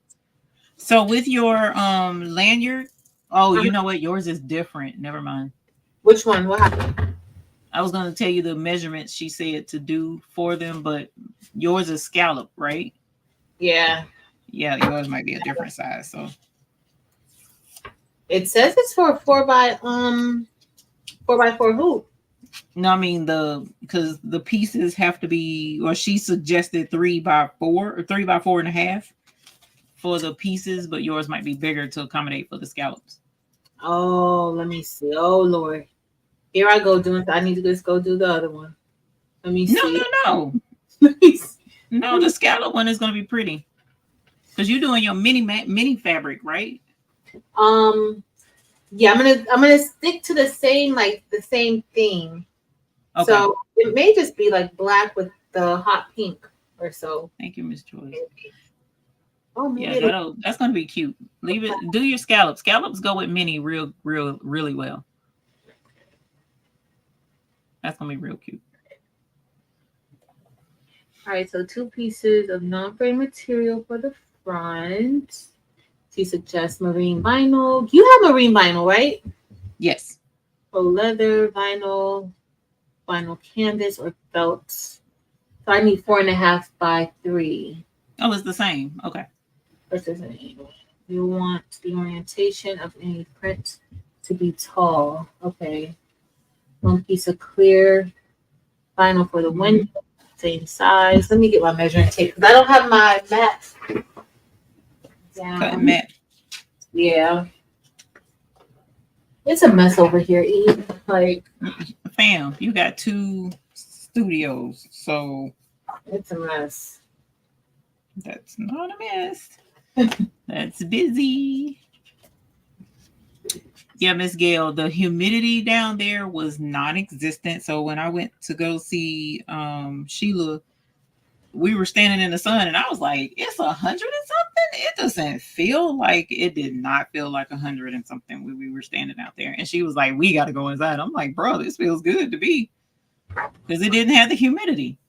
So with your lanyard, you know what? Yours is different. Never mind. Which one? What happened? I was going to tell you the measurements she said to do for them, but yours is scallop, right? Yeah. Yeah, yours might be a different size. So it says it's for a 4x4 hoop. No, I mean because the pieces have to be, or she suggested 3x4 or 3x4.5 for the pieces, but yours might be bigger to accommodate for the scallops. Oh, let me see. Oh Lord, here I go doing. I need to just go do the other one. Let me see. No. No, the scallop one is going to be pretty because you're doing your mini fabric, right? Yeah, I'm gonna stick to the same thing. Okay. So it may just be like black with the hot pink or so. Thank you, Miss Joyce. Oh yeah, that's gonna be cute. Leave it. Do your scallops. Scallops go with mini really well. That's gonna be real cute. All right, so 2 pieces of non-frame material for the front. She suggests marine vinyl. You have marine vinyl, right? Yes. So leather, vinyl canvas, or felt. So I need 4.5 by 3. Oh, it's the same. Okay. What's the same? You want the orientation of any print to be tall. Okay. 1 piece of clear vinyl for the window, same size. Let me get my measuring tape because I don't have my mat. Cutting mat. Yeah. It's a mess over here, Eve. Like, fam, you got 2 studios, so it's a mess. That's not a mess. That's busy. Yeah, Miss Gail, the humidity down there was non-existent. So when I went to go see Sheila, we were standing in the sun and I was like, it's 100 and something. It doesn't feel like, it did not feel like 100 and something when we were standing out there. And she was like, we got to go inside. I'm like, bro, this feels good to be, because it didn't have the humidity.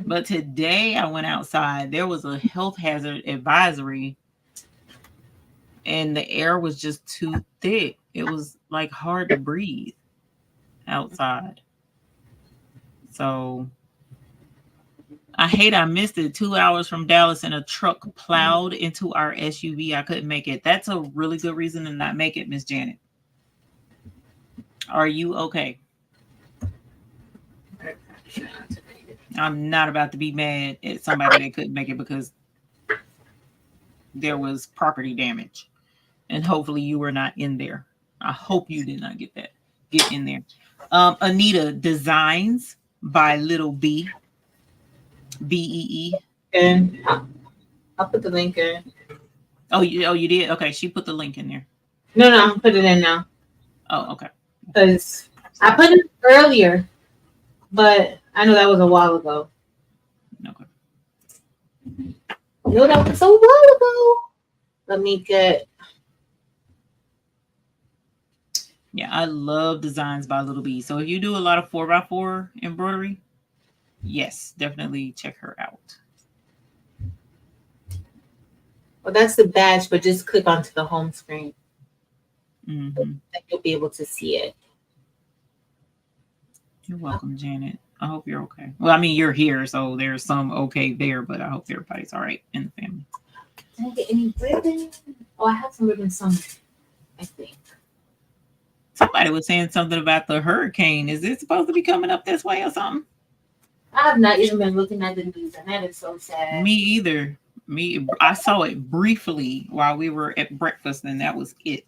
But today I went outside. There was a health hazard advisory and the air was just too thick. It was like hard to breathe outside. So I hate I missed it. 2 hours from Dallas and a truck plowed into our SUV. I couldn't make it. That's a really good reason to not make it, Miss Janet. Are you okay? I'm not about to be mad at somebody that couldn't make it because there was property damage. And hopefully you were not in there. I hope you did not get in there. Anita Designs by Little B. B-E-E. And I'll put the link in. Oh, you did? Okay, she put the link in there. No, I'll put it in now. Oh, okay. Because I put it earlier, but I know that was a while ago. Okay. No, that was a while ago. Let me get. Yeah, I love Designs by Little B. So if you do a lot of 4x4 embroidery, yes, definitely check her out. Well, that's the badge, but just click onto the home screen. Mm-hmm. Then you'll be able to see it. You're welcome, Janet. I hope you're okay. Well, I mean, you're here, so there's some okay there, but I hope everybody's all right in the family. Did I get any ribbon? Oh, I have some ribbon somewhere, I think. Somebody was saying something about the hurricane. Is it supposed to be coming up this way or something? I have not even been looking at the news, and that is so sad. Me either. I saw it briefly while we were at breakfast, and that was it.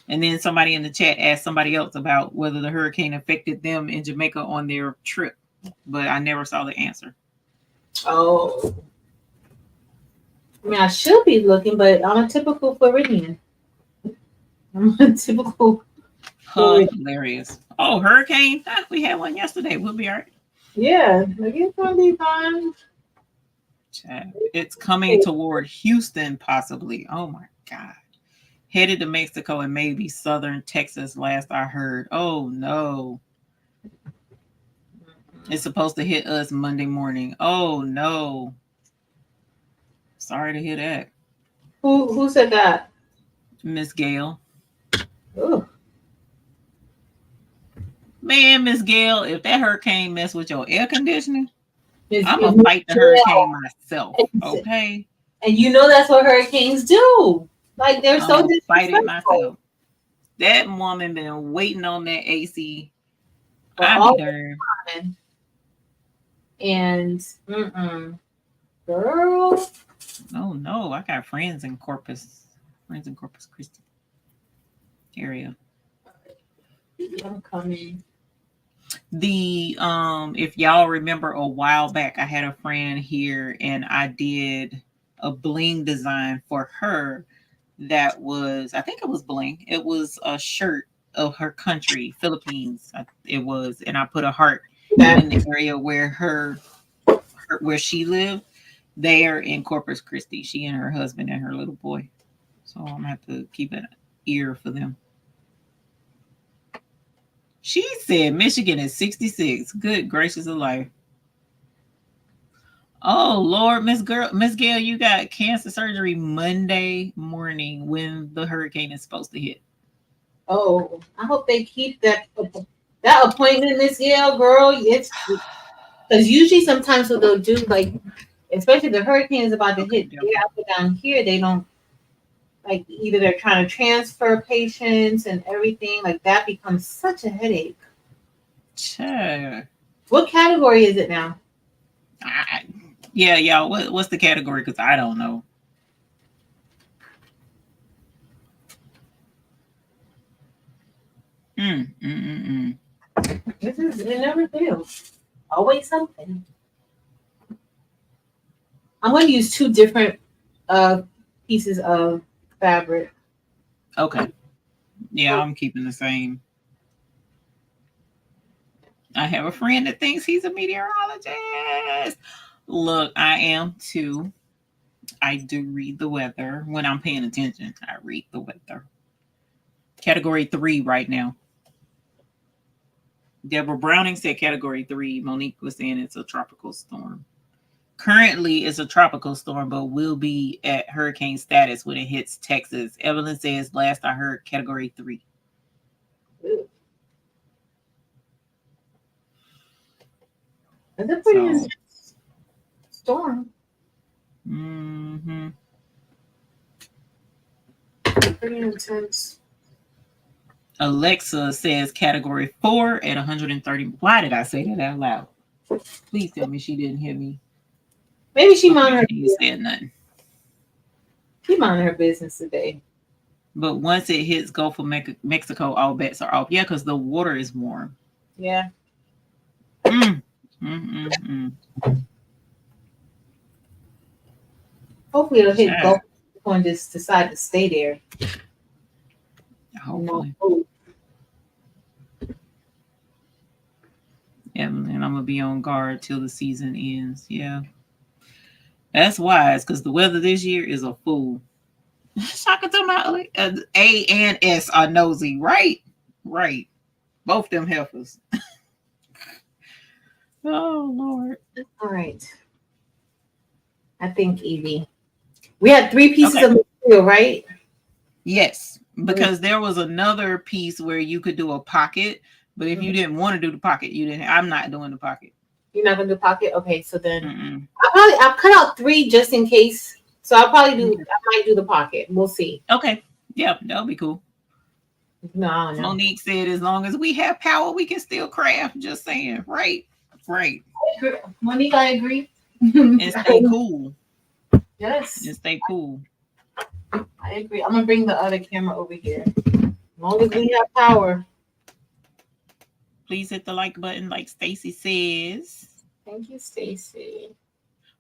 And then somebody in the chat asked somebody else about whether the hurricane affected them in Jamaica on their trip, but I never saw the answer. Oh. I mean, I should be looking, but I'm a typical Floridian. I'm a typical. Hilarious. Oh, hurricane? We had one yesterday. We'll be all right. Yeah, like it's gonna be fine. It's coming toward Houston, possibly. Oh my God. Headed to Mexico and maybe southern Texas, last I heard. Oh no. It's supposed to hit us Monday morning. Oh no. Sorry to hear that. Who said that? Miss Gail. Ooh. Man, Miss Gail, if that hurricane mess with your air conditioning, I'm It's gonna fight the hurricane myself. Okay. And you know that's what hurricanes do. Like they're so I'm fight it disrespectful. myself. That woman been waiting on that AC. I'll be darned. And girl. Oh no, I got friends in Corpus Christi area. I'm coming. If y'all remember a while back, I had a friend here and I did a bling design for her that was, I think it was bling. It was a shirt of her country, Philippines. It was, and I put a heart in the area where where she lived. They are in Corpus Christi. She and her husband and her little boy. So I'm gonna have to keep an ear for them. She said Michigan is 66. Good gracious of life. Oh Lord, Miss Gail, you got cancer surgery Monday morning when the hurricane is supposed to hit. Oh, I hope they keep that appointment, Miss Gail, girl. It's because usually sometimes what they'll do, like especially the hurricane is about to hit down here, they don't like either they're trying to transfer patients and everything like that becomes such a headache. Sure. What category is it now? Y'all. What's the category? Because I don't know. It never fails. Always something. I'm going to use 2 different pieces of fabric. Okay. Yeah, I'm keeping the same. I have a friend that thinks he's a meteorologist. Look, I am too. I do read the weather when I'm paying attention. I read the weather. Category 3 right now. Deborah Browning said category 3. Monique was saying it's a tropical storm. Currently, it's a tropical storm, but will be at hurricane status when it hits Texas. Evelyn says, last I heard, category 3. Is it pretty intense? intense. Alexa says category 4 at 130. Why did I say that out loud? Please tell me she didn't hear me. Maybe she minded her. You said nothing. She minded her business today. But once it hits Gulf of Mexico, all bets are off. Yeah, because the water is warm. Yeah. Hopefully it'll hit Gulf and just decide to stay there. Hopefully. Yeah, and I'm gonna be on guard till the season ends. Yeah. That's wise, because the weather this year is a fool. Shaka to my A and S are nosy, right? Right. Both them heifers. Oh Lord. All right. I think Evie. We had 3 pieces of material, right? Yes, because there was another piece where you could do a pocket, but if you didn't want to do the pocket, you didn't. I'm not doing the pocket. You're not gonna do pocket? Okay, so then I'll cut out 3 just in case. So I'll probably do. I might do the pocket. We'll see. Okay. Yeah, that'll be cool. No. Monique said, as long as we have power, we can still craft. Just saying. Right. Monique, I agree. And stay cool. Yes. And stay cool. I agree. I'm gonna bring the other camera over here. As long as we have power. Please hit the like button, like Stacy says. Thank you, Stacy.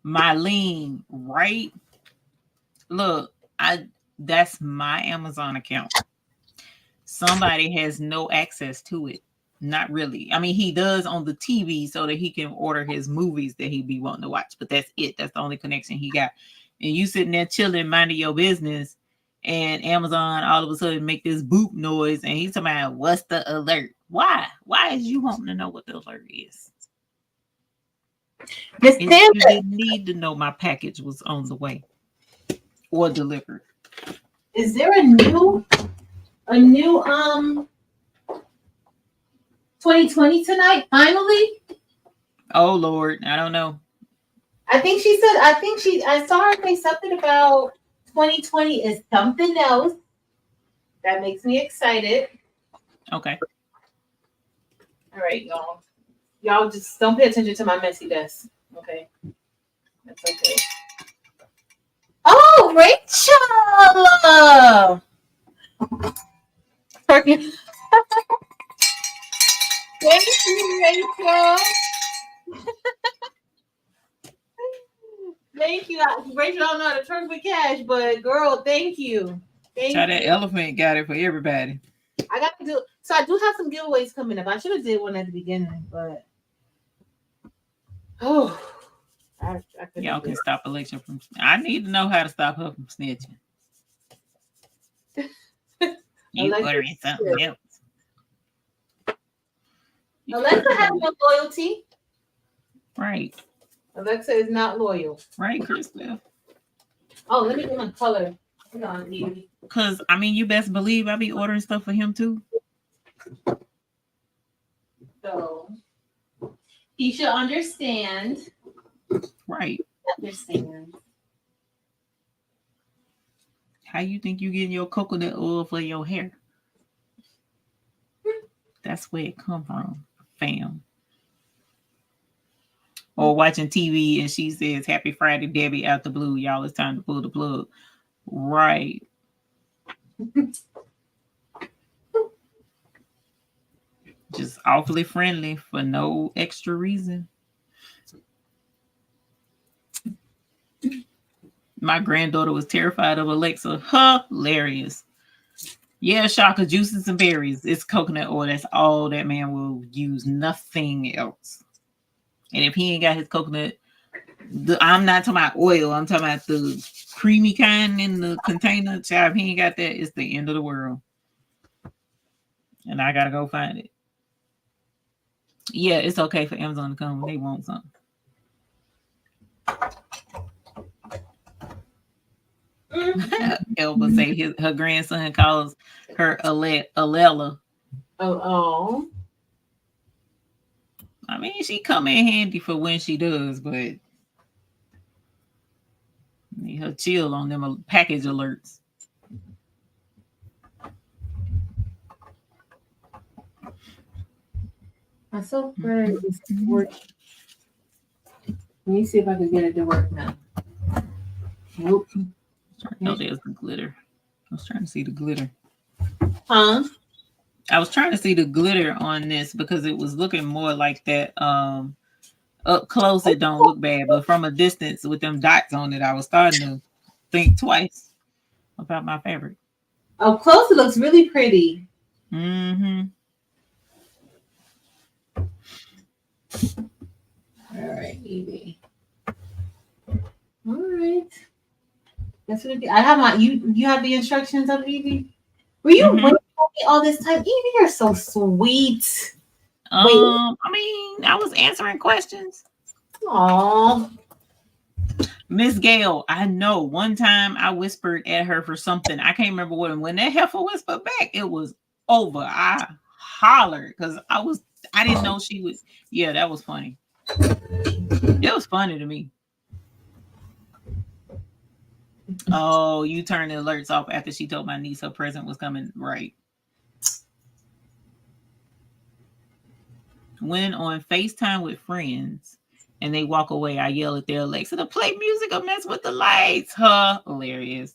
Mylene, right? Look, that's my Amazon account. Somebody has no access to it. Not really. I mean, he does on the TV so that he can order his movies that he be wanting to watch, but that's it. That's the only connection he got. And you sitting there chilling, minding your business, and Amazon all of a sudden make this boop noise, and he's talking about, what's the alert? Why? Why is you wanting to know what the alert is? You didn't need to know my package was on the way or delivered. Is there a new 2020 tonight? Finally? Oh Lord, I don't know. I saw her say something about 2020 is something else. That makes me excited. Okay. All right, y'all. Y'all just don't pay attention to my messy desk. Okay. That's okay. Oh, Rachel! Thank you, Rachel. Thank you. Rachel don't know how to twerk with cash, but girl, thank you. That elephant got it for everybody. I got to do. So I do have some giveaways coming up. I should have did one at the beginning, but y'all can stop Alexa from. I need to know how to stop her from snitching. You ordering something else. Alexa has no loyalty. Right. Alexa is not loyal. Right, Crystal. Oh, let me get my color. Because, I mean, you best believe I be ordering stuff for him, too. So, he should understand. Right. Understand. How you think you getting your coconut oil for your hair? That's where it come from, fam. Or watching TV and she says, Happy Friday, Debbie, out the blue. Y'all, it's time to pull the plug. Right. Just awfully friendly for no extra reason. My granddaughter was terrified of Alexa. Hilarious. Yeah, Shaka, juices and berries. It's coconut oil. That's all that man will use. Nothing else. And if he ain't got his coconut, I'm not talking about oil. I'm talking about the creamy kind in the container. Child, if he ain't got that, it's the end of the world. And I gotta go find it. Yeah, it's okay for Amazon to come when they want something. Elba say her grandson calls her Alela. Oh. I mean, she come in handy for when she does, but need her chill on them package alerts. My software is working. Let me see if I can get it to work now. Nope. No, there's the glitter. I was trying to see the glitter. Huh? I was trying to see the glitter on this because it was looking more like that. Up close, it don't look bad, but from a distance with them dots on it, I was starting to think twice about my fabric. Up close, it looks really pretty. Mm-hmm. All right, Evie. All right. That's what I have my you have the instructions of Evie? Were you waiting for me all this time? Evie, you're so sweet. I mean, I was answering questions. Aw. Miss Gail, I know one time I whispered at her for something. I can't remember what. And when that heifer whispered back, it was over. I hollered because I didn't know she would. Yeah, that was funny. It was funny to me. Oh, you turned the alerts off after she told my niece her present was coming. Right. When on FaceTime with friends and they walk away, I yell at their Alexa to play music or mess with the lights. Hilarious.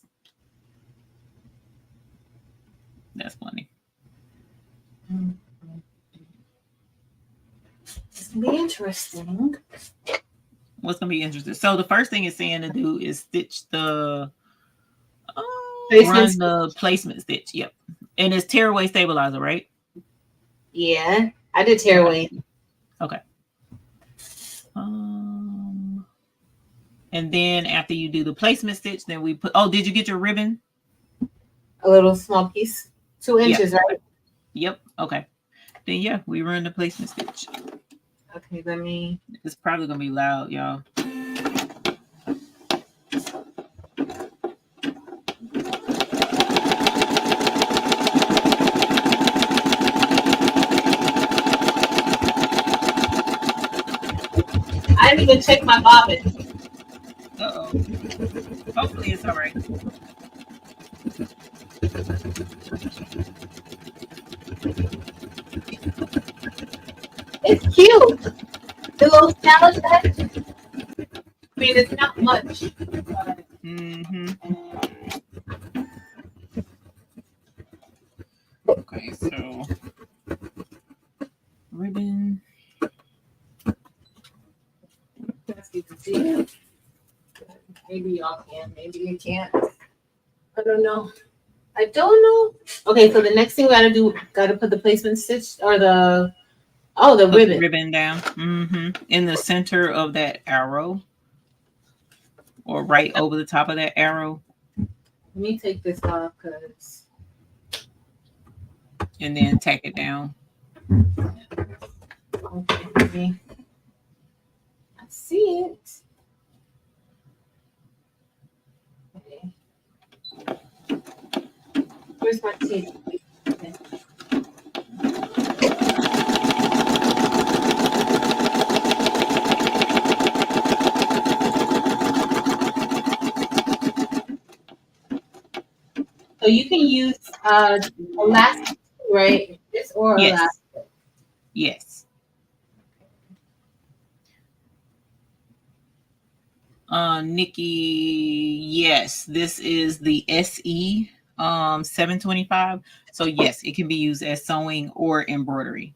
That's funny. It's gonna be interesting. What's gonna be interesting? So the first thing it's saying to do is stitch the run the placement stitch. Yep. And it's tearaway stabilizer, right? Yeah, I did tearaway. Okay. And then after you do the placement stitch, then we put. Oh, did you get your ribbon? A little small piece, 2 inches, right? Yep. Okay. Then yeah, we run the placement stitch. Okay, let me. It's probably gonna be loud, y'all. I didn't even check my bobbin. Uh-oh. Hopefully it's all right. It's cute. The little salad bag. I mean, it's not much. Okay, so ribbon. You can see it. Maybe y'all can. Maybe you can't. I don't know. I don't know. Okay, so the next thing we gotta put the placement stitch or the ribbon. Ribbon down. In the center of that arrow. Or right over the top of that arrow. Let me take this off because. And then tack it down. Okay. I see it. Okay. Where's my tape? Okay. So you can use elastic, right? This or yes. elastic. Yes. Nikki, yes, this is the SE 725. So yes, it can be used as sewing or embroidery.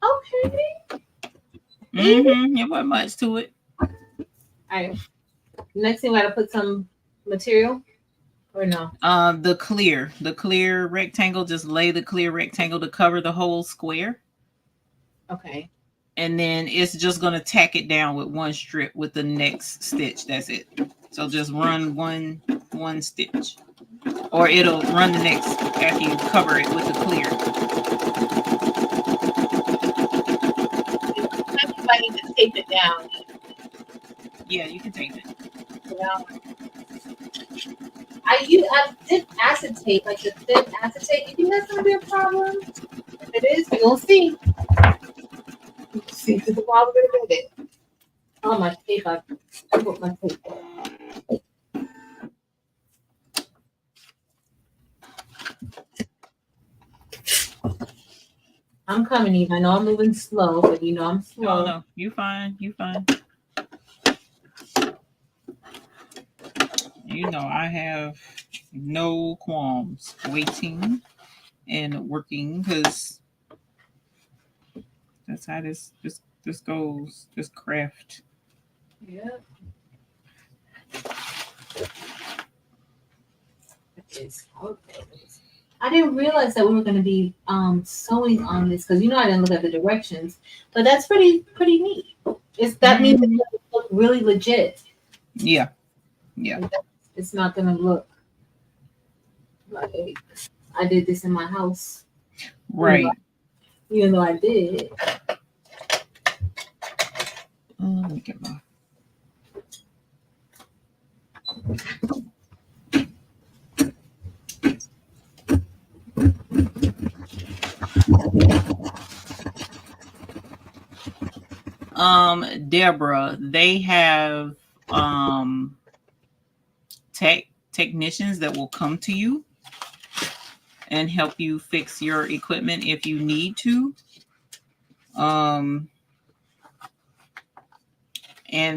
Okay. There wasn't much to it. All right. Next thing, we gotta put some material, or no? The clear rectangle. Just lay the clear rectangle to cover the whole square. Okay. And then it's just gonna tack it down with one strip with the next stitch. That's it. So just run one stitch, or it'll run the next after you cover it with the clear. I need to tape it down. Yeah, you can tape it. Yeah. I did acetate, like the thin acetate. You think that's gonna be a problem? If it is, we're gonna see. See the problem in a minute. Oh, my tape. I put my tape. I'm coming, Eve. I know I'm moving slow, but you know I'm slow. Oh no, you fine. You fine. You know I have no qualms waiting and working because that's how this goes. This craft. Yeah. I didn't realize that we were going to be sewing on this because I didn't look at the directions, but that's pretty neat. That means it's going to look really legit. Yeah, yeah. It's not going to look like I did this in my house, Right. Even though I did. Let me get my. Deborah, they have technicians that will come to you and help you fix your equipment if you need to. And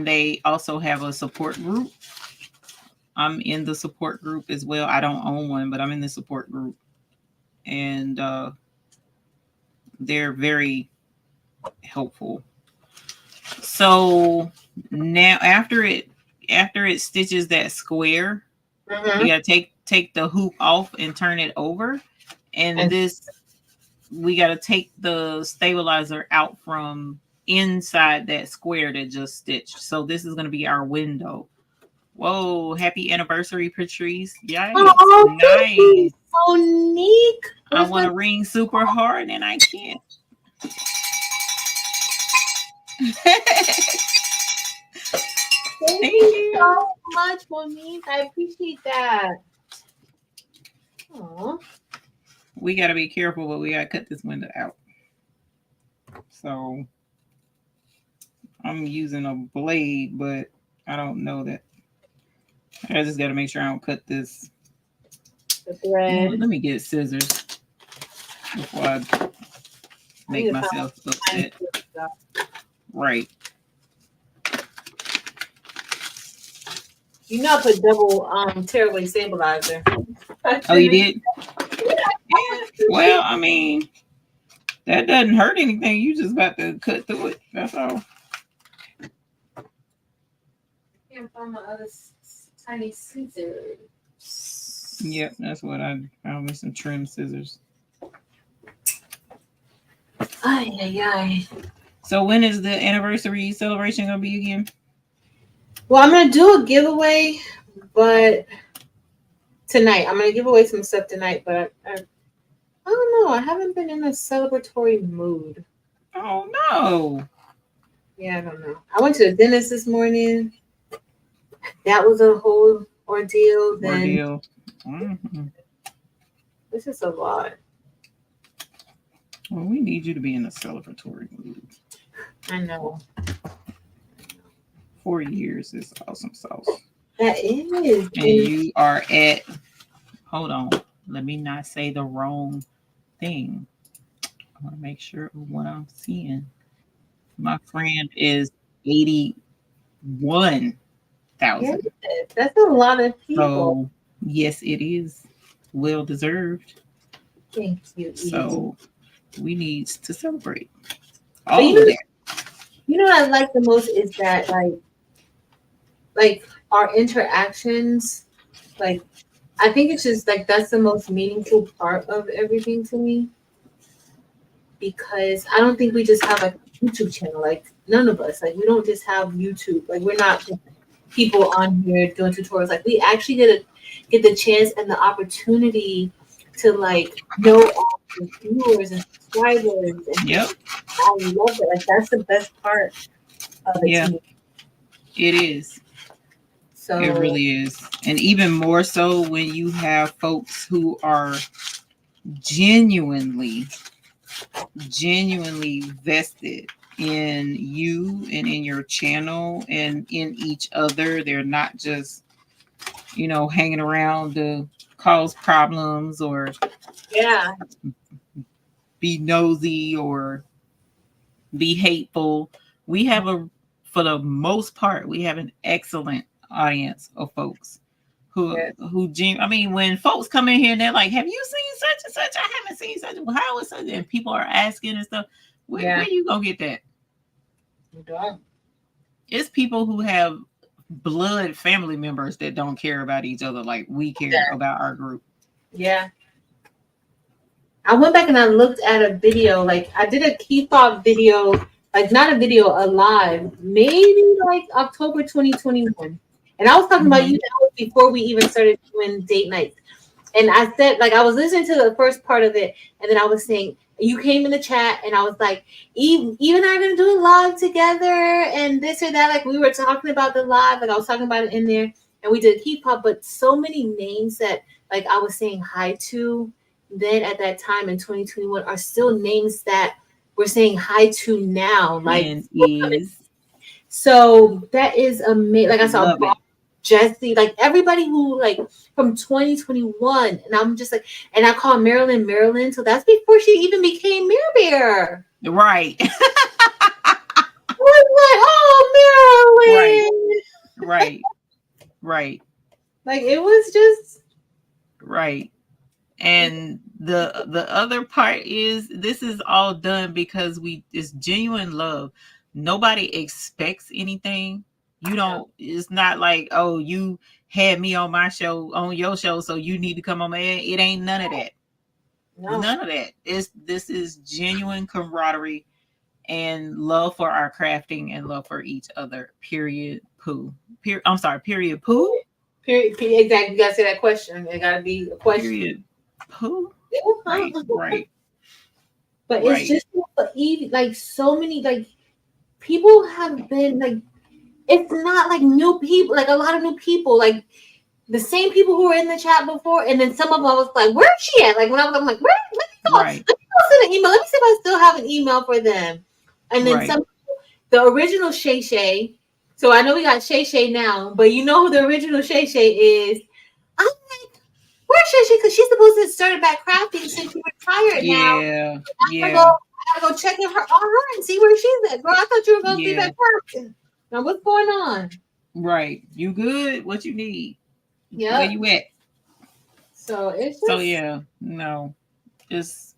they also have a support group. I'm in the support group as well. I don't own one, but I'm in the support group. And they're very helpful. So now after it stitches that square, you gotta take the hoop off and turn it over. And this, we gotta take the stabilizer out from inside that square that just stitched. So this is gonna be our window. Whoa, happy anniversary, Patrice. Yeah, oh, nice. So neat. I want to ring super hard and I can't. Thank you so much, Monique. I appreciate that. Aww. We got to be careful, but we got to cut this window out. So I'm using a blade, but I don't know that. I just got to make sure I don't cut this. The thread. Let me get scissors before I make myself upset. Right. I put double tearaway stabilizer. Oh, you did? Yeah. Well, I mean, that doesn't hurt anything. You just got to cut through it. That's all. Can't find my other tiny scissors. Yep, that's what I found me, some trim scissors. Ay. So when is the anniversary celebration gonna be again? Well, I'm gonna do a giveaway, but tonight I'm gonna give away some stuff tonight. But I don't know. I haven't been in a celebratory mood. Oh no. Yeah, I don't know. I went to the dentist this morning. That was a whole ordeal. Then This is a lot. Well, we need you to be in a celebratory mood. I know. 4 years is awesome sauce. That is. And you are at, hold on, let me not say the wrong thing. I want to make sure of what I'm seeing. My friend is 81,000. Yes, that's a lot of people. So, yes, it is well deserved. Thank you. So, we need to celebrate. All of that. You know what I like the most is that like our interactions, like I think it's just like that's the most meaningful part of everything to me. Because I don't think we just have a YouTube channel. Like none of us. Like we don't just have YouTube. Like we're not just people on here doing tutorials. Like we actually get the chance and the opportunity to like know all the viewers and subscribers. And yep. I love it. Like that's the best part of it. Yeah, it is. So it really is. And even more so when you have folks who are genuinely vested in you and in your channel and in each other. They're not just, hanging around to cause problems or be nosy or be hateful. We have for the most part, we have an excellent audience of folks who I mean, when folks come in here and they're like, have you seen such and such? I haven't seen such. How is such? And people are asking and stuff. Where you gonna get that? You don't. It's people who have blood family members that don't care about each other like we care about our group. Yeah. I went back and I looked at a video. Like I did a key fob video, like not a video, a live, maybe like October 2021. And I was talking about you before we even started doing date nights. And I said, like, I was listening to the first part of it, and then I was saying, you came in the chat, and I was like, Eve and I are going to do a live together, and this or that. Like, we were talking about the live, like, I was talking about it in there, and we did key pop, but so many names that, like, I was saying hi to then at that time in 2021 are still names that we're saying hi to now. Like, so that is amazing. Like, I saw Jesse, like everybody who like from 2021, and I'm just like, and I call Marilyn, so that's before she even became Mirror Bear. Right. I was like, oh, Marilyn. Right. Like it was just right. And the other part is this is all done because it's genuine love. Nobody expects anything. You don't, it's not like, oh, you had me on my show, on your show, so you need to come on my end. It ain't none of that. No. None of that. This is genuine camaraderie and love for our crafting and love for each other. Period. Poo. I'm sorry. Period. Poo. Period. Exactly. You gotta say that question. It gotta be a question. Period. Poo. Right. But it's just like so many like people have been like. It's not like new people, like a lot of new people, like the same people who were in the chat before, and then some of them I was like, "Where's she at?" Like when I'm like, "Where? Let me go. Let me go send an email. Let me see if I still have an email for them." And then the original Shay Shay. So I know we got Shay Shay now, but you know who the original Shay Shay is. I'm like, where's Shay Shay? Because she's supposed to start back crafting since she retired now. I gotta go check on her and see where she's at. Girl, I thought you were gonna be back crafting. Now what's going on? Right. You good? What you need? Yeah. Where you at? So it's just... No. It's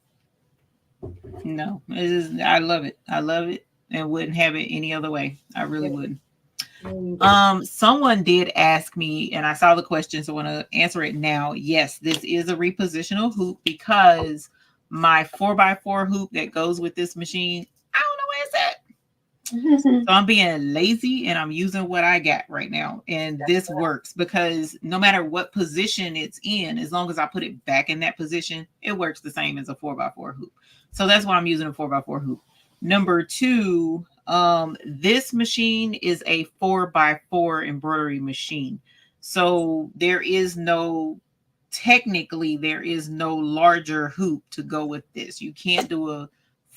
I love it. I love it and wouldn't have it any other way. I really wouldn't. Someone did ask me, and I saw the question, so I want to answer it now. Yes, this is a repositional hoop because my 4x4 hoop that goes with this machine, I don't know where it's at. So I'm being lazy and I'm using what I got right now. And this works because no matter what position it's in, as long as I put it back in that position, it works the same as a 4x4 hoop. So that's why I'm using a 4x4 hoop. Number two, this machine is a 4x4 embroidery machine. So technically there is no larger hoop to go with this. You can't do a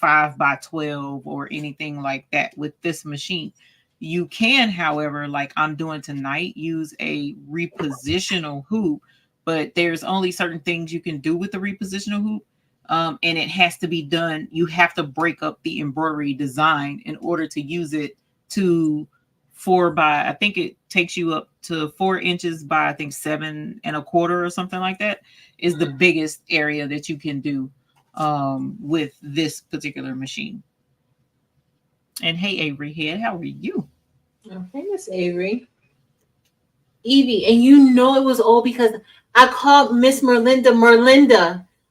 5x12 or anything like that with this machine. You can, however, like I'm doing tonight, use a repositional hoop, but there's only certain things you can do with the repositional hoop. And it has to be done. You have to break up the embroidery design in order to use it to I think it takes you up to 4 inches by, I think 7 1/4 or something like that is the biggest area that you can do with this particular machine. And hey, Avery Head, how are you? Okay, Miss Avery. Evie, and you know it was all because I called Miss Merlinda.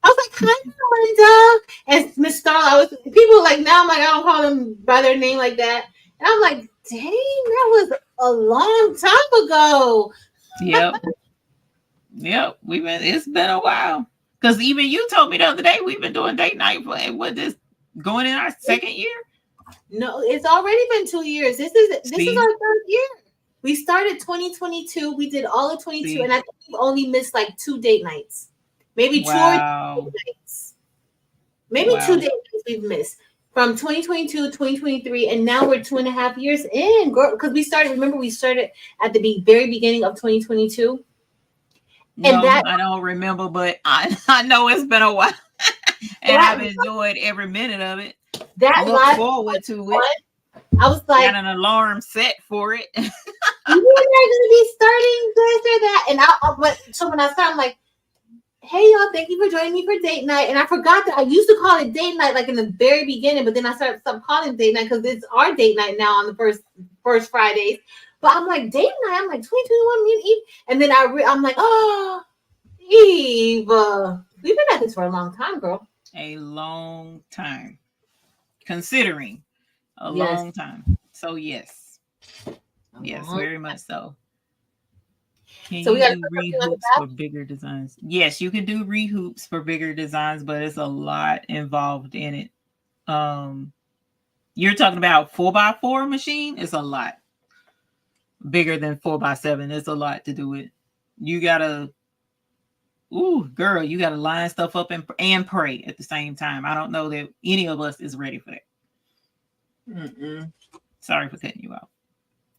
I was like, hi, Merlinda. And Miss Starla, people like now I'm like, I don't call them by their name like that. And I'm like, dang, that was a long time ago. Yep. It's been a while. Because even you told me the other day we've been doing date night for going in our second year. No, it's already been 2 years. This is our third year. We started 2022. We did all of 22, and I think we've only missed like 2 date nights, maybe 2 or 3 date nights. Maybe 2 date nights we've missed. from 2022, 2023, and now we're 2.5 years in, girl. Because we started at the very beginning of 2022. And No, I don't remember, but I know it's been a while. And I've enjoyed every minute of it. Look forward to it. I was like, got an alarm set for it. When are going to be starting this or that? And so when I started, I'm like, hey y'all, thank you for joining me for date night. And I forgot that I used to call it date night like in the very beginning, but then I started calling date night because it's our date night now on the first Fridays. But I'm like, date night. I'm like 2021, me and Eve. And then I'm like, oh, Eve, we've been at this for a long time, girl. A long time, considering a long time. So yes, very much so. Can you do rehoops for bigger designs? Yes, you can do rehoops for bigger designs, but it's a lot involved in it. You're talking about 4x4 machine. It's a lot bigger than 4x7. It's a lot to do it. You gotta, girl, you gotta line stuff up and pray at the same time. I don't know that any of us is ready for that. Sorry for cutting you out.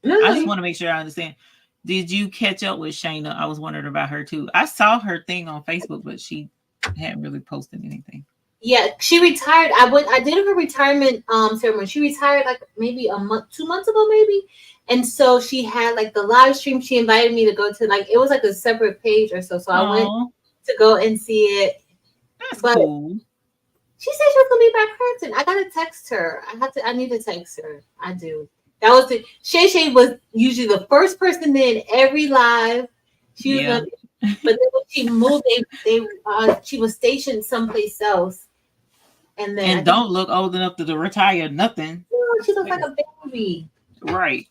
I just want to make sure I understand. Did you catch up with Shayna? I was wondering about her too. I saw her thing on Facebook, but she hadn't really posted anything. Yeah, she retired. I did her retirement ceremony. She retired like maybe 2 months ago, maybe. And so she had like the live stream. She invited me to go to it was like a separate page or so. So I went to go and see it. That's cool. She said she was gonna be back present. I gotta text her. I need to text her. I do. That was it. Shay was usually the first person in every live. She was but then when she moved, she was stationed someplace else. And don't look old enough to retire nothing. Oh, she looks like a baby. Right.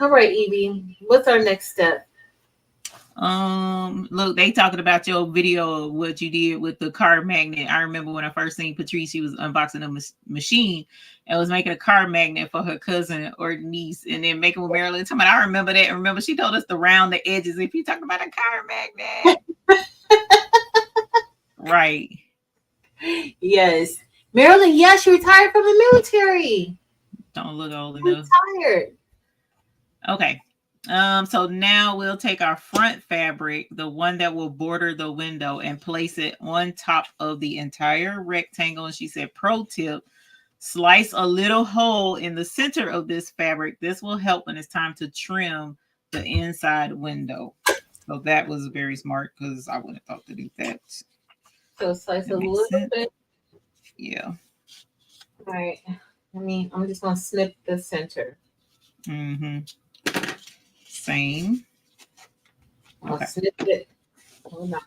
All right, Evie. What's our next step? Look, they talking about your video of what you did with the card magnet. I remember when I first seen Patrice, she was unboxing a machine and was making a card magnet for her cousin or niece, and then making with Marilyn. I remember that. Remember, she told us to round the edges if you talking about a card magnet. Right. Yes. Marilyn, she retired from the military. Don't look old enough. Retired. Okay. So now we'll take our front fabric, the one that will border the window, and place it on top of the entire rectangle. And she said, pro tip, slice a little hole in the center of this fabric. This will help when it's time to trim the inside window. So that was very smart because I wouldn't have thought to do that. So slice a little bit. Yeah. All right. I'm just going to snip the center. Same. I'll snip it. Hold on.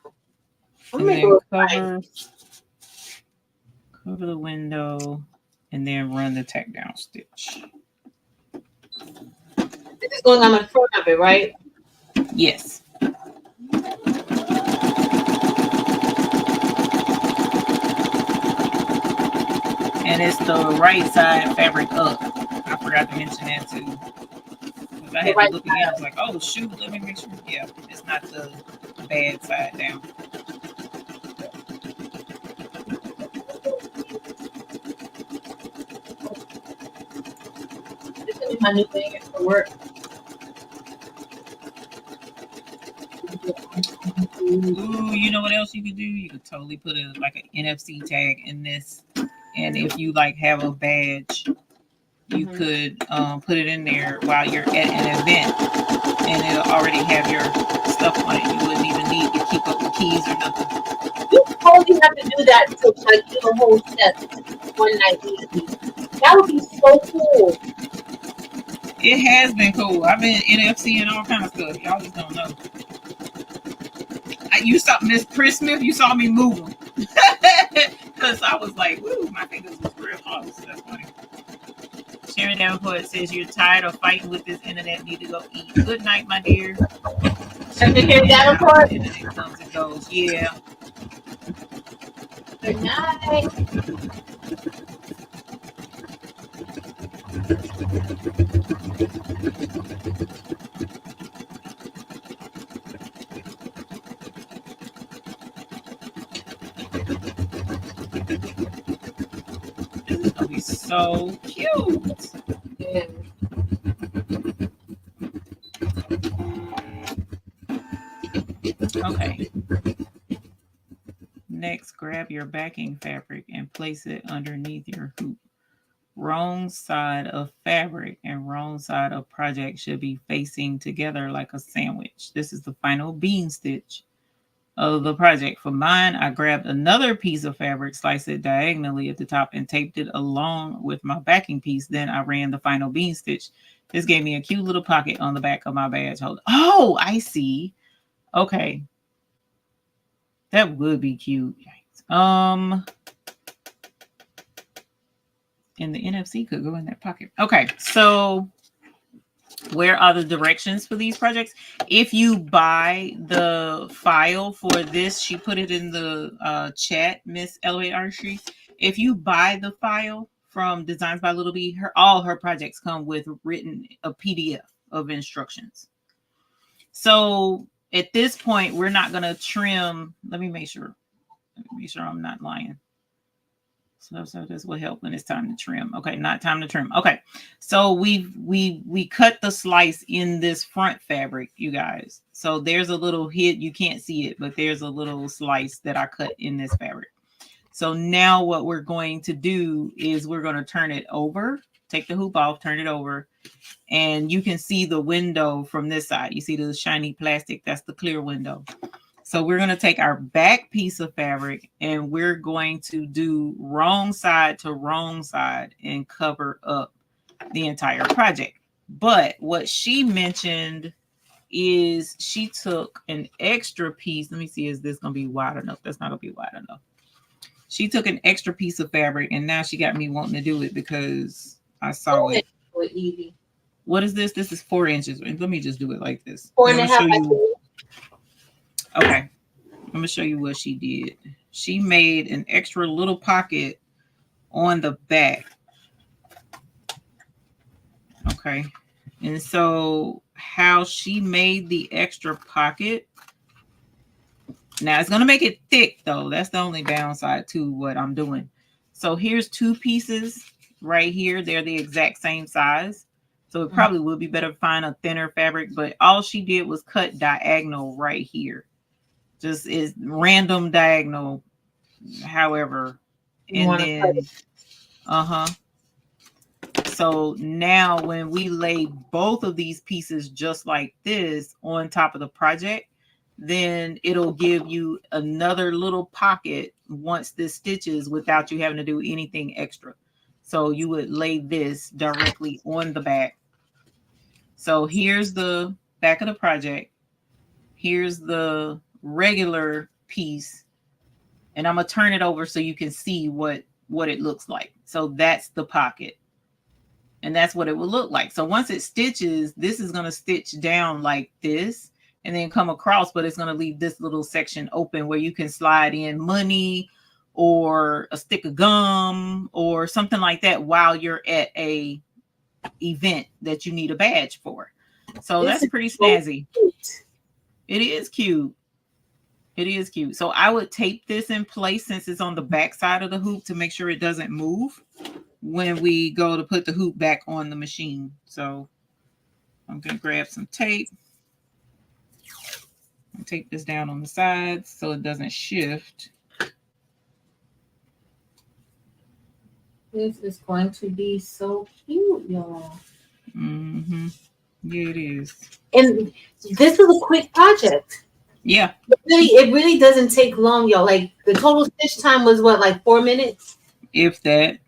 And then cover the window and then run the tack down stitch. This is going on the front of it, right? Yes. And it's the right side fabric up. I forgot to mention that too. I had to look again. I was like, oh shoot, let me make sure. Yeah, it's not the bad side down. This is my new thing for work. Ooh, you know what else you could do? You could totally put an NFC tag in this. And if you have a badge, you could put it in there while you're at an event, and it'll already have your stuff on it. You wouldn't even need to keep up the keys or nothing. You totally have to do that to do the whole step one night easy. That would be so cool. It has been cool. I've been NFC and all kinds of stuff. Y'all just don't know. You saw Miss Chris Smith. You saw me move them because I was like, "Woo!" My fingers was real close. That's funny. Sharon Davenport says you're tired of fighting with this internet. Need to go eat. Good night, my dear. Sharon Davenport. Internet comes and goes. Yeah. Good night. so cute. Yeah. Okay. Next, grab your backing fabric and place it underneath your hoop. Wrong side of fabric and wrong side of project should be facing together like a sandwich. This is the final bean stitch of the project. For mine, I grabbed another piece of fabric, sliced it diagonally at the top, and taped it along with my backing piece. Then I ran the final bean stitch. This gave me a cute little pocket on the back of my badge holder. Oh, I see. Okay. That would be cute. And the NFC could go in that pocket. Okay, so where are the directions for these projects? If you buy the file for this, she put it in the chat, Miss Elevate Artistry. If you buy the file from Designs by Little B, all her projects come with written a PDF of instructions. So at this point, we're not going to trim. Let me make sure I'm not lying. So this will help when it's time to trim. Okay, not time to trim. Okay, so we cut the slice in this front fabric, you guys. So there's a little hit, you can't see it, but there's a little slice that I cut in this fabric. So now what we're going to do is we're going to turn it over, take the hoop off, turn it over, and you can see the window from this side. You see the shiny plastic, that's the clear window. So we're going to take our back piece of fabric and we're going to do wrong side to wrong side and cover up the entire project. But what she mentioned is she took an extra piece. Let me see, is this going to be wide enough? That's not going to be wide enough. She took an extra piece of fabric and now she got me wanting to do it because I saw it. What is this? This is 4 inches. Let me just do it like this. 4.5. Okay, I'm gonna show you what she did. She made an extra little pocket on the back. Okay, and so how she made the extra pocket. Now it's gonna make it thick though. That's the only downside to what I'm doing. So here's 2 pieces right here. They're the exact same size. So it probably would be better to find a thinner fabric, but all she did was cut diagonal right here. Just is random diagonal, however, and then so now when we lay both of these pieces just like this on top of the project, then it'll give you another little pocket once this stitches without you having to do anything extra. So you would lay this directly on the back. So here's the back of the project. Here's the regular piece, and I'm gonna turn it over so you can see what it looks like. So that's the pocket, and that's what it will look like. So once it stitches, this is going to stitch down like this and then come across, but it's going to leave this little section open where you can slide in money or a stick of gum or something like that while you're at a event that you need a badge for. So that's pretty snazzy. It is cute. It is cute. So I would tape this in place since it's on the back side of the hoop to make sure it doesn't move when we go to put the hoop back on the machine. So I'm going to grab some tape and tape this down on the sides so it doesn't shift. This is going to be so cute, y'all. Mm-hmm. Yeah, it is. And this is a quick project. Yeah. It really doesn't take long, y'all. Like the total stitch time was what, like 4 minutes? If that.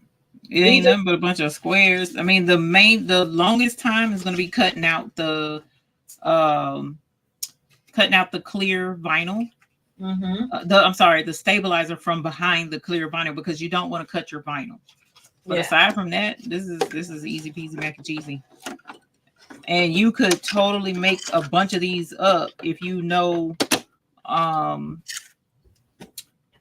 It ain't nothing but a bunch of squares. I mean, the longest time is going to be cutting out the clear vinyl. Mm-hmm. The stabilizer from behind the clear vinyl, because you don't want to cut your vinyl. But aside from that, this is easy peasy mac and cheesy. And you could totally make a bunch of these up if you know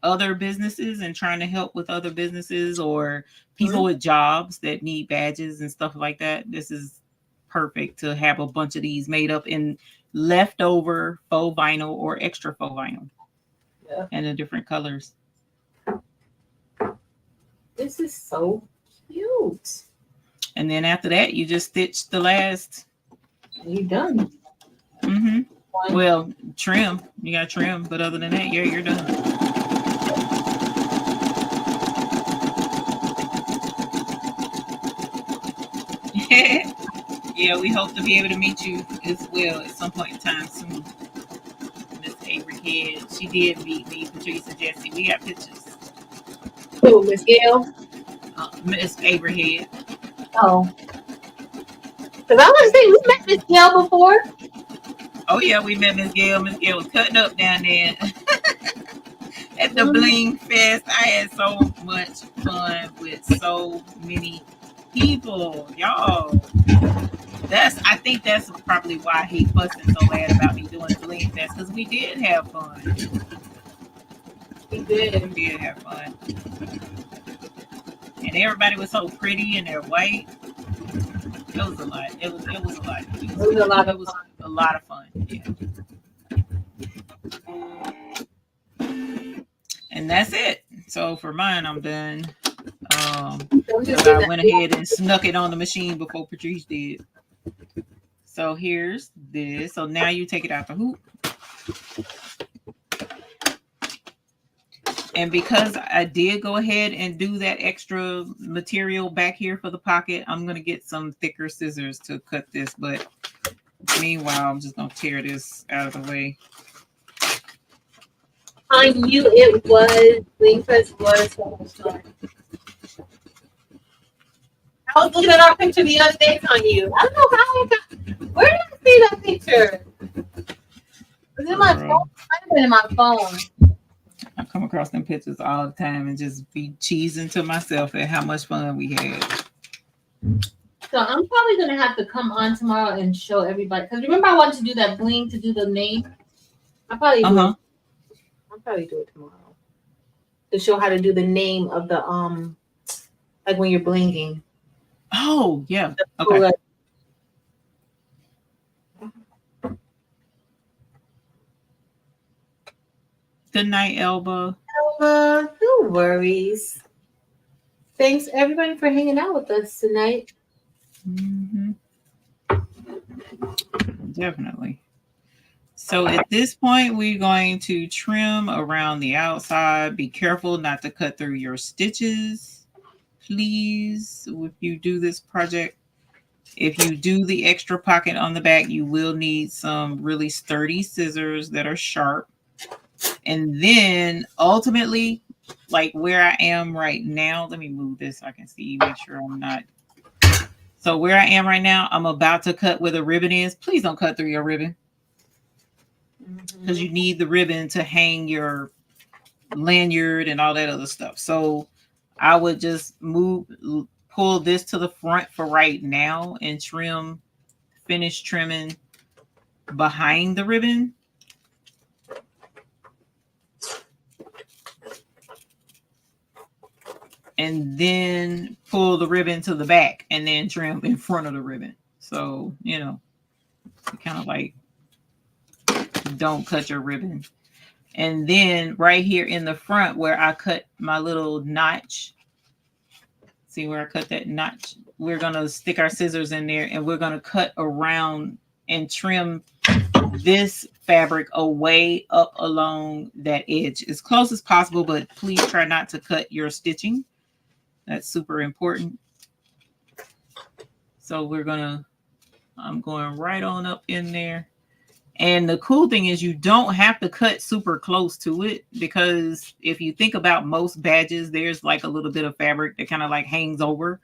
other businesses and trying to help with other businesses or people with jobs that need badges and stuff like that. This is perfect to have a bunch of these made up in leftover faux vinyl or extra faux vinyl and the different colors. This is so Cute. And then after that, you just stitch the last. You done. Mm-hmm. One. Well, trim. You got trim, but other than that, yeah, you're done. Yeah, we hope to be able to meet you as well at some point in time soon. Miss Avery Head, she did meet me, Patrice and Jesse. We got pictures. Who, Miss Gail? Miss Avery Head. Oh. Because I was saying, we met Miss Gail before. Oh, yeah, we met Miss Gail. Miss Gail was cutting up down there at the Bling Fest. I had so much fun with so many people. Y'all. I think that's probably why he fussing so bad about me doing the Bling Fest, because we did have fun. We did. We did have fun. And everybody was so pretty and they're white. It was a lot. It was a lot. It was a lot of fun. A lot of fun. Yeah. And that's it. So for mine, I'm done. I went ahead and snuck it on the machine before Patrice did. So here's this. So now you take it out the hoop. And because I did go ahead and do that extra material back here for the pocket, I'm going to get some thicker scissors to cut this. But meanwhile, I'm just going to tear this out of the way. I knew it was. Bling Fest was so much fun. I was looking at our picture the other day on you. I don't know how I got. Where did I see that picture? Was it in my phone? It might have been in my phone. I come across them pictures all the time and just be cheesing to myself at how much fun we had. So I'm probably gonna have to come on tomorrow and show everybody. Because remember, I wanted to do that bling to do the name. I'll probably do it tomorrow to show how to do the name of the like when you're blinging. Oh yeah. Okay. Good night, Elba. No worries. Thanks everybody for hanging out with us tonight. Mm-hmm. Definitely. So at this point, we're going to trim around the outside. Be careful not to cut through your stitches, please. If you do this project, if you do the extra pocket on the back, you will need some really sturdy scissors that are sharp. And then ultimately, like where I am right now, let me move this so I can see, make sure I'm not. So where I am right now, I'm about to cut where the ribbon is. Please don't cut through your ribbon, because you need the ribbon to hang your lanyard and all that other stuff. So I would just pull this to the front for right now and finish trimming behind the ribbon. And then pull the ribbon to the back and then trim in front of the ribbon. So, you know, kind of like don't cut your ribbon. And then right here in the front where I cut my little notch, see where I cut that notch? We're going to stick our scissors in there and we're going to cut around and trim this fabric away up along that edge as close as possible, but please try not to cut your stitching. That's super important. So I'm going right on up in there. And the cool thing is you don't have to cut super close to it, because if you think about most badges, there's like a little bit of fabric that kind of like hangs over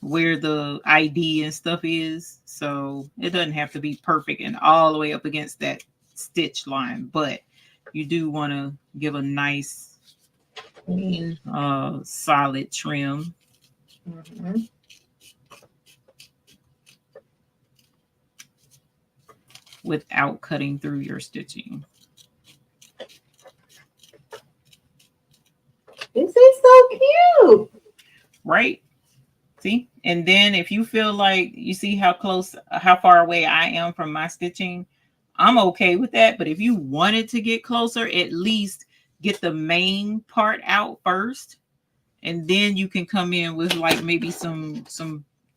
where the ID and stuff is. So it doesn't have to be perfect and all the way up against that stitch line, but you do want to give a nice solid trim. Without cutting through your stitching. This is so cute. Right? See? And then if you feel like you see how far away I am from my stitching, I'm okay with that. But if you wanted to get closer, at least get the main part out first and then you can come in with like maybe some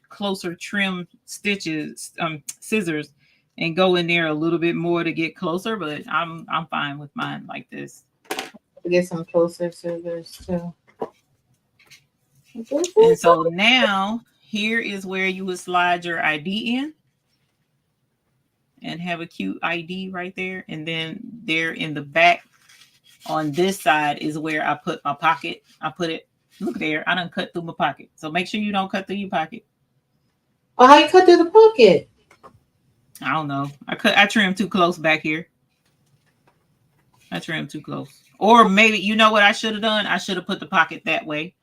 closer trim stitches, scissors, and go in there a little bit more to get closer. But I'm fine with mine like this. Get some closer scissors too. And so now here is where you would slide your ID in and have a cute ID right there. And then there in the back on this side is where I put my pocket. I put it, look there, I done cut through my pocket. So make sure you don't cut through your pocket. Oh, how you cut through the pocket? I don't know. I trimmed too close back here. I trimmed too close. Or maybe, you know what I should have done? I should have put the pocket that way.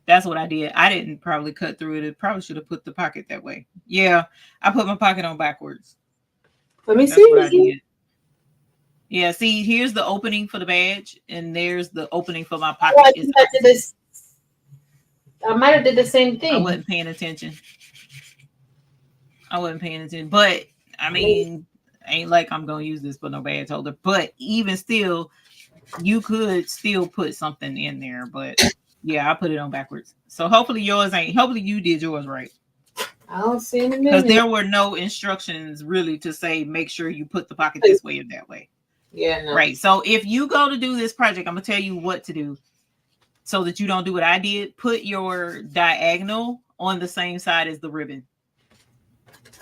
That's what I did. I didn't probably cut through it. I probably should have put the pocket that way. Yeah, I put my pocket on backwards. Let me That's see. what I did. Yeah, see, here's the opening for the badge, and there's the opening for my pocket. Oh, I think I did this. I might have did the same thing. I wasn't paying attention. But I mean, ain't like I'm gonna use this for no badge holder. But even still, you could still put something in there. But yeah, I put it on backwards. So hopefully yours ain't. Hopefully you did yours right. I don't see any because there were no instructions really to say make sure you put the pocket this way or that way. Yeah, no. Right. So if you go to do this project, I'm gonna tell you what to do so that you don't do what I did. Put your diagonal on the same side as the ribbon.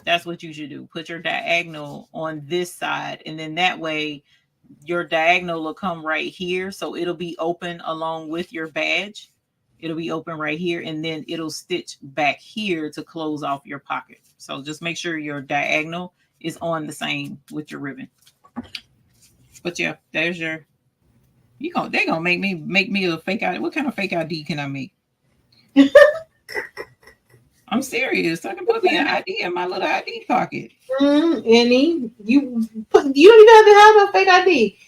That's what you should do. Put your diagonal on this side, and then that way your diagonal will come right here. So it'll be open along with your badge. It'll be open right here, and then it'll stitch back here to close off your pocket. So just make sure your diagonal is on the same with your ribbon. But yeah, there's your. They're gonna make me a fake ID. What kind of fake ID can I make? I'm serious. I can put me an ID in my little ID pocket. Annie, you don't even have to have a fake ID.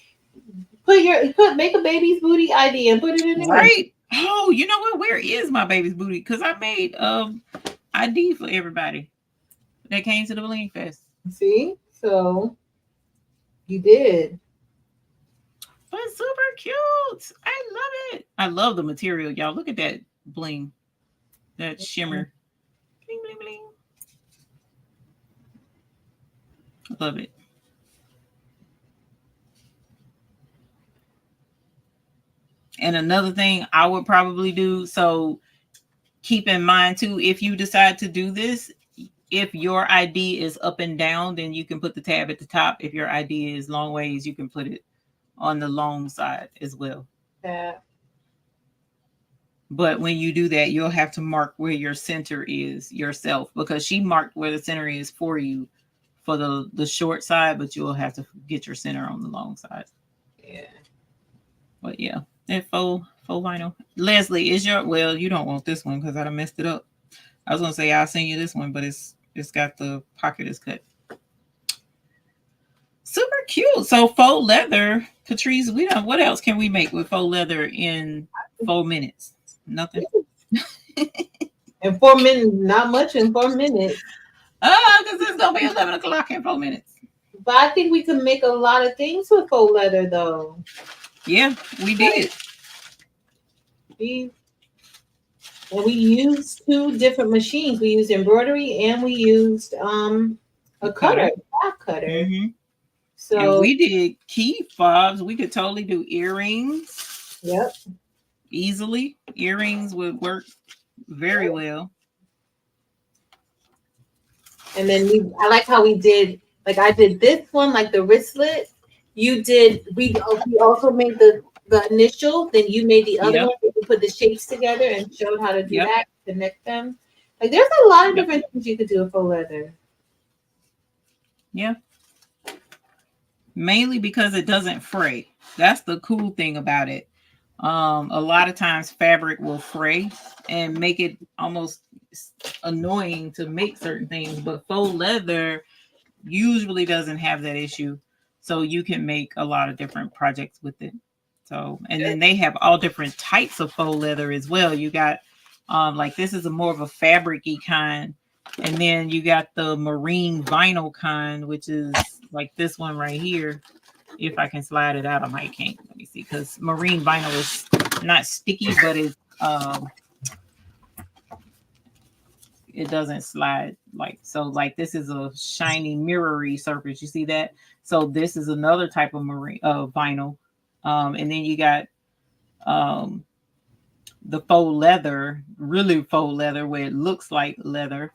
Make a baby's booty ID and put it in there. Right. Oh, you know what? Where is my baby's booty? Because I made ID for everybody that came to the Bling Fest. See? So you did. But super cute. I love it. I love the material, y'all. Look at that bling. That shimmer. Bling, bling, bling. I love it. And another thing I would probably do, so keep in mind too, if you decide to do this, if your ID is up and down, then you can put the tab at the top. If your ID is long ways, you can put it on the long side as well. Yeah. But when you do that, you'll have to mark where your center is yourself, because she marked where the center is for you for the short side, but you'll have to get your center on the long side. Yeah. But yeah. That faux vinyl. Leslie, you don't want this one because I done messed it up. I was gonna say I'll send you this one, but it's got the pocket is cut. Super cute. So faux leather, Patrice, what else can we make with faux leather in 4 minutes? Nothing. In 4 minutes, not much in 4 minutes. Because it's gonna be 11 o'clock in 4 minutes. But I think we can make a lot of things with faux leather though. Yeah, we did. We used 2 different machines. We used embroidery and we used a cutter, back cutter. Mm-hmm. So and we did key fobs. We could totally do earrings. Yep. Easily. Earrings would work very well. And then I like how we did, like I did this one, like the wristlet. You did, we also made the initial, then you made the other one. You put the shapes together and showed how to do that, connect them. Like there's a lot of different things you could do with faux leather. Yeah. Mainly because it doesn't fray. That's the cool thing about it. A lot of times fabric will fray and make it almost annoying to make certain things, but faux leather usually doesn't have that issue. So you can make a lot of different projects with it. So, and then they have all different types of faux leather as well. You got like this is more of a fabric-y kind. And then you got the marine vinyl kind, which is like this one right here. If I can slide it out, I might can't. Let me see, because marine vinyl is not sticky, but it doesn't slide like so. Like this is a shiny mirrory surface. You see that? So this is another type of marine vinyl. And then you got the faux leather, really faux leather, where it looks like leather.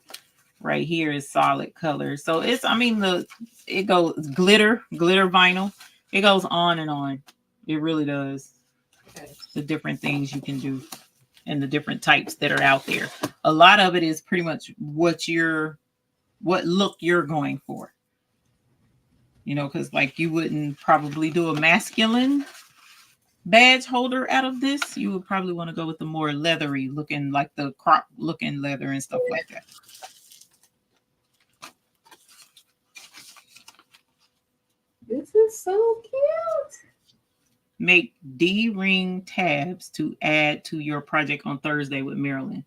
Right here is solid color. So it's, I mean, it goes glitter vinyl. It goes on and on. It really does. Okay. The different things you can do and the different types that are out there. A lot of it is pretty much what look you're going for. You know, because like you wouldn't probably do a masculine badge holder out of this. You would probably want to go with the more leathery looking, like the crop looking leather and stuff like that. This is so cute. Make D-ring tabs to add to your project on Thursday with Marilyn.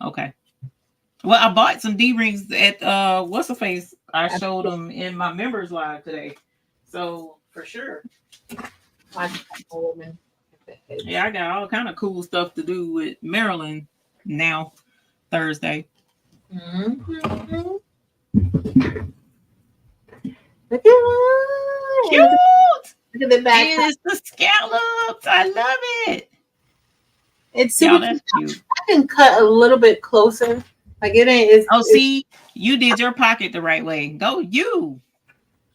Okay. Well, I bought some D-rings at what's the face? I showed them in my members live today. So for sure. Yeah, I got all kind of cool stuff to do with Marilyn now Thursday. Mm-hmm. Look at that. Cute. Look at the back. It's the scallops. I love it. It's super that's cute. I can cut a little bit closer. Like it ain't. See, you did your pocket the right way. Go you.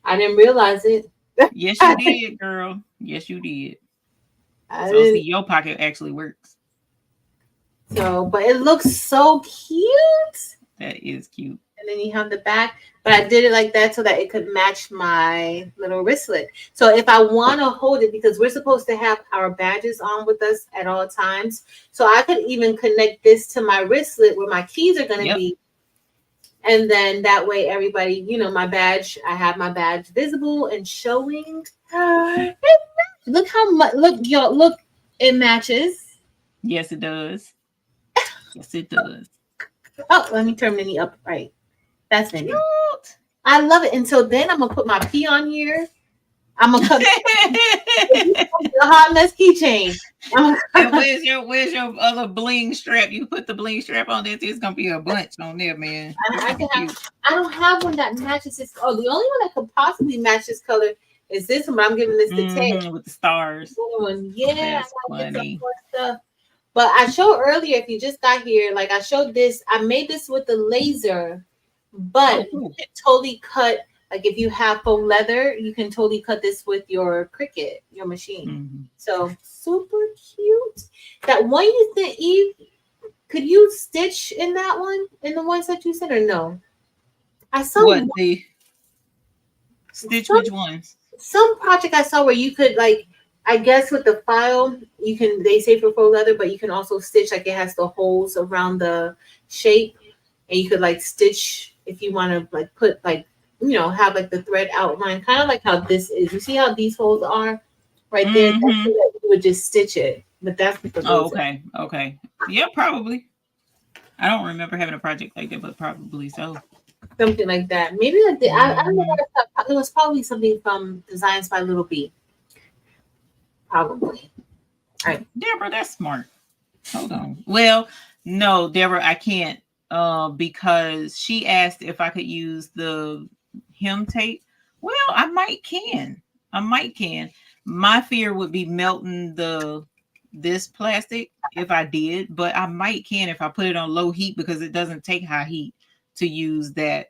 I didn't realize it. Yes, you did, girl. Yes, you did. See, your pocket actually works. So, but it looks so cute. That is cute. And then you have the back, but I did it like that so that it could match my little wristlet. So if I want to hold it, because we're supposed to have our badges on with us at all times, so I could even connect this to my wristlet where my keys are going to be. And then that way everybody, you know, my badge, I have my badge visible and showing. Look how much, look, y'all, look, it matches. Yes, it does. Yes, it does. Oh, let me turn Minnie up right. That's Minnie. I love it. And so then I'm gonna put my P on here. I'm gonna cut the hot mess keychain. Where's your other bling strap? You put the bling strap on there. It's gonna be a bunch on there, man. I don't have one that matches this. Oh, the only one that could possibly match this color is this one. But I'm giving this to Tay with the stars. One. Yeah, that's funny. Stuff. But I showed earlier, if you just got here, like I showed this, I made this with the laser, but you can totally cut, like if you have faux leather, you can totally cut this with your Cricut, your machine. Mm-hmm. So super cute. That one you said, Eve, could you stitch in that one, in the ones that you said, or no? I saw what the stitch, which ones? Some project I saw where you could like, I guess with the file, you can, they say for faux leather, but you can also stitch, like it has the holes around the shape, and you could like stitch if you want to like put like, you know, have like the thread outline, kind of like how this is. You see how these holes are right there? Mm-hmm. That's so you would just stitch it, but that's what the okay. Yeah, probably. I don't remember having a project like that, but probably so. Something like that. Maybe like I don't know. It was probably something from Designs by Little B. Probably. All right. Deborah, that's smart. Hold on. Well, no, Deborah, I can't because she asked if I could use the hem tape. Well, I might can. My fear would be melting this plastic if I did, but I might can if I put it on low heat because it doesn't take high heat to use that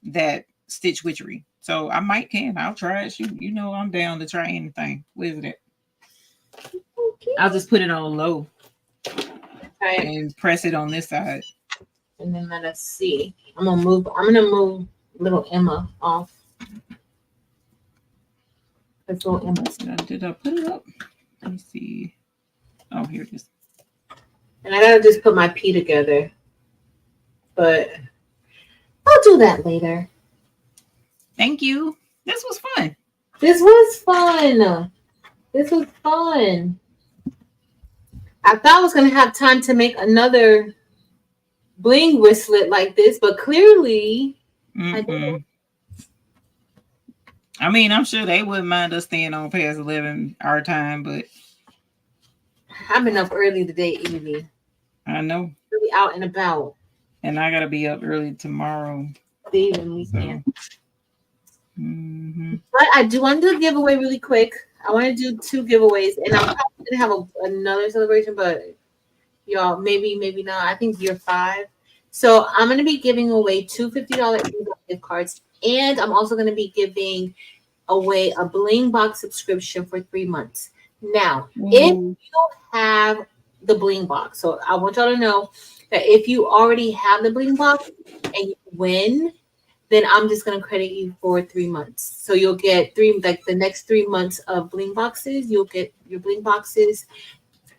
that stitch witchery. So I might can. I'll try it. You know I'm down to try anything. Where's it? Okay. I'll just put it on low and press it on this side. And then let us see. I'm gonna move little Emma off. Let's go, Emma. Did I put it up? Let me see. Oh, here it is. And I gotta just put my P together. But I'll do that later. Thank you. This was fun. I thought I was going to have time to make another bling wristlet like this, but clearly I didn't. I mean, I'm sure they wouldn't mind us staying on past 11 our time, but I've been up early today, Evie. I know. Really out and about. And I gotta be up early tomorrow. Even weekend. Mm-hmm. But I do want to do a giveaway really quick. I want to do 2 giveaways, and I'm probably gonna have another celebration, but y'all, maybe not. I think year 5. So I'm gonna be giving away 2 $50 gift cards, and I'm also gonna be giving away a Bling box subscription for 3 months. Now, if you have the Bling box, so I want y'all to know that if you already have the Bling box and you win, then I'm just gonna credit you for 3 months. So you'll get the next 3 months of Bling boxes. You'll get your Bling boxes,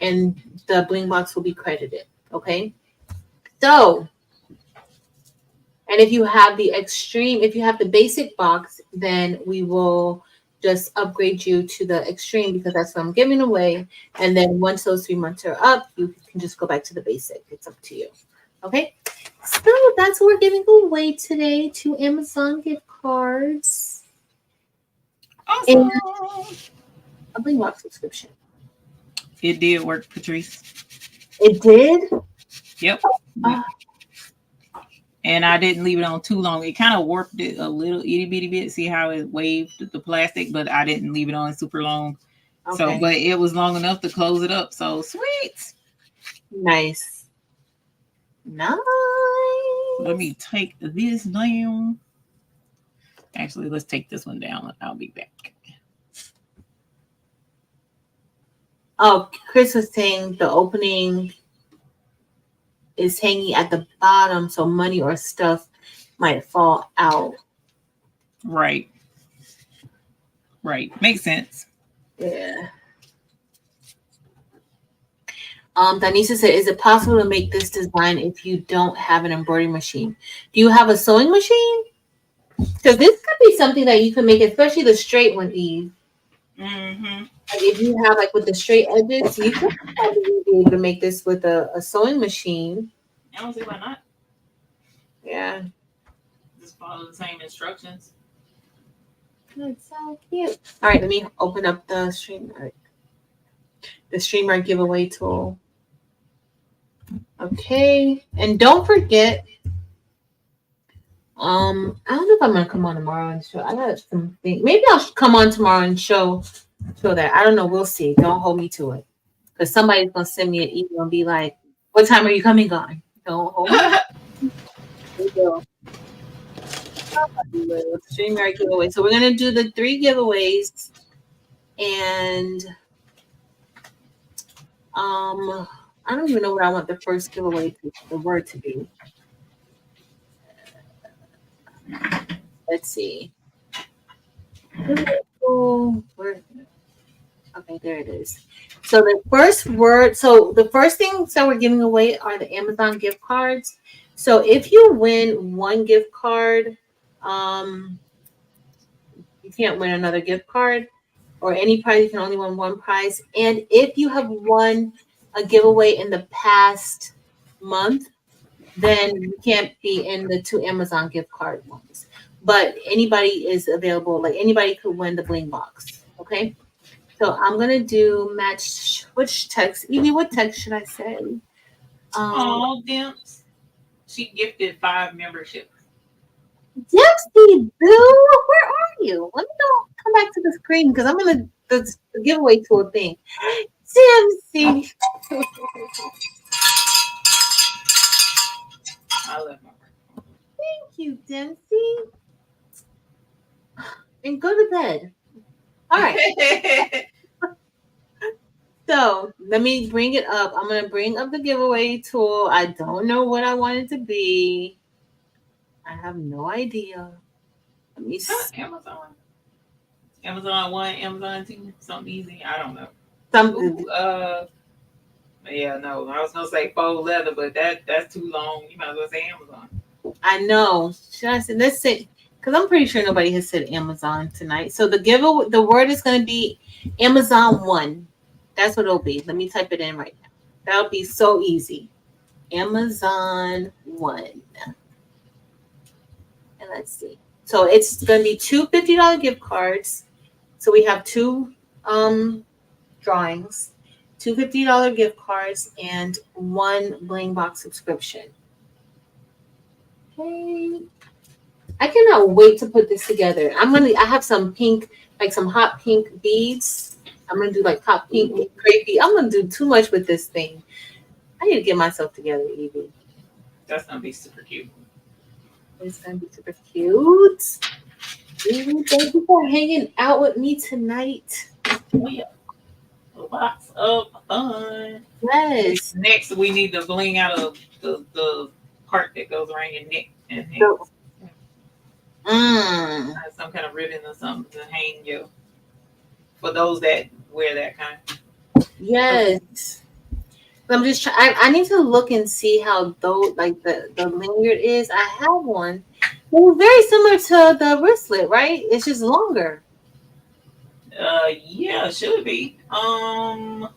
and the Bling box will be credited. Okay. So, and if you have the basic box, then we will just upgrade you to the extreme because that's what I'm giving away. And then once those 3 months are up, you can just go back to the basic. It's up to you. Okay. So that's what we're giving away today, 2 Amazon gift cards. Awesome. And a Bling box subscription. It did work, Patrice. It did? Yep. And I didn't leave it on too long. It kind of warped it a little itty bitty bit. See how it waved the plastic, but I didn't leave it on super long. Okay. So, but it was long enough to close it up. So sweet. Nice. Let me take this down. Actually, let's take this one down. I'll be back. Oh, Chris was saying the opening is hanging at the bottom, so money or stuff might fall out. Right. Makes sense. Yeah. Danisa said, is it possible to make this design if you don't have an embroidery machine? Do you have a sewing machine? So this could be something that you can make, especially the straight one, Eve. Mm-hmm. Like if you have with the straight edges, you could probably be able to make this with a sewing machine. I don't see why not. Yeah. Just follow the same instructions. That's so cute. All right, let me open up the StreamYard. The StreamYard giveaway tool. Okay, and don't forget. I don't know if I'm gonna come on tomorrow and show. I got some things. Maybe I'll come on tomorrow and show that. I don't know. We'll see. Don't hold me to it, because somebody's gonna send me an email and be like, "What time are you coming on?" Don't hold me. StreamYard giveaway. So we're gonna do the 3 giveaways, and I don't even know what I want the first giveaway the word to be. Let's see. Okay, there it is. So the first word, the first things that we're giving away are the Amazon gift cards. So if you win 1 gift card, you can't win another gift card or any prize. You can only win 1 prize. And if you have won a giveaway in the past month, then you can't be in the 2 Amazon gift card ones. But anybody is available. Like anybody could win the Bling box. Okay. So I'm gonna do match. Which text? Evie, what text should I say? Oh, Dimps. She gifted 5 memberships. Dempsey, boo, where are you? Let me come back to the screen because I'm in the giveaway tool thing. Dempsey. I love my work. Thank you, Dempsey. And go to bed. All right. So let me bring it up. I'm going to bring up the giveaway tool. I don't know what I want it to be. I have no idea. Let me see. Amazon 1, Amazon 2, something easy. I don't know. Something. Yeah, no. I was gonna say faux leather, but that's too long. You might as well say Amazon. I know. Should I say? Let's say, because I'm pretty sure nobody has said Amazon tonight. So the word is going to be Amazon 1. That's what it'll be. Let me type it in right now. That'll be so easy. Amazon 1. And let's see. So it's going to be 2 $50 gift cards. So we have 2 drawings. 2 $50 gift cards, and 1 bling box subscription. Okay. I cannot wait to put this together. I have some pink, like some hot pink beads. I'm gonna do like hot pink crepe bead. I'm gonna do too much with this thing. I need to get myself together, Evie. That's gonna be super cute. It's gonna be super cute. Evie, thank you for hanging out with me tonight. Oh, yeah. Lots of fun. Yes. Next, we need to bling out of the part that goes around your neck and hands. So, Some kind of ribbon or something to hang you. For those that wear that kind. yes. I'm just trying. I need to look and see how though like the lanyard is. I have one. Well, very similar to the wristlet, right? It's just longer. Yeah, should be.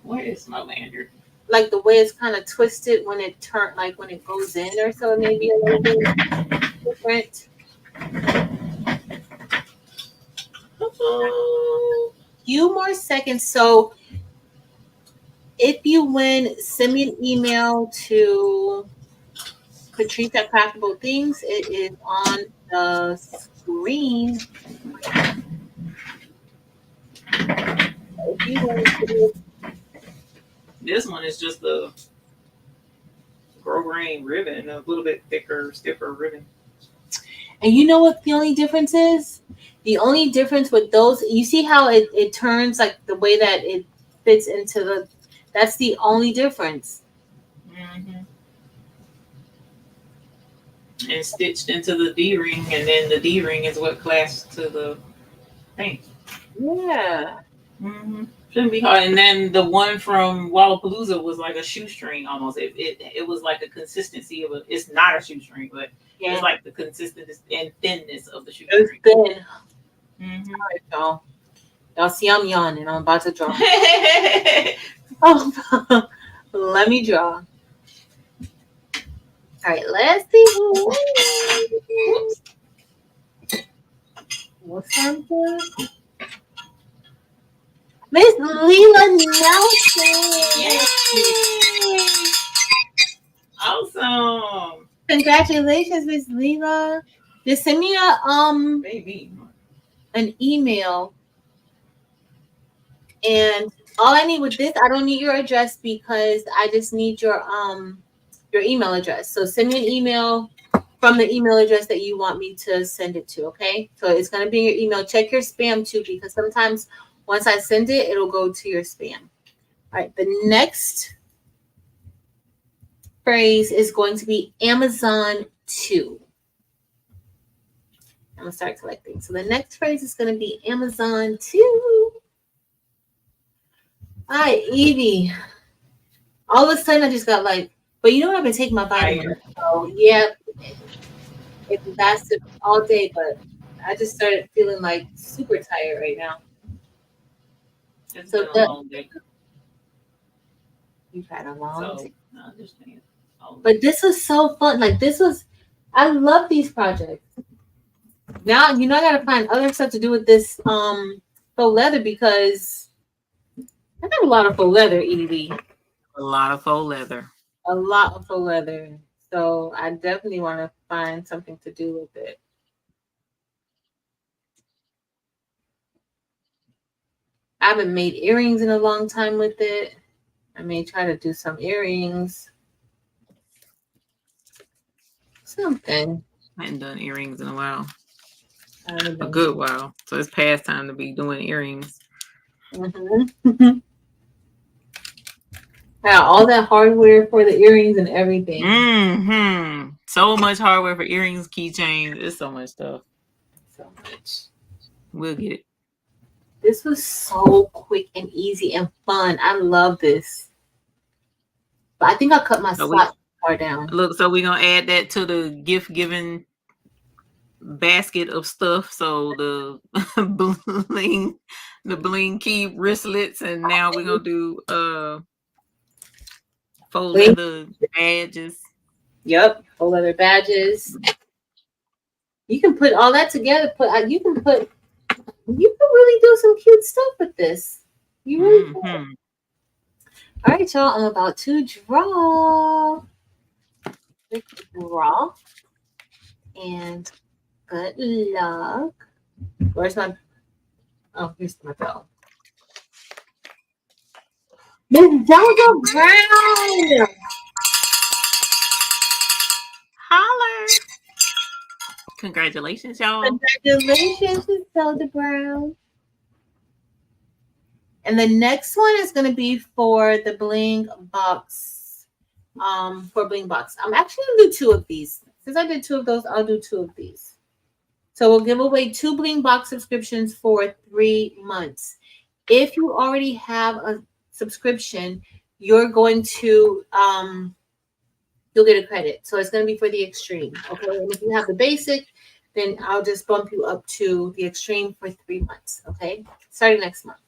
Where is my lanyard? Like the way it's kind of twisted when it like when it goes in or so, maybe a little bit different. Few more seconds. So if you win, send me an email to Patrice at Craftable Things. It is on the screen. If you win, this one is just the grosgrain ribbon, a little bit thicker, stiffer ribbon. and you know what the only difference is? The only difference with those, you see how it turns, like the way that it fits into the, that's the only difference. Mm-hmm. And stitched into the D-ring, and then the D-ring is what clasps to the thing. Yeah. Mm-hmm. Shouldn't be hard. And then the one from Wallapalooza was like a shoestring almost. It was like a consistency of it's not a shoestring, but Yeah. it's like the consistency and thinness of the It's shoestring. thin. Mm-hmm. All right, y'all see I'm yawning. I'm about to draw. Oh, let me draw. All right, let's see. What's something? Miss Leela Nelson. Yay! Awesome. Congratulations, Miss Leela. Just send me Baby. an email. And all I need with this, I don't need your address because I just need your email address. So send me an email from the email address that you want me to send it to, okay? So it's going to be in your email. Check your spam too, because sometimes once I send it, it'll go to your spam. All right, the next phrase is going to be Amazon 2. I'm going to start collecting. So the next phrase is going to be Amazon 2. Hi, Evie. All of a sudden, I just got like, but you know what? I've been taking my vitamins. So, yeah, it lasted all day, but I just started feeling like super tired right now. It's So been a long day. You've had a long day. I understand. But this was so fun. Like, I love these projects. Now, I got to find other stuff to do with this faux leather because I got a lot of faux leather, Evie. A lot of faux leather. A lot of faux leather. So I definitely want to find something to do with it. I haven't made earrings in a long time with it. I may try to do some earrings. Something. I hadn't done earrings in a while. A good while. So it's past time to be doing earrings. Mm-hmm. Yeah, all that hardware for the earrings and everything. Mm-hmm. So much hardware for earrings, keychains. It's so much stuff. So much. We'll get it. This was so quick and easy and fun. I love this. But I think I cut my slot bar down. Look, so we're gonna add that to the gift giving basket of stuff. So the bling key wristlets, and now we're gonna do faux leather badges. Yep, faux leather badges. You can put all that together. You can really do some cute stuff with this. You really can. All right, y'all. I'm about to draw. Click draw. And good luck. Where's my... Oh, here's my bell. Miss Zelda Brown! Holler! Congratulations, y'all. Congratulations, Miss Zelda Brown. And the next one is going to be for the bling box. For bling box. I'm actually going to do 2 of these. Since I did 2 of those, I'll do 2 of these. So we'll give away 2 bling box subscriptions for 3 months. If you already have a subscription, you're going to you'll get a credit. So it's going to be for the extreme. Okay. And if you have the basic, then I'll just bump you up to the extreme for 3 months. Okay. Starting next month.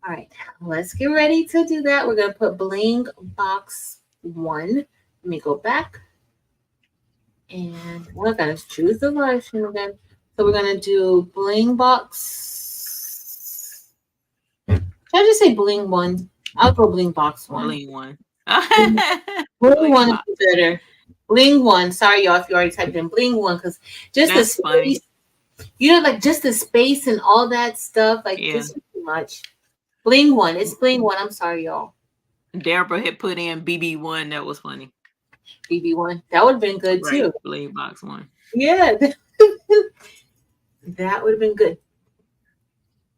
All right. Let's get ready to do that. We're going to put bling box 1. Let me go back. And we're going to choose the live stream again. So we're going to do bling box. Should I just say bling 1? I'll go bling box 1. Bling 1. Bling 1 is better. Bling 1. Sorry, y'all, if you already typed in bling 1, because just That's the funny. space, you know, like just the space and all that stuff, like Yeah. this is too much. Bling 1. It's bling 1. I'm sorry, y'all. Deborah had put in BB1. That was funny. BB1. That would have been good Right. too. Bling box 1. Yeah. That would have been good.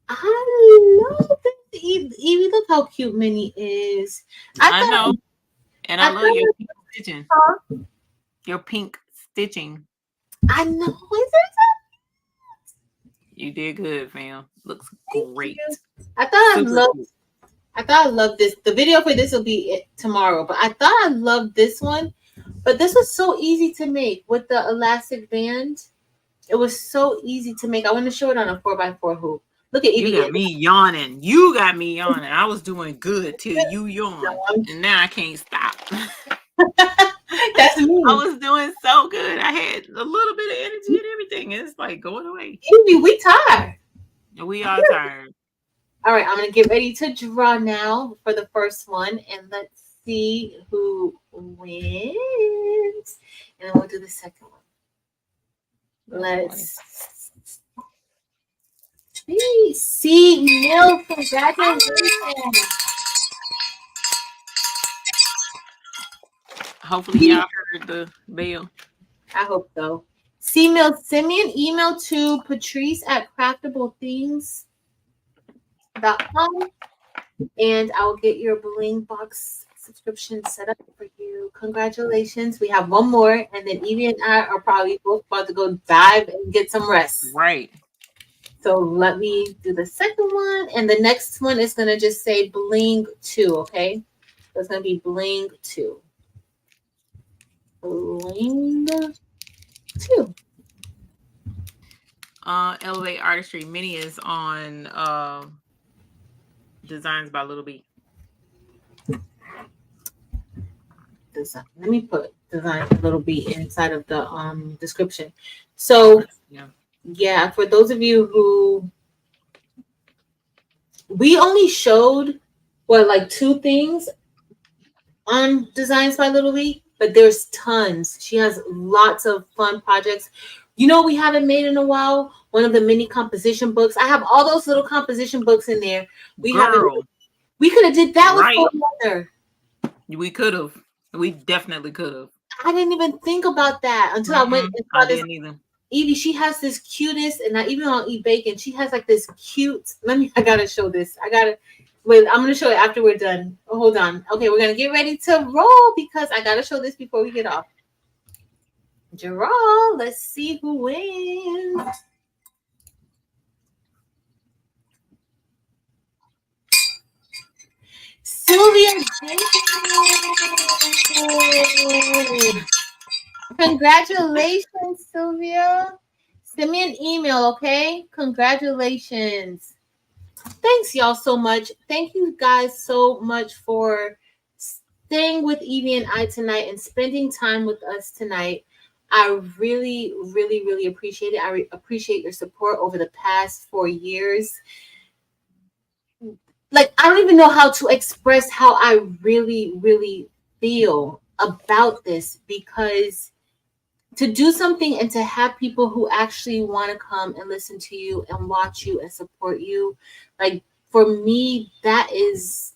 I love this. Evie, look how cute Minnie is. I know. And I love your pink stitching. Huh? Your pink stitching. I know. Is it? You did good, fam. Looks Thank great. you. I thought Super cool. I loved this. The video for this will be it tomorrow, but I thought I loved this one. But this was so easy to make with the elastic band. It was so easy to make. I want to show it on a 4x4 hoop. Look at Evie. You got me yawning. You got me yawning. I was doing good till you yawned. And now I can't stop. That's me. I was doing so good. I had a little bit of energy and everything. It's like going away. Evie, we tired. We are tired. All right, I'm going to get ready to draw now for the first one. And let's see who wins. And then we'll do the second one. Let's see. Mill, congratulations. Hopefully y'all heard the bell. I hope so. C Mill, send me an email to patrice@craftablethemes.com and I'll get your bling box subscription set up for you. Congratulations. We have one more, and then Evie and I are probably both about to go dive and get some rest. Right. So let me do the second one, and the next one is going to just say bling 2, okay? So it's going to be bling 2. Bling 2. Elevate Artistry Mini is on Designs by Little B. Design. Let me put Design Little B inside of the description. So yeah, for those of you who we only showed like 2 things on Designs by Little B, but there's tons. She has lots of fun projects. You know, we haven't made in a while one of the mini composition books. I have all those little composition books in there. We could have did that with faux leather. We could have. We definitely could have. I didn't even think about that until I went and saw this. Didn't either. Evie, she has this cutest, and I even on eBacon, she has like this cute. I gotta show this. Wait, I'm gonna show it after we're done. Oh, hold on. Okay, we're gonna get ready to roll because I gotta show this before we get off. Draw. Let's see who wins. Sylvia. Congratulations, Sylvia. Send me an email, okay? Congratulations. Thanks, y'all, so much. Thank you guys so much for staying with Evie and I tonight and spending time with us tonight. I really, really, really appreciate it. I appreciate your support over the past 4 years. like, I don't even know how to express how I really, really feel about this, because to do something and to have people who actually want to come and listen to you and watch you and support you, like, for me, that is,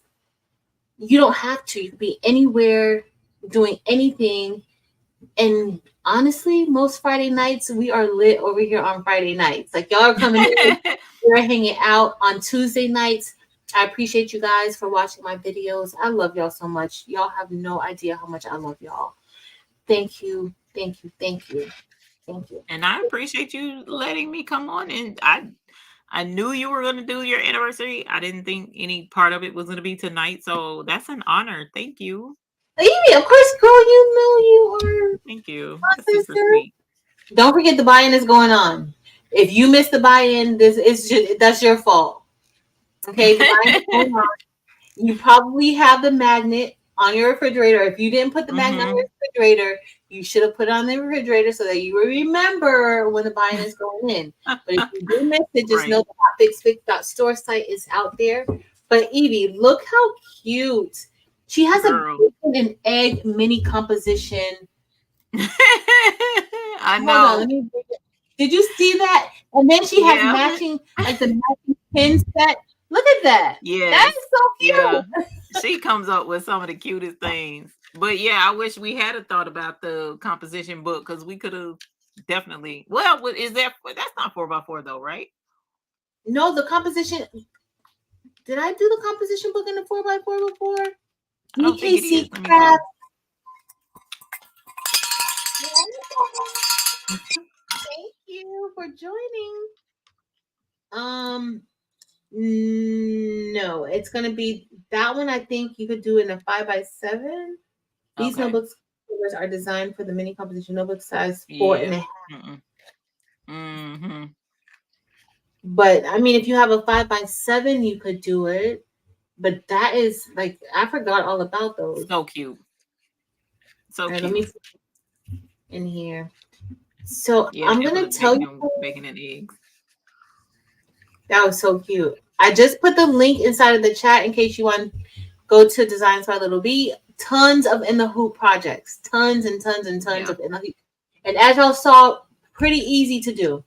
you don't have to. You could be anywhere doing anything. And honestly, most Friday nights, we are lit over here on Friday nights. Like, y'all are coming in, we're hanging out on Tuesday nights. I appreciate you guys for watching my videos. I love y'all so much. Y'all have no idea how much I love y'all. Thank you. Thank you. Thank you. Thank you. And I appreciate you letting me come on. And I knew you were going to do your anniversary. I didn't think any part of it was going to be tonight. So that's an honor. Thank you. Amy, of course, girl, you know you are Thank you. my That's super sister. sweet. Don't forget the buy-in is going on. If you miss the buy-in, this is just, that's your fault. Okay, the buy-in is going on. You probably have the magnet on your refrigerator. If you didn't put the magnet on your refrigerator, you should have put it on the refrigerator so that you will remember when the buy-in is going in. But if you do miss it, just know the hotfixfix.store site is out there. But Evie, look how cute. She has a bacon and egg mini composition. I know. Hold on, let me bring it. Did you see that? And then she has matching, like the matching pin set. Look at that. Yeah, that is so cute. Yeah. She comes up with some of the cutest things. But yeah, I wish we had a thought about the composition book, because we could have definitely. Well, is that that's not 4x4 though, right? No, the composition. Did I do the composition book in the 4x4 before? I don't think it is. Thank you for joining. No, it's gonna be that one. I think you could do in a 5x7. These notebooks are designed for the mini composition notebook size 4.5. Mm-hmm. But I mean, if you have a 5x7, you could do it. But that is like, I forgot all about those. So cute. So cute. Let me see in here. So I'm gonna tell you, bacon and eggs. That was so cute. I just put the link inside of the chat in case you want to go to Designs by Little B. Tons of In the Hoop projects. Tons and tons and tons of In the Hoop. And as y'all saw, pretty easy to do.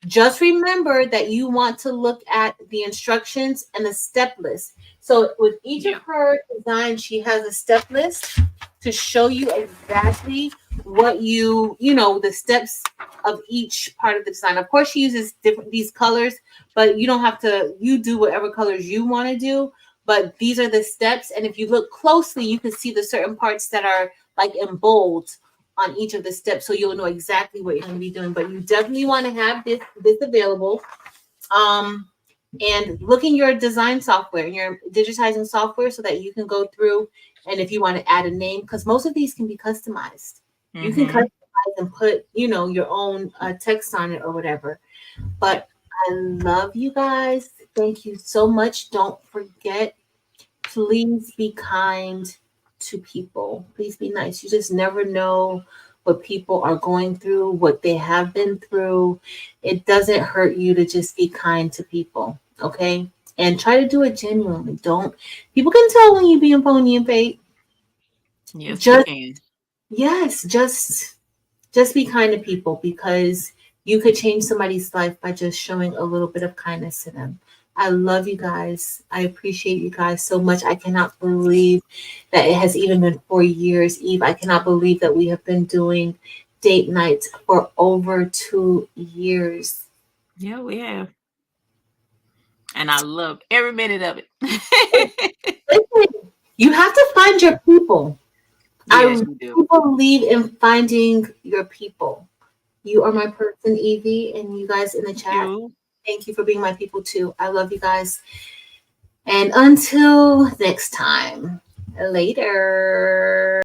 Just remember that you want to look at the instructions and the step list. So with each of her designs, she has a step list to show you exactly what the steps of each part of the design. Of course, she uses these colors, but you don't have to, you do whatever colors you want to do. But these are the steps. And if you look closely, you can see the certain parts that are like in bold on each of the steps, so you'll know exactly what you're going to be doing. But you definitely want to have this available. And look in your design software, your digitizing software, so that you can go through, and if you want to add a name, because most of these can be customized. You can customize and put, your own text on it or whatever. But I love you guys. Thank you so much. Don't forget, please be kind to people. Please be nice. You just never know what people are going through, what they have been through. It doesn't hurt you to just be kind to people, okay? And try to do it genuinely. People can tell when you're being phony and fake. Yes, just be kind to people, because you could change somebody's life by just showing a little bit of kindness to them. I love you guys. I appreciate you guys so much. I cannot believe that it has even been 4 years, Eve. I cannot believe that we have been doing date nights for over 2 years. Yeah, we have. And I love every minute of it. Listen, you have to find your people. Yes, you do. I believe in finding your people. You are my person, Evie, and you guys in the chat. Thank you for being my people too. I love you guys. And until next time, later.